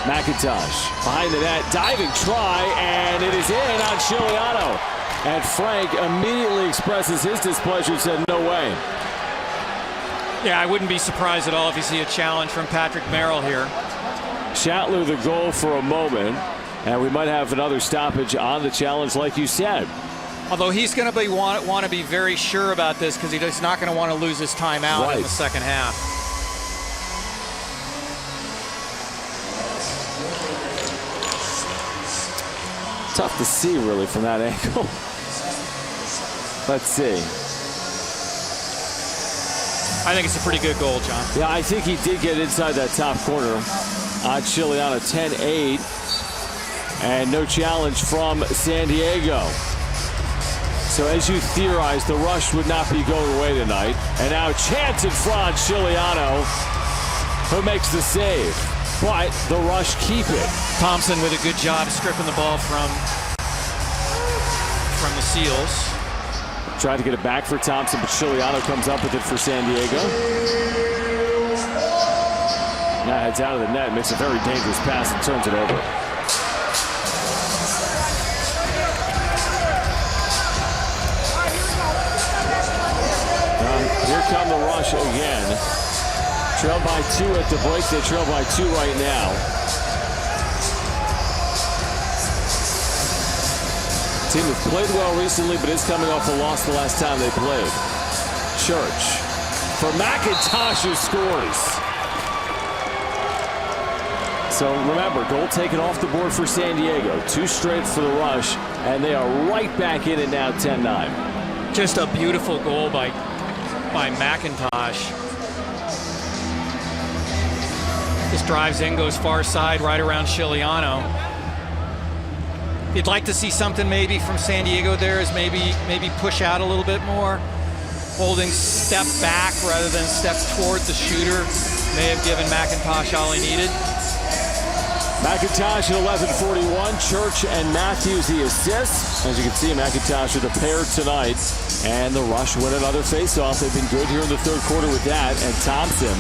Speaker 4: McIntosh behind the net, diving try, and it is in on Chiliano. And Frank immediately expresses his displeasure and said, no way.
Speaker 3: Yeah, I wouldn't be surprised at all if you see a challenge from Patrick Merrill here.
Speaker 4: Shatler the goal for a moment, and we might have another stoppage on the challenge like you said.
Speaker 3: Although he's going to want to be very sure about this because he's not going to want to lose his timeout in the second half.
Speaker 4: Tough to see really from that angle. Let's see.
Speaker 3: I think it's a pretty good goal, John.
Speaker 4: Yeah, I think he did get inside that top corner on Chiliano. 10-8. And no challenge from San Diego. So as you theorized, the Rush would not be going away tonight. And now chance in front, Chiliano, who makes the save. but the Rush keep it.
Speaker 3: Thompson with a good job stripping the ball from the Seals.
Speaker 4: Tried to get it back for Thompson, but Chiliano comes up with it for San Diego. Now heads out of the net, makes a very dangerous pass and turns it over. Here come the Rush again. Trailed by 2 at the break. They trail by 2 right now. Team has played well recently, but is coming off a loss the last time they played. Church for McIntosh, who scores. So remember, goal taken off the board for San Diego. 2 straight for the Rush, and they are right back in it now, 10-9.
Speaker 3: Just a beautiful goal by McIntosh. Just drives in, goes far side, right around Chiliano. You'd like to see something maybe from San Diego there is maybe push out a little bit more. Holding step back rather than step toward the shooter may have given McIntosh all he needed.
Speaker 4: McIntosh at 11:41. Church and Matthews the assists. As you can see, McIntosh with a pair tonight. And the Rush win another faceoff. They've been good here in the third quarter with that. And Thompson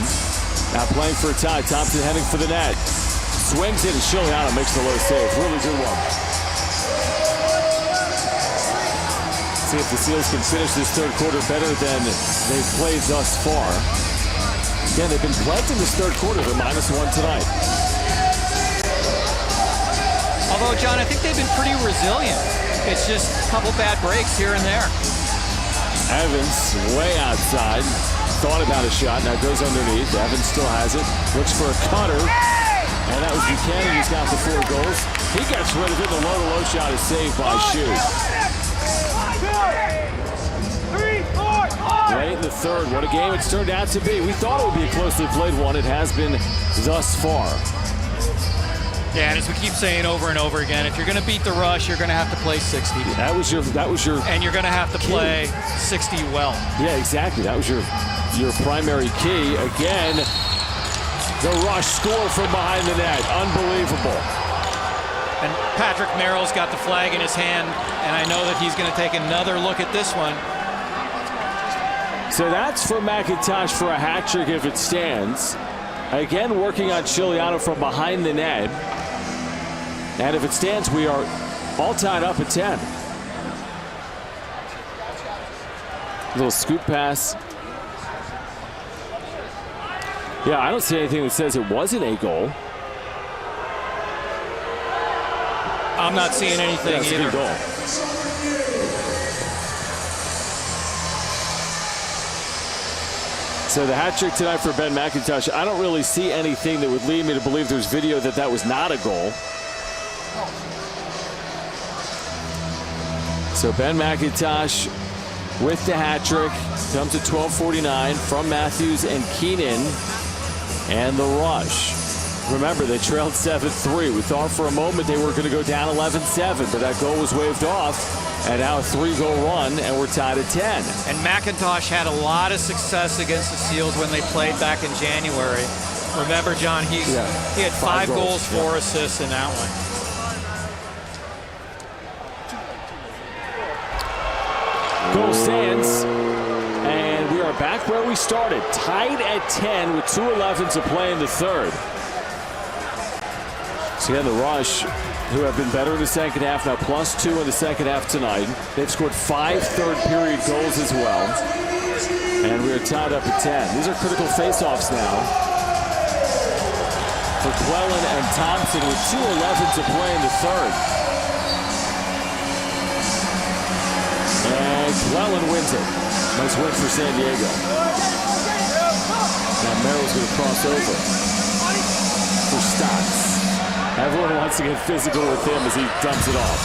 Speaker 4: now playing for a tie. Thompson heading for the net. Swings it and Chiliano makes the low save. Really good one. See if the Seals can finish this third quarter better than they've played thus far. Again, they've been plagued in this third quarter. They're -1 tonight.
Speaker 3: Although, John, I think they've been pretty resilient. It's just a couple bad breaks here and there.
Speaker 4: Evans way outside. Thought about a shot. Now goes underneath. Evans still has it. Looks for a cutter. And that was Buchanan who's got the 4 goals. He gets rid of it. The low-to-low shot is saved by Shue. Late in the third. What a game it's turned out to be. We thought it would be a closely played one. It has been thus far.
Speaker 3: Yeah, and as we keep saying over and over again, if you're going to beat the Rush, you're going to have to play 60.
Speaker 4: That was your
Speaker 3: and you're going to have to play 60 well.
Speaker 4: Yeah, exactly. That was your primary key. Again, the Rush score from behind the net. Unbelievable.
Speaker 3: And Patrick Merrill's got the flag in his hand, and I know that he's going to take another look at this one.
Speaker 4: So that's for McIntosh for a hat trick if it stands. Again, working on Chiliano from behind the net. And if it stands, we are all tied up at 10. Little scoop pass. Yeah, I don't see anything that says it wasn't a goal.
Speaker 3: I'm not seeing anything
Speaker 4: either.
Speaker 3: It's a good
Speaker 4: goal. So the hat trick tonight for Ben McIntosh. I don't really see anything that would lead me to believe there's video that was not a goal. So Ben McIntosh with the hat trick comes at 12:49 from Matthews and Keenan and the Rush. Remember, they trailed 7-3. We thought for a moment they were going to go down 11-7, but that goal was waved off. And now a 3-goal run, and we're tied at 10.
Speaker 3: And McIntosh had a lot of success against the Seals when they played back in January. Remember, John, he had 5 goals, 4 assists in that one.
Speaker 4: Goal stands, and we are back where we started. Tied at 10 with 2:11 to play in the third. So again, the Rush, who have been better in the second half, now +2 in the second half tonight. They've scored 5 third-period goals as well. And we are tied up at 10. These are critical face-offs now for Clellan and Thompson with 2:11 to play in the third. And Clellan wins it. Nice win for San Diego. Now Merrill's going to cross over for Stotts. Everyone wants to get physical with him as he dumps it off.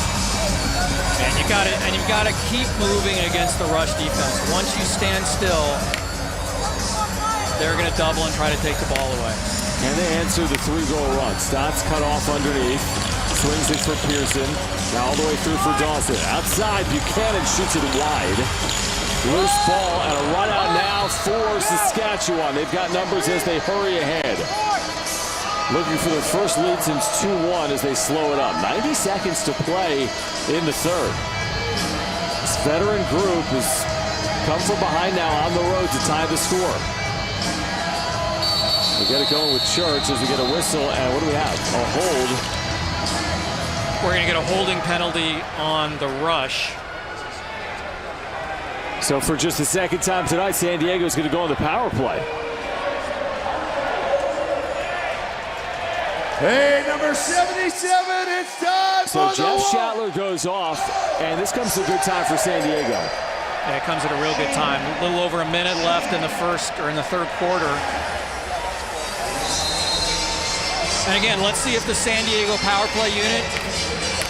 Speaker 3: And you've got to keep moving against the Rush defense. Once you stand still, they're going to double and try to take the ball away.
Speaker 4: And they answer the 3-goal run. Stotts cut off underneath. Swings it for Pearson. Now all the way through for Dawson. Outside, Buchanan shoots it wide. Loose ball and a run out now for Saskatchewan. They've got numbers as they hurry ahead. looking for their first lead since 2-1 as they slow it up. 90 seconds to play in the third. This veteran group has come from behind now on the road to tie the score. We get it going with Church as we get a whistle, and what do we have? A hold.
Speaker 3: We're going to get a holding penalty on the rush.
Speaker 4: So for just the second time tonight, San Diego's going to go on the power play.
Speaker 16: Hey, number 77, it's time
Speaker 4: so
Speaker 16: for
Speaker 4: Jeff
Speaker 16: the
Speaker 4: Shattler goes off, and this comes at a good time for San Diego.
Speaker 3: Yeah, it comes at a real good time. A little over a minute left in the third quarter. And again, let's see if the San Diego power play unit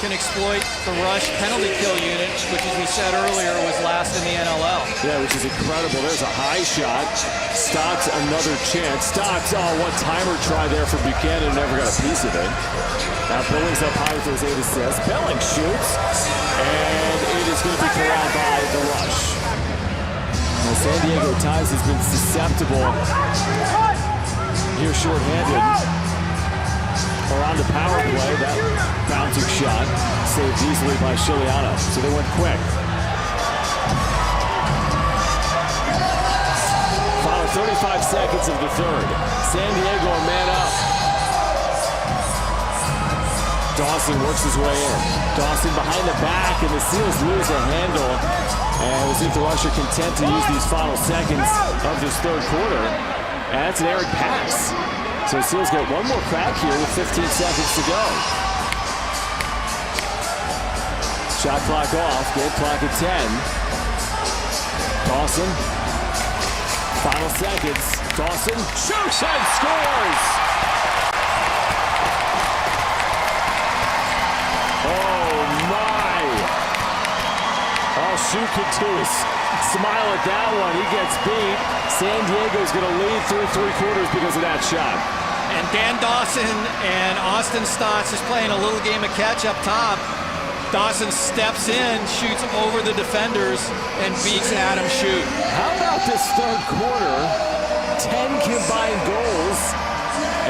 Speaker 3: can exploit the rush penalty kill unit, which, as we said earlier, was last in the NLL.
Speaker 4: Yeah, which is incredible. There's a high shot. Stotts, another chance. Stotts, one-timer try there for Buchanan. Never got a piece of it. Now Billings up high with those 8 assists. Billings shoots, and it is going to be corralled by the rush. Now San Diego Ties has been susceptible here shorthanded. Around the power play, that bouncing shot saved easily by Chiliano. So they went quick. Final 35 seconds of the third. San Diego a man up. Dawson works his way in. Dawson behind the back, and the Seals lose a handle. And we'll see if the Rush are content to use these final seconds of this third quarter. And that's an errant pass. So Seals get one more crack here with 15 seconds to go. Shot clock off, game clock at 10. Dawson, final seconds. Dawson shoots and scores! Oh my! Shoot continues. Smile at that one. He gets beat. San Diego's going to lead through 3 quarters because of that shot.
Speaker 3: And Dan Dawson and Austin Stotts is playing a little game of catch up top. Dawson steps in, shoots over the defenders, and beats Adam Shute.
Speaker 4: How about this third quarter? 10 combined goals,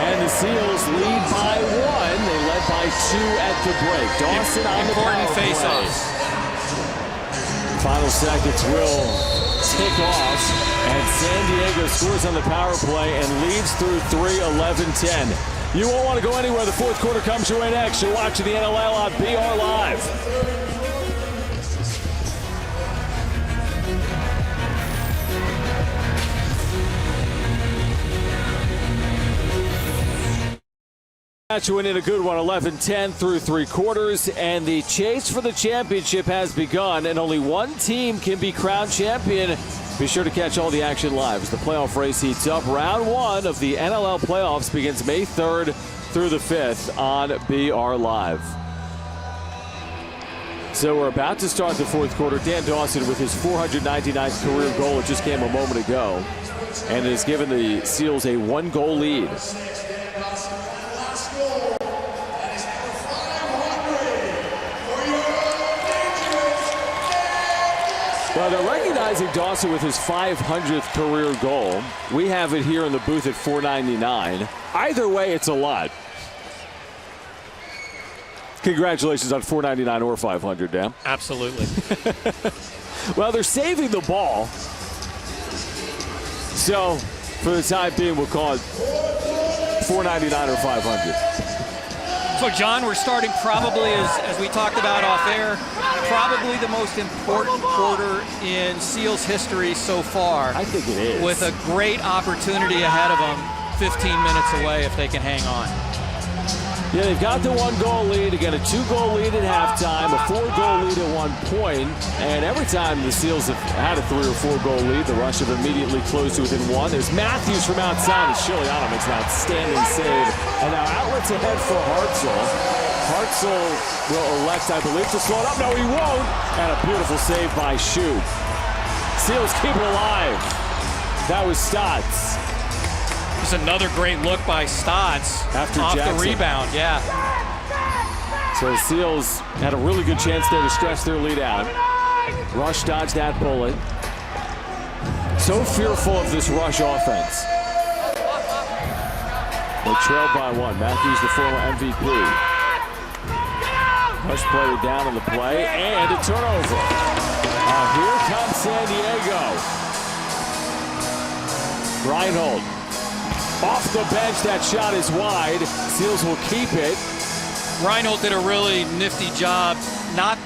Speaker 4: and the Seals lead by 1. They led by 2 at the break. Dawson on the
Speaker 3: important face-offs.
Speaker 4: Final seconds will tick off, and San Diego scores on the power play and leads through 3, 11-10. You won't want to go anywhere. The fourth quarter comes your way next. You're watching the NLL on BR Live. You win in a good one, 11-10 through 3 quarters, and the chase for the championship has begun, and only one team can be crowned champion. Be sure to catch all the action live as the playoff race heats up. Round 1 of the NLL playoffs begins May 3rd through the 5th on BR Live. So we're about to start the fourth quarter. Dan Dawson with his 499th career goal. It just came a moment ago, and it has given the Seals a 1-goal lead. Well, they're recognizing Dawson with his 500th career goal. We have it here in the booth at 499. Either way, it's a lot. Congratulations on 499 or 500, Dan.
Speaker 3: Absolutely.
Speaker 4: Well, they're saving the ball. So, for the time being, we'll call it 499 or 500.
Speaker 3: So, John, we're starting probably, as we talked about off air, probably the most important quarter in Seals history so far.
Speaker 4: I think it is.
Speaker 3: With a great opportunity ahead of them, 15 minutes away if they can hang on.
Speaker 4: Yeah, they've got the 1-goal lead. Again, a 2-goal lead at halftime, a 4-goal lead at one point, and every time the Seals have had a 3 or 4-goal lead, the Rush have immediately closed to within 1. There's Matthews from outside, and Chiliano makes an outstanding save. And now outlets ahead for Hartzell. Hartzell will elect, I believe, to slow it up. No, he won't. And a beautiful save by Shute. Seals keep it alive. That was Stotts.
Speaker 3: Just another great look by Stotts
Speaker 4: after
Speaker 3: off
Speaker 4: Jackson.
Speaker 3: The rebound, yeah.
Speaker 4: So the Seals had a really good chance there to stretch their lead out. Rush dodged that bullet. So fearful of this Rush offense. They trailed by 1. Matthews, the former MVP. Rush played it down on the play, and a turnover. Here comes San Diego. Reinhold off the bench. That shot is wide. Seals will keep it.
Speaker 3: Reinhold did a really nifty job, not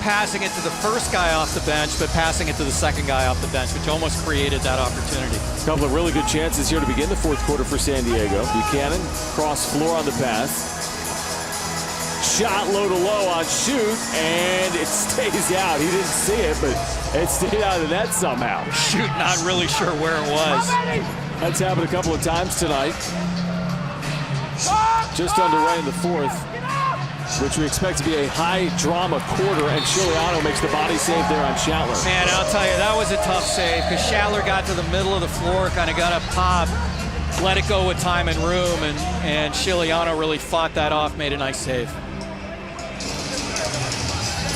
Speaker 3: passing it to the first guy off the bench, but passing it to the second guy off the bench, which almost created that opportunity.
Speaker 4: A couple of really good chances here to begin the fourth quarter for San Diego. Buchanan, cross floor on the pass. Shot low to low on shoot, and it stays out. He didn't see it, but it stayed out of the net somehow.
Speaker 3: Shoot, not really sure where it was.
Speaker 4: That's happened a couple of times tonight. Just underway in the fourth, which we expect to be a high-drama quarter, and Chiliano makes the body save there on Schattler.
Speaker 3: Man, I'll tell you, that was a tough save, because Schattler got to the middle of the floor, kind of got up top, let it go with time and room, and Chiliano really fought that off, made a nice save.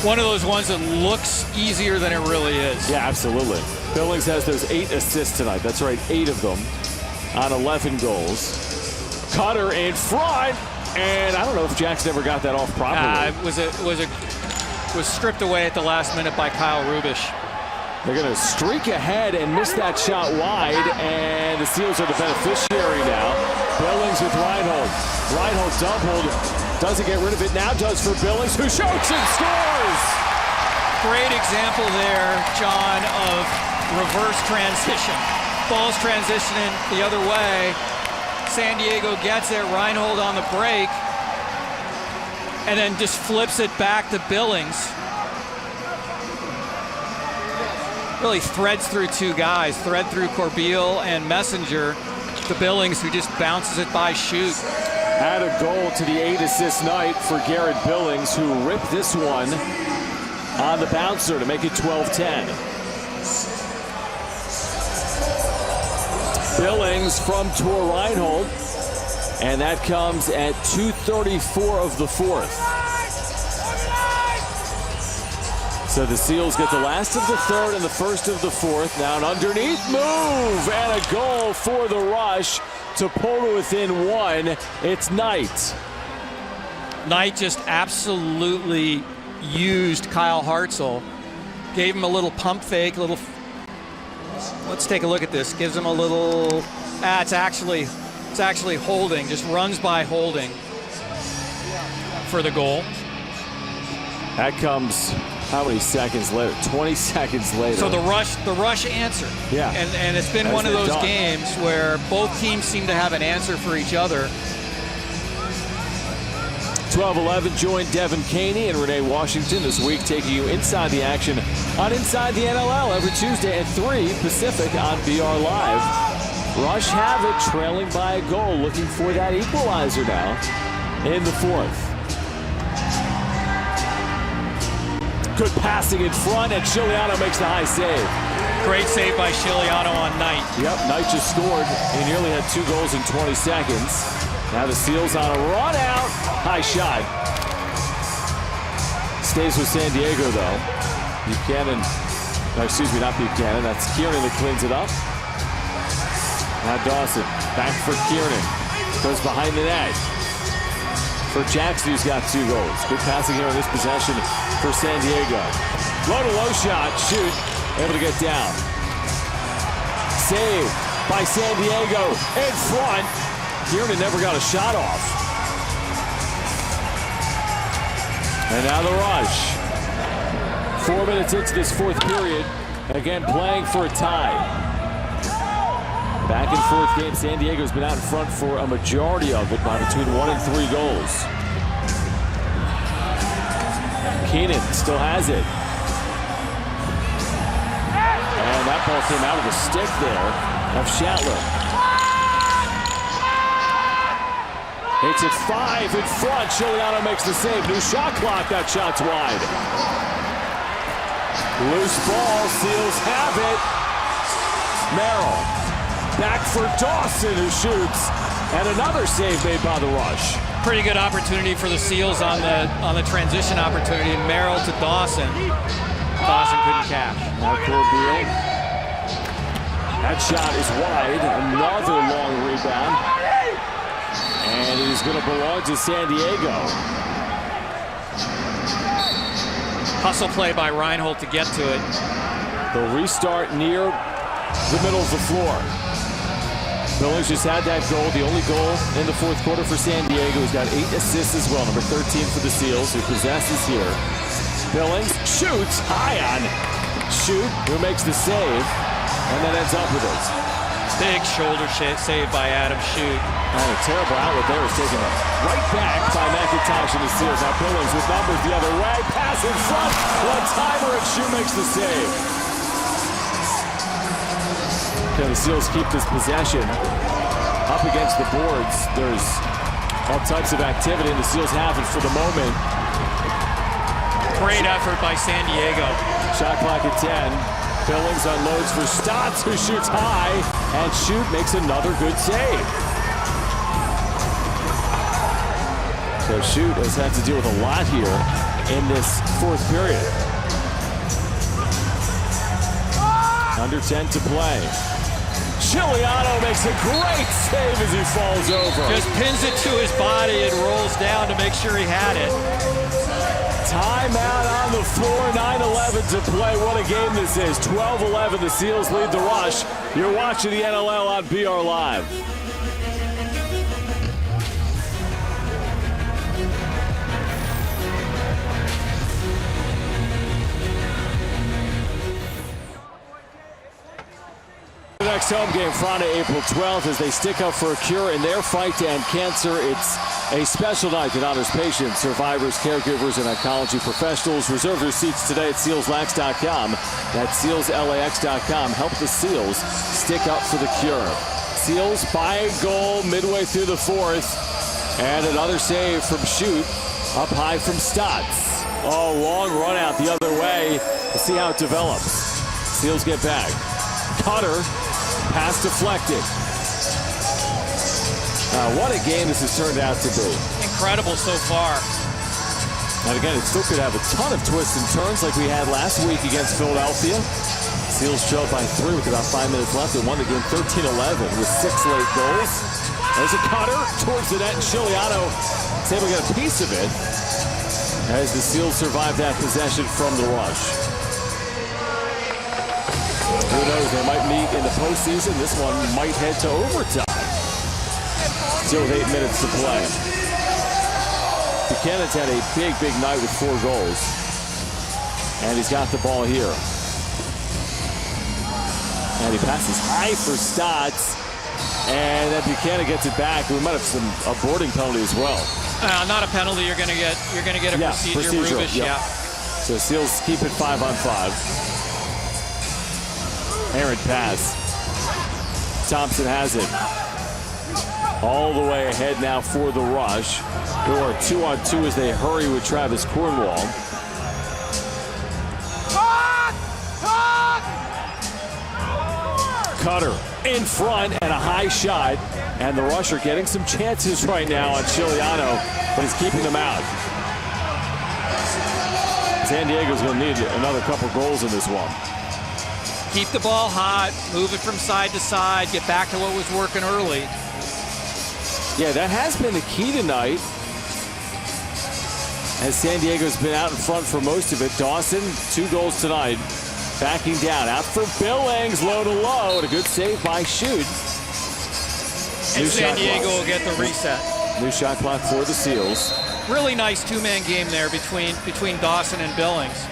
Speaker 3: One of those ones that looks easier than it really is.
Speaker 4: Yeah, absolutely. Billings has those 8 assists tonight. That's right, 8 of them on 11 goals. Cutter in front, and I don't know if Jackson ever got that off properly.
Speaker 3: It was stripped away at the last minute by Kyle Rubish.
Speaker 4: They're going to streak ahead and miss that shot wide, and the Seals are the beneficiary now. Billings with Reinhold. Reinhold doubled, doesn't get rid of it, now does for Billings, who shoots and scores!
Speaker 3: Great example there, John, of reverse transition. Ball's transitioning the other way. San Diego gets it, Reinhold on the break, and then just flips it back to Billings. Really threads through 2 guys, thread through Corbeil and Messenger to Billings, who just bounces it by shoot.
Speaker 4: Add a goal to the 8-assist night for Garrett Billings, who ripped this one on the bouncer to make it 12-10. Billings from Tor Reinhold, and that comes at 2:34 of the fourth. So the Seals get the last of the third and the first of the fourth. Now an underneath move and a goal for the Rush to pull to within 1. It's Knight.
Speaker 3: Knight just absolutely used Kyle Hartzell. Gave him a little pump fake, let's take a look at this. Gives him a little, it's actually Holding, just runs by Holding for the goal.
Speaker 4: That comes how many seconds later? 20 seconds later.
Speaker 3: So the Rush answer.
Speaker 4: Yeah.
Speaker 3: And it's been one of those games where both teams seem to have an answer for each other.
Speaker 4: 12-11 joined Devin Caney and Renee Washington this week, taking you inside the action on Inside the NLL every Tuesday at 3 Pacific on BR Live. Rush have it, trailing by a goal, looking for that equalizer now in the fourth. Good passing in front, and Chiliano makes the high save.
Speaker 3: Great save by Chiliano on Knight.
Speaker 4: Yep, Knight just scored. He nearly had 2 goals in 20 seconds. Now the Seals on a run out. High shot. Stays with San Diego, though. Buchanan, no, excuse me, not Buchanan. That's Kiernan that cleans it up. Now Dawson, back for Kiernan. Goes behind the net. For Jackson, who's got 2 goals. Good passing here in this possession for San Diego. Low-to-low shot, shoot, able to get down. Save by San Diego in front. Kiernan never got a shot off. And now the Rush. 4 minutes into this fourth period. Again, playing for a tie. Back and forth game. San Diego's been out in front for a majority of it by between 1 and 3 goals. Keenan still has it. And that ball came out of the stick there of Schattler. It's at 5 in front. Chiliano makes the save. New shot clock. That shot's wide. Loose ball. Seals have it. Merrill. Back for Dawson, who shoots. And another save made by the Rush.
Speaker 3: Pretty good opportunity for the Seals on the transition opportunity. Merrill to Dawson. Dawson couldn't catch.
Speaker 4: Now Corbeil. That shot is wide. Another long rebound. And it is going to belong to San Diego.
Speaker 3: Hustle play by Reinhold to get to it.
Speaker 4: They'll restart near the middle of the floor. Billings just had that goal, the only goal in the fourth quarter for San Diego. He's got 8 assists as well, number 13 for the Seals, who possesses here. Billings shoots high on Shoot, who makes the save, and then ends up with it.
Speaker 3: Big shoulder save by Adam Shoot.
Speaker 4: And a terrible outlet there is taken right back by McIntosh and the Seals. Now Billings with numbers the other way. Pass in front. One-timer, and Shoot makes the save. Okay, the Seals keep this possession up against the boards. There's all types of activity, and the Seals have it for the moment.
Speaker 3: Great effort by San Diego.
Speaker 4: Shot clock at 10. Billings unloads for Stotts, who shoots high, and Shoot makes another good save. So Shoot has had to deal with a lot here in this fourth period. Under 10 to play. Chiliano makes a great save as he falls over.
Speaker 3: Just pins it to his body and rolls down to make sure he had it.
Speaker 4: Timeout on the floor, 9:11 to play. What a game this is. 12-11, the Seals lead the Rush. You're watching the NLL on BR Live. Next home game Friday, April 12th, as they stick up for a cure in their fight to end cancer. It's a special night that honors patients, survivors, caregivers, and oncology professionals. Reserve your seats today at SealsLax.com. That's SealsLax.com. Help the Seals stick up for the cure. Seals by a goal midway through the fourth. And another save from Shoot, up high from Stotts. Oh, long run out the other way. We'll see how it develops. Seals get back. Cutter. Pass deflected. What a game this has turned out to be.
Speaker 3: Incredible so far.
Speaker 4: And again, it still could have a ton of twists and turns like we had last week against Philadelphia. Seals trailed by 3 with about 5 minutes left and won the game 13-11 with 6 late goals. There's a cutter towards the net, and Chiliano is able to get a piece of it as the Seals survive that possession from the Rush. Who knows, they might meet in the postseason. This one might head to overtime. Still with 8 minutes to play. Buchanan's had a big night with 4 goals. And he's got the ball here. And he passes high for Stotts. And then Buchanan gets it back. We might have a boarding penalty as well.
Speaker 3: Not a penalty. You're going to get a procedural. Rubish,
Speaker 4: yep.
Speaker 3: Yeah.
Speaker 4: So Seals keep it 5-on-5. Errant pass. Thompson has it. All the way ahead now for the Rush. Who are 2-on-2 as they hurry with Travis Cornwall. Cutter in front and a high shot. And the Rush are getting some chances right now on Chiliano, but he's keeping them out. San Diego's going to need another couple goals in this one.
Speaker 3: Keep the ball hot, move it from side to side, get back to what was working early.
Speaker 4: Yeah, that has been the key tonight. As San Diego's been out in front for most of it. Dawson, 2 goals tonight. Backing down, out for Billings, low to low, and a good save by Shoot.
Speaker 3: And San Diego will get the reset.
Speaker 4: New shot clock for the Seals.
Speaker 3: Really nice 2-man game there between Dawson and Billings.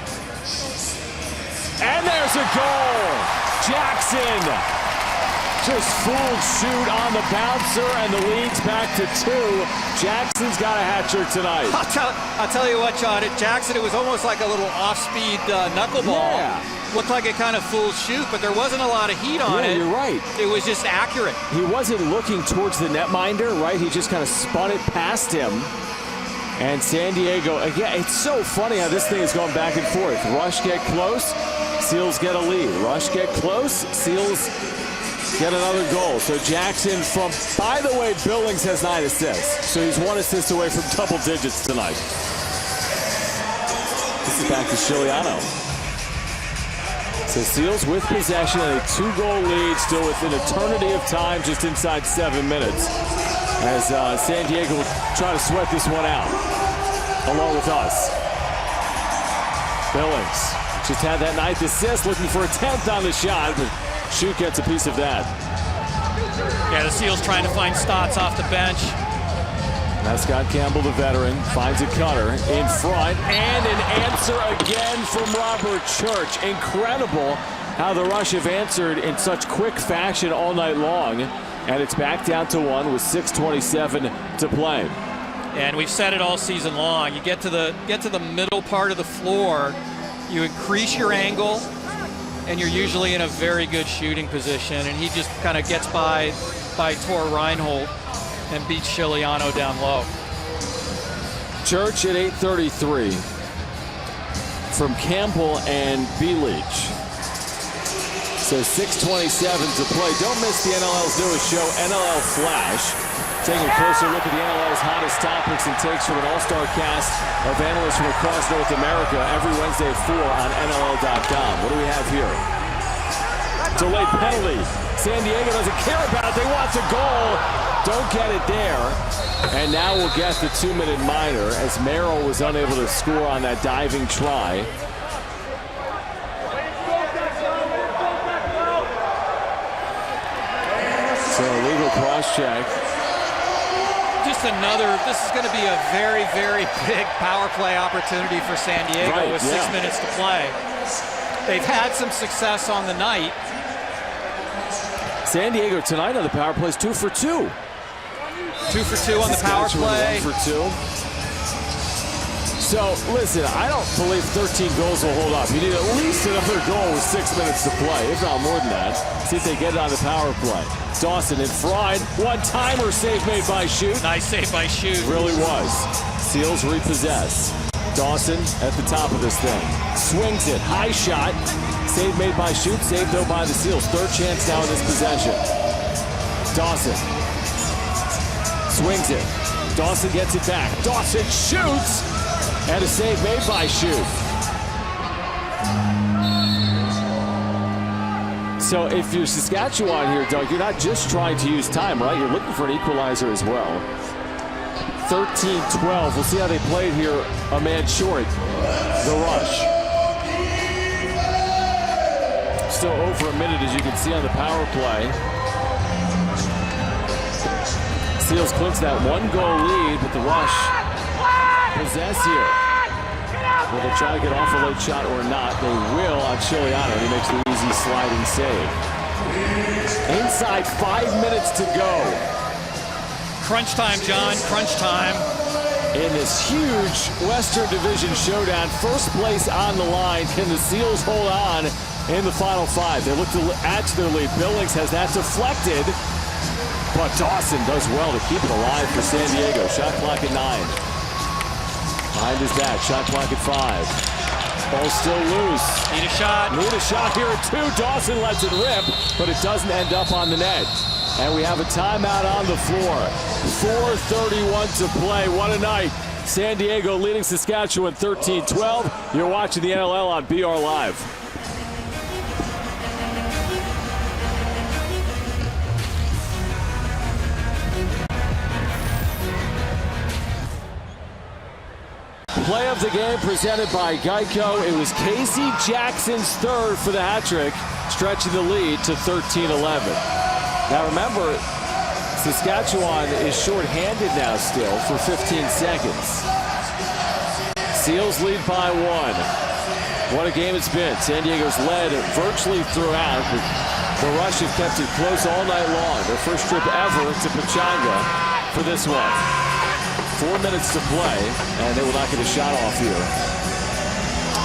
Speaker 4: And there's a goal. Jackson just fooled Shoot on the bouncer, and the lead's back to 2. Jackson's got a hat trick tonight.
Speaker 3: I'll tell you what, John. At Jackson, it was almost like a little off-speed knuckleball.
Speaker 4: Yeah.
Speaker 3: Looked like it kind of fooled Shoot, but there wasn't a lot of heat on it.
Speaker 4: Yeah, you're right.
Speaker 3: It was just accurate.
Speaker 4: He wasn't looking towards the netminder, right? He just kind of spun it past him. And San Diego, again, it's so funny how this thing is going back and forth. Rush get close, Seals get a lead. Rush get close, Seals get another goal. So Jackson from, by the way, Billings has 9 assists. So he's 1 assist away from double digits tonight. This is back to Chiliano. So Seals with possession and a 2-goal lead, still with an eternity of time, just inside 7 minutes. as San Diego will try to sweat this one out, along with us. Billings just had that 9th assist, looking for a 10th on the shot, but Schutt gets a piece of that.
Speaker 3: Yeah, the Seals trying to find Stotts off the bench.
Speaker 4: Now Scott Campbell, the veteran, finds a cutter in front, and an answer again from Robert Church. Incredible how the Rush have answered in such quick fashion all night long, and it's back down to 1 with 6:27 to play.
Speaker 3: And we've said it all season long. You get to the middle part of the floor, you increase your angle, and you're usually in a very good shooting position. And he just kind of gets by Tor Reinhold and beats Chiliano down low.
Speaker 4: Church at 8:33 from Campbell and Bielich. So 6:27 to play. Don't miss the NLL's newest show, NLL Flash. Taking a closer look at the NLL's hottest topics and takes from an all-star cast of analysts from across North America every Wednesday at 4 on NLL.com. What do we have here? Delayed penalty. San Diego doesn't care about it. They want the goal. Don't get it there. And now we'll get the 2-minute minor as Merrill was unable to score on that diving try. So illegal cross-check.
Speaker 3: This is going to be a very, very big power play opportunity for San Diego with 6 minutes to play. They've had some success on the night.
Speaker 4: San Diego tonight on the power play is 2 for 2.
Speaker 3: 2 for 2 on the power play.
Speaker 4: 1 for 2. So, listen, I don't believe 13 goals will hold up. You need at least another goal with 6 minutes to play, if not more than that. See if they get it on the power play. Dawson in front. One-timer save made by Schutt.
Speaker 3: Nice save by Schutt.
Speaker 4: Really was. Seals repossess. Dawson at the top of this thing. Swings it. High shot. Save made by Schutt. Saved, though, by the Seals. Third chance now in this possession. Dawson swings it. Dawson gets it back. Dawson shoots. And a save made by Schutt. So if you're Saskatchewan here, Doug, you're not just trying to use time, right? You're looking for an equalizer as well. 13-12. We'll see how they played here. A man short. The Rush. Still over a minute, as you can see on the power play. Seals clinch that 1-goal lead, but the Rush possess here. Will they try to get off a late shot or not? They will on Chiliano. He makes the easy sliding save. Inside 5 minutes to go.
Speaker 3: Crunch time, John. Crunch time.
Speaker 4: In this huge Western Division showdown, first place on the line. Can the Seals hold on in the final 5? They look to add to their lead. Billings has that deflected, but Dawson does well to keep it alive for San Diego. Shot clock at 9. Behind his back, shot clock at 5. Ball still loose.
Speaker 3: Need a shot.
Speaker 4: Need a shot here at 2. Dawson lets it rip, but it doesn't end up on the net. And we have a timeout on the floor. 4:31 to play. What a night. San Diego leading Saskatchewan 13-12. You're watching the NLL on BR Live. Play of the game presented by Geico. It was Casey Jackson's third for the hat trick, stretching the lead to 13-11. Now remember, Saskatchewan is shorthanded now still for 15 seconds. Seals lead by 1. What a game it's been. San Diego's led virtually throughout, but the Rush have kept it close all night long. Their first trip ever to Pechanga for this one. 4 minutes to play, and they will not get a shot off here.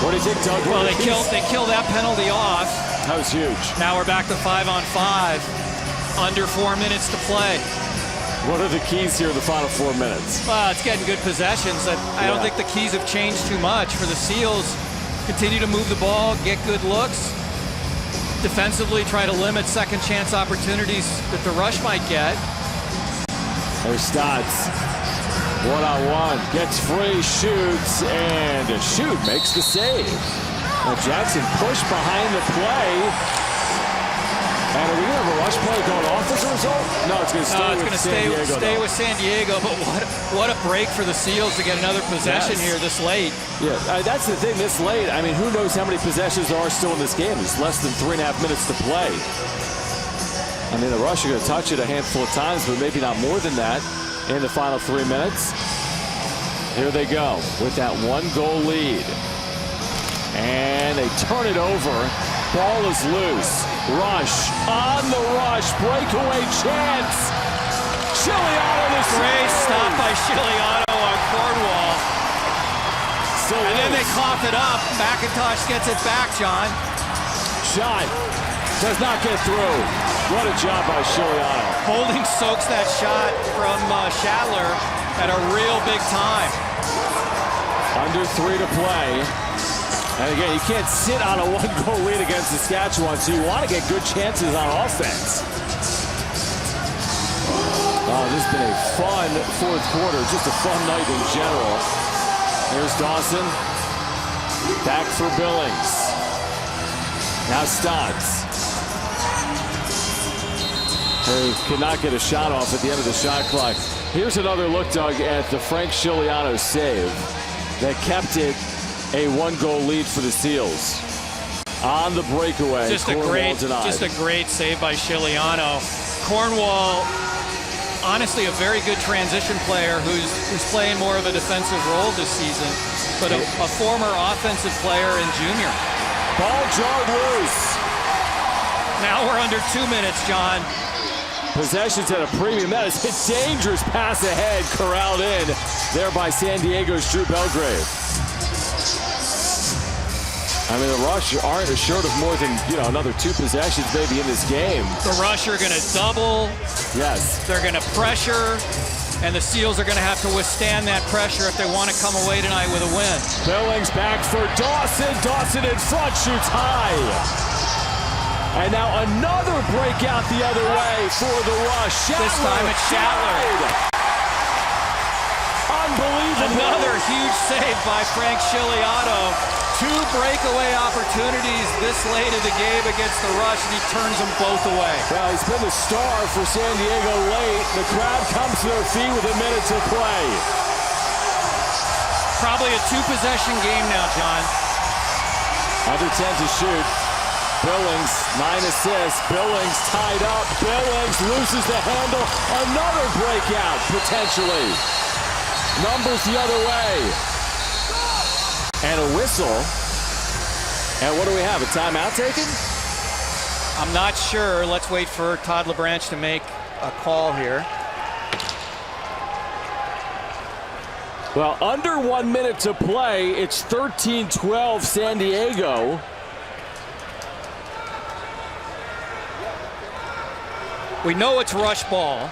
Speaker 4: What do you think, Doug?
Speaker 3: Well, they killed that penalty off.
Speaker 4: That was huge.
Speaker 3: Now we're back to 5-on-5. Under 4 minutes to play.
Speaker 4: What are the keys here in the final 4 minutes?
Speaker 3: Well, it's getting good possessions. I don't think the keys have changed too much for the Seals. Continue to move the ball, get good looks. Defensively, try to limit second chance opportunities that the Rush might get.
Speaker 4: There's Stotts. One-on-one, gets free, shoots, and Schutt makes the save. Now Jackson pushed behind the play. And are we going to have a Rush play going off as a result? No, it's going to stay with San Diego.
Speaker 3: Stay with San Diego, but what a break for the Seals to get another possession here this late.
Speaker 4: Yeah, that's the thing, this late. I mean, who knows how many possessions there are still in this game? There's less than 3.5 minutes to play. I mean, the Rush are going to touch it a handful of times, but maybe not more than that in the final 3 minutes. Here they go with that 1-goal lead. And they turn it over. Ball is loose. Rush on the rush. Breakaway chance. Chiliano the
Speaker 3: great stop by Chiliano on Cornwall. And then they cough it up. McIntosh gets it back, John.
Speaker 4: Shot does not get through. What a job by Chiliano.
Speaker 3: Holding soaks that shot from Shatler at a real big time.
Speaker 4: Under 3 to play. And again, you can't sit on a 1-goal lead against Saskatchewan, so you want to get good chances on offense. Oh, this has been a fun fourth quarter, just a fun night in general. Here's Dawson. Back for Billings. Now Stotts. They could not get a shot off at the end of the shot clock. Here's another look, Doug, at the Frank Chiliano save that kept it a 1-goal lead for the Seals. On the breakaway,
Speaker 3: just a great save by Chiliano. Cornwall, honestly, a very good transition player who's playing more of a defensive role this season, but a former offensive player in junior.
Speaker 4: Ball jarred loose.
Speaker 3: Now we're under 2 minutes, John.
Speaker 4: Possessions at a premium. That is a dangerous pass ahead, corralled in there by San Diego's Drew Belgrave. I mean, the Rush aren't assured of more than, another 2 possessions maybe in this game.
Speaker 3: The Rush are going to double.
Speaker 4: Yes.
Speaker 3: They're going to pressure, and the Seals are going to have to withstand that pressure if they want to come away tonight with a win.
Speaker 4: Billings back for Dawson. Dawson in front, shoots high. And now another breakout the other way for the Rush. Shatler.
Speaker 3: This time it's Shatler.
Speaker 4: Unbelievable.
Speaker 3: Another huge save by Frank Chiliano. 2 breakaway opportunities this late in the game against the Rush, and he turns them both away.
Speaker 4: Well, he's been the star for San Diego late. The crowd comes to their feet with a minute to play.
Speaker 3: Probably a 2-possession game now, John.
Speaker 4: Under 10 to shoot. Billings, 9 assists. Billings tied up. Billings loses the handle. Another breakout, potentially. Numbers the other way. And a whistle. And what do we have? A timeout taken?
Speaker 3: I'm not sure. Let's wait for Todd LeBranch to make a call here.
Speaker 4: Well, under 1 minute to play. It's 13-12 San Diego.
Speaker 3: We know it's Rush ball.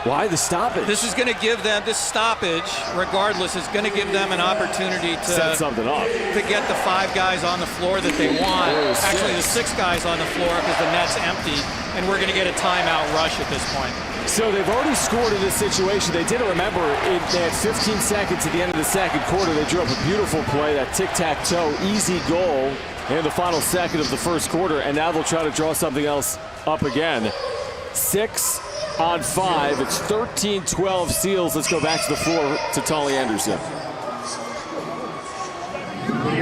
Speaker 4: Why the stoppage?
Speaker 3: This is going to give them, this stoppage, regardless, is going to give them an opportunity to
Speaker 4: set something up.
Speaker 3: To get the 5 guys on the floor that they want. Actually, the 6 guys on the floor because the net's empty, and we're going to get a timeout Rush at this point.
Speaker 4: So they've already scored in this situation. They didn't remember they had 15 seconds at the end of the second quarter. They drew up a beautiful play, that tic-tac-toe, easy goal in the final second of the first quarter, and now they'll try to draw something else up again. 6 on 5. It's 13-12 Seals. Let's go back to the floor to Tully Anderson.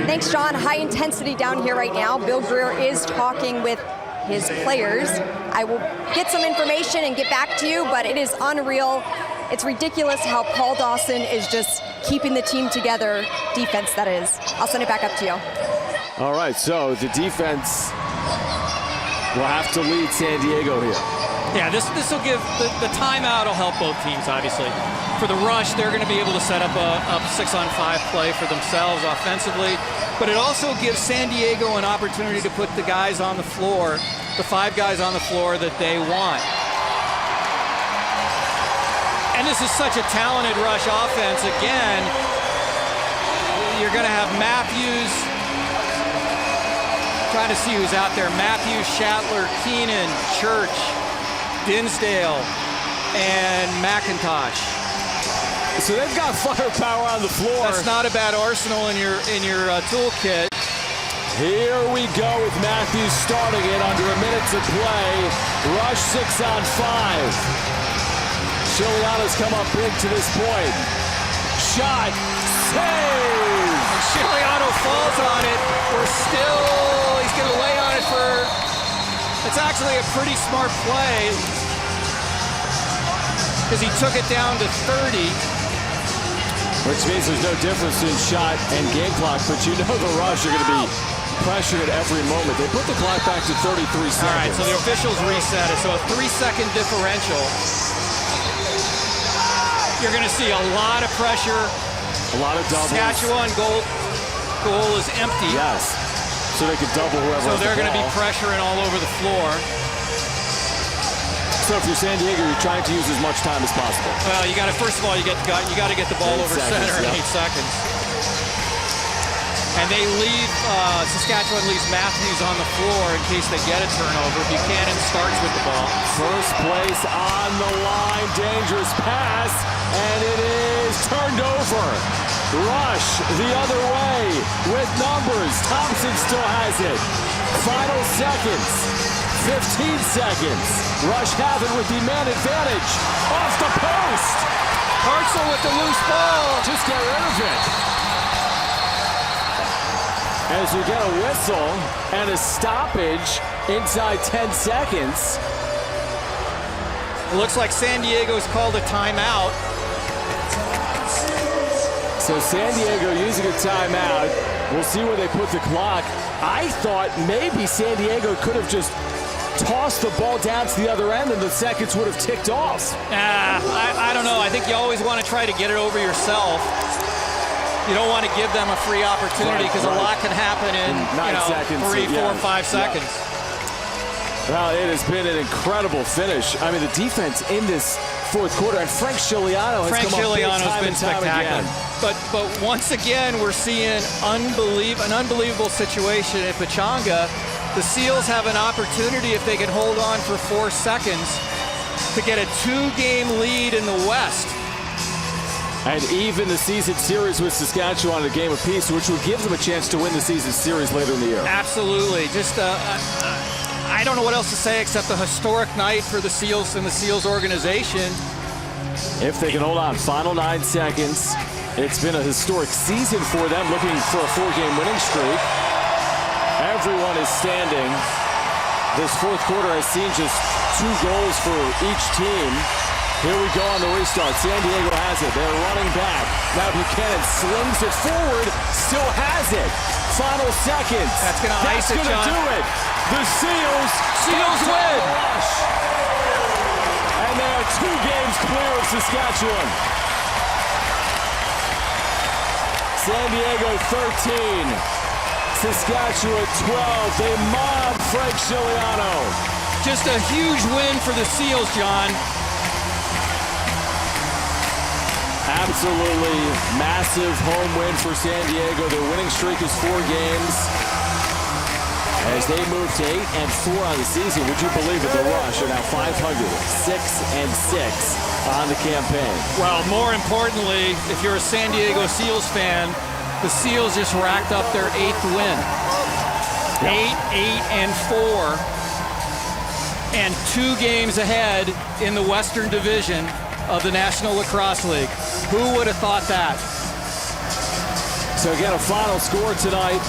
Speaker 6: Thanks, John. High intensity down here right now. Bill Greer is talking with his players. I will get some information and get back to you, but it is unreal. It's ridiculous how Paul Dawson is just keeping the team together, defense that is. I'll send it back up to you.
Speaker 4: All right, so the defense will have to lead San Diego here.
Speaker 3: Yeah, this will give the timeout will help both teams, obviously. For the Rush, they're going to be able to set up a 6-on-5 play for themselves offensively, but it also gives San Diego an opportunity to put the guys on the floor, the 5 guys on the floor that they want. And this is such a talented Rush offense. Again, you're going to have Matthews. Trying to see who's out there. Matthews, Shatler, Keenan, Church, Dinsdale, and McIntosh.
Speaker 4: So they've got firepower on the floor.
Speaker 3: That's not a bad arsenal in your toolkit.
Speaker 4: Here we go with Matthews starting it under a minute to play. Rush 6 on 5. Chiliano's come up big to this point. Shot, save!
Speaker 3: And Chiliano falls on it. He's going to lay on it for, it's actually a pretty smart play because he took it down to 30.
Speaker 4: Which means there's no difference in shot and game clock, but you know the Rush are going to be pressured at every moment. They put the clock back to 33 seconds.
Speaker 3: All right, so the officials reset it. So a 3-second differential. You're going to see a lot of pressure.
Speaker 4: A lot of doubles.
Speaker 3: Saskatchewan goal is empty.
Speaker 4: Yes. So they could double whoever.
Speaker 3: So they're going to be pressuring all over the floor.
Speaker 4: So if you're San Diego, you're trying to use as much time as possible.
Speaker 3: Well, first of all, you got to get the ball over center in 8 seconds. And they leave, Saskatchewan leaves Matthews on the floor in case they get a turnover. Buchanan starts with the ball.
Speaker 4: First place on the line, dangerous pass, and it is turned over. Rush the other way with numbers. Thompson still has it. Final seconds, 15 seconds. Rush have it with the man advantage. Off the post.
Speaker 3: Hartzell with the loose ball.
Speaker 4: Just get rid of it. As we get a whistle and a stoppage inside 10 seconds.
Speaker 3: It looks like San Diego's called a timeout.
Speaker 4: So San Diego using a timeout. We'll see where they put the clock. I thought maybe San Diego could have just tossed the ball down to the other end and the seconds would have ticked off.
Speaker 3: I don't know. I think you always want to try to get it over yourself. You don't want to give them a free opportunity because a lot can happen in 3, 4, 5 seconds.
Speaker 4: Well, it has been an incredible finish. I mean, the defense in this fourth quarter, and Frank Chiliano has come up big time
Speaker 3: been
Speaker 4: and time
Speaker 3: spectacular.
Speaker 4: again.
Speaker 3: But once again, we're seeing an unbelievable situation at Pechanga. The Seals have an opportunity if they can hold on for 4 seconds to get a 2-game lead in the West.
Speaker 4: And even the season series with Saskatchewan a game apiece, which would give them a chance to win the season series later in the year.
Speaker 3: Absolutely. Just, I don't know what else to say except a historic night for the Seals and the Seals organization.
Speaker 4: If they can hold on, final 9 seconds. It's been a historic season for them, looking for a 4-game winning streak. Everyone is standing. This fourth quarter has seen just 2 goals for each team. Here we go on the restart. San Diego has it. They're running back. Now Buchanan slings it forward. Still has it. Final seconds.
Speaker 3: That's going to ice it, John.
Speaker 4: do it. The Seals
Speaker 3: win.
Speaker 4: And they are 2 games clear of Saskatchewan. San Diego 13. Saskatchewan 12. They mob Frank Chiliano.
Speaker 3: Just a huge win for the Seals, John.
Speaker 4: Absolutely massive home win for San Diego. Their winning streak is 4 games. As they move to 8-4 on the season, would you believe it? The Rush are now 500, 6-6 on the campaign.
Speaker 3: Well, more importantly, if you're a San Diego Seals fan, the Seals just racked up their 8th win. 8-4, and 2 games ahead in the Western Division of the National Lacrosse League. Who would have thought that?
Speaker 4: So again, a final score tonight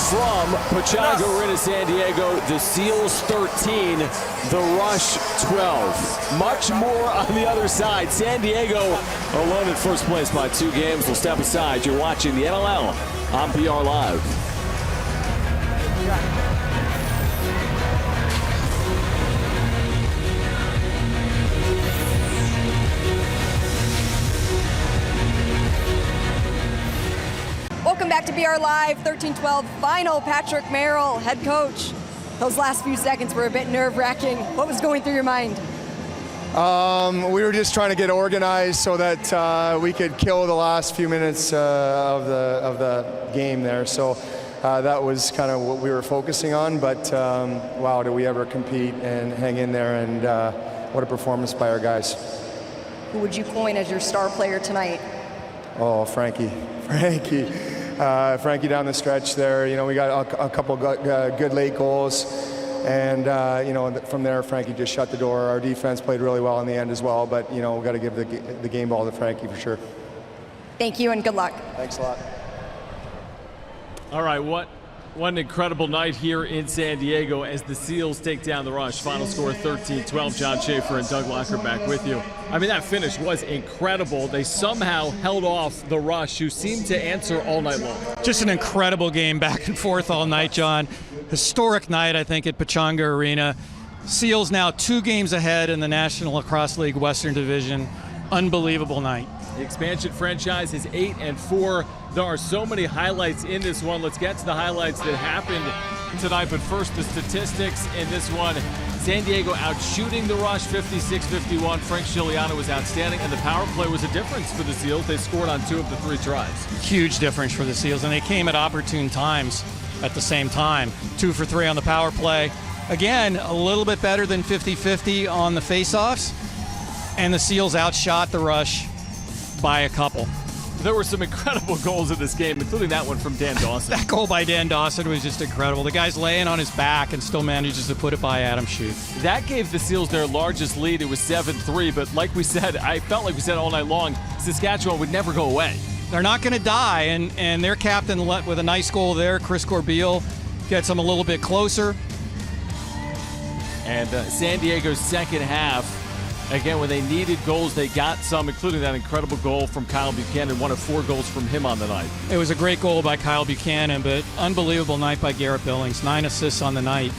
Speaker 4: from Pechanga Arena, San Diego. The Seals 13, the Rush 12. Much more on the other side. San Diego alone in first place by 2 games. We'll step aside. You're watching the NLL on PR Live.
Speaker 6: Welcome back to BR Live, 13-12 final. Patrick Merrill, head coach. Those last few seconds were a bit nerve-wracking. What was going through your mind?
Speaker 10: We were just trying to get organized so that we could kill the last few minutes of the game there. So that was kind of what we were focusing on. But wow, do we ever compete and hang in there? And what a performance by our guys.
Speaker 6: Who would you coin as your star player tonight?
Speaker 10: Oh, Frankie.
Speaker 17: Frankie down the stretch there. You know, we got a couple good late goals. And, you know, from there, Frankie just shut the door. Our defense played really well in the end as well. But, you know, we've got to give the game ball to Frankie for sure.
Speaker 6: Thank you and good luck.
Speaker 17: Thanks a lot.
Speaker 4: All right, what an incredible night here in San Diego as the Seals take down the Rush. Final score 13-12. John Schaefer and Doug Locker back with you. I mean, that finish was incredible. They somehow held off the Rush, who seemed to answer all night long.
Speaker 5: Just an incredible game back and forth all night, John. Historic night, I think, at Pechanga Arena. Seals now 2 games ahead in the National Lacrosse League Western Division. Unbelievable night.
Speaker 4: The expansion franchise is 8-4. There are so many highlights in this one. Let's get to the highlights that happened tonight. But first, the statistics in this one. San Diego out shooting the Rush 56-51. Frank Scigliano was outstanding, and the power play was a difference for the Seals. They scored on 2 of the 3 tries.
Speaker 5: Huge difference for the Seals, and they came at opportune times at the same time. 2 for 3 on the power play. Again, a little bit better than 50-50 on the faceoffs, and the Seals outshot the Rush by a couple.
Speaker 4: There were some incredible goals in this game, including that one from Dan Dawson.
Speaker 5: That goal by Dan Dawson was just incredible. The guy's laying on his back and still manages to put it by Adam Shute.
Speaker 4: That gave the Seals their largest lead. It was 7-3, but like we said, I felt like we said all night long, Saskatchewan would never go away.
Speaker 5: They're not going to die, and their captain let with a nice goal there. Chris Corbeil gets them a little bit closer.
Speaker 4: And San Diego's second half, again, when they needed goals, they got some, including that incredible goal from Kyle Buchanan, 1 of 4 goals from him on the night.
Speaker 5: It was a great goal by Kyle Buchanan, but unbelievable night by Garrett Billings. 9 assists on the night,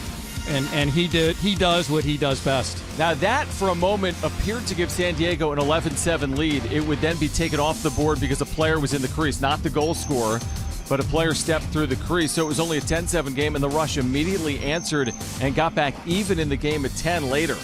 Speaker 5: and he does what he does best.
Speaker 4: Now that, for a moment, appeared to give San Diego an 11-7 lead. It would then be taken off the board because a player was in the crease, not the goal scorer, but a player stepped through the crease. So it was only a 10-7 game, and the Rush immediately answered and got back even in the game at 10 later.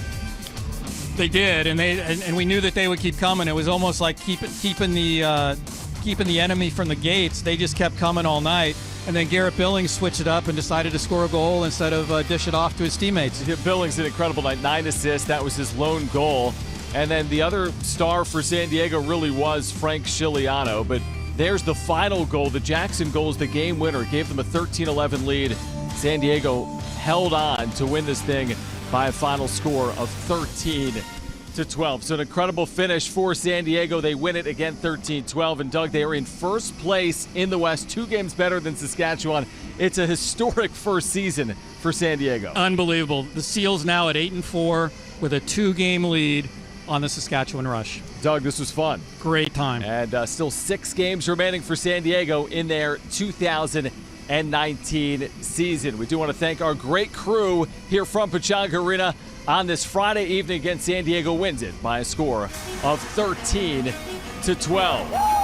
Speaker 5: They did, and we knew that they would keep coming. It was almost like keeping the enemy from the gates. They just kept coming all night, and then Garrett Billings switched it up and decided to score a goal instead of dish it off to his teammates.
Speaker 4: Billings, an incredible night, 9 assists. That was his lone goal. And then the other star for San Diego really was Frank Scigliano. But there's the final goal. The Jackson goal is the game winner. It gave them a 13-11 lead. San Diego held on to win this thing by a final score of 13-12. So an incredible finish for San Diego. They win it again 13-12. And Doug, they are in first place in the West, 2 games better than Saskatchewan. It's a historic first season for San Diego.
Speaker 5: Unbelievable. The Seals now at 8-4 with a 2-game lead on the Saskatchewan Rush.
Speaker 4: Doug, this was fun.
Speaker 5: Great time.
Speaker 4: And still 6 games remaining for San Diego in their 2019 season. We do want to thank our great crew here from Pechanga Arena on this Friday evening. Again, San Diego wins it by a score of 13-12.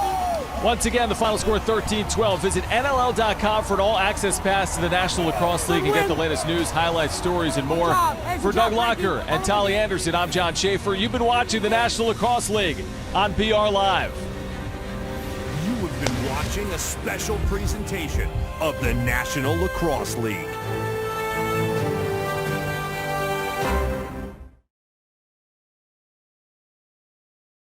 Speaker 4: Once again, the final score 13-12. Visit NLL.com for an all-access pass to the National Lacrosse League and get the latest news, highlights, stories, and more. For Doug Locker and Tolly Anderson, I'm John Schaefer. You've been watching the National Lacrosse League on PR Live.
Speaker 1: You have been watching a special presentation of the National Lacrosse League.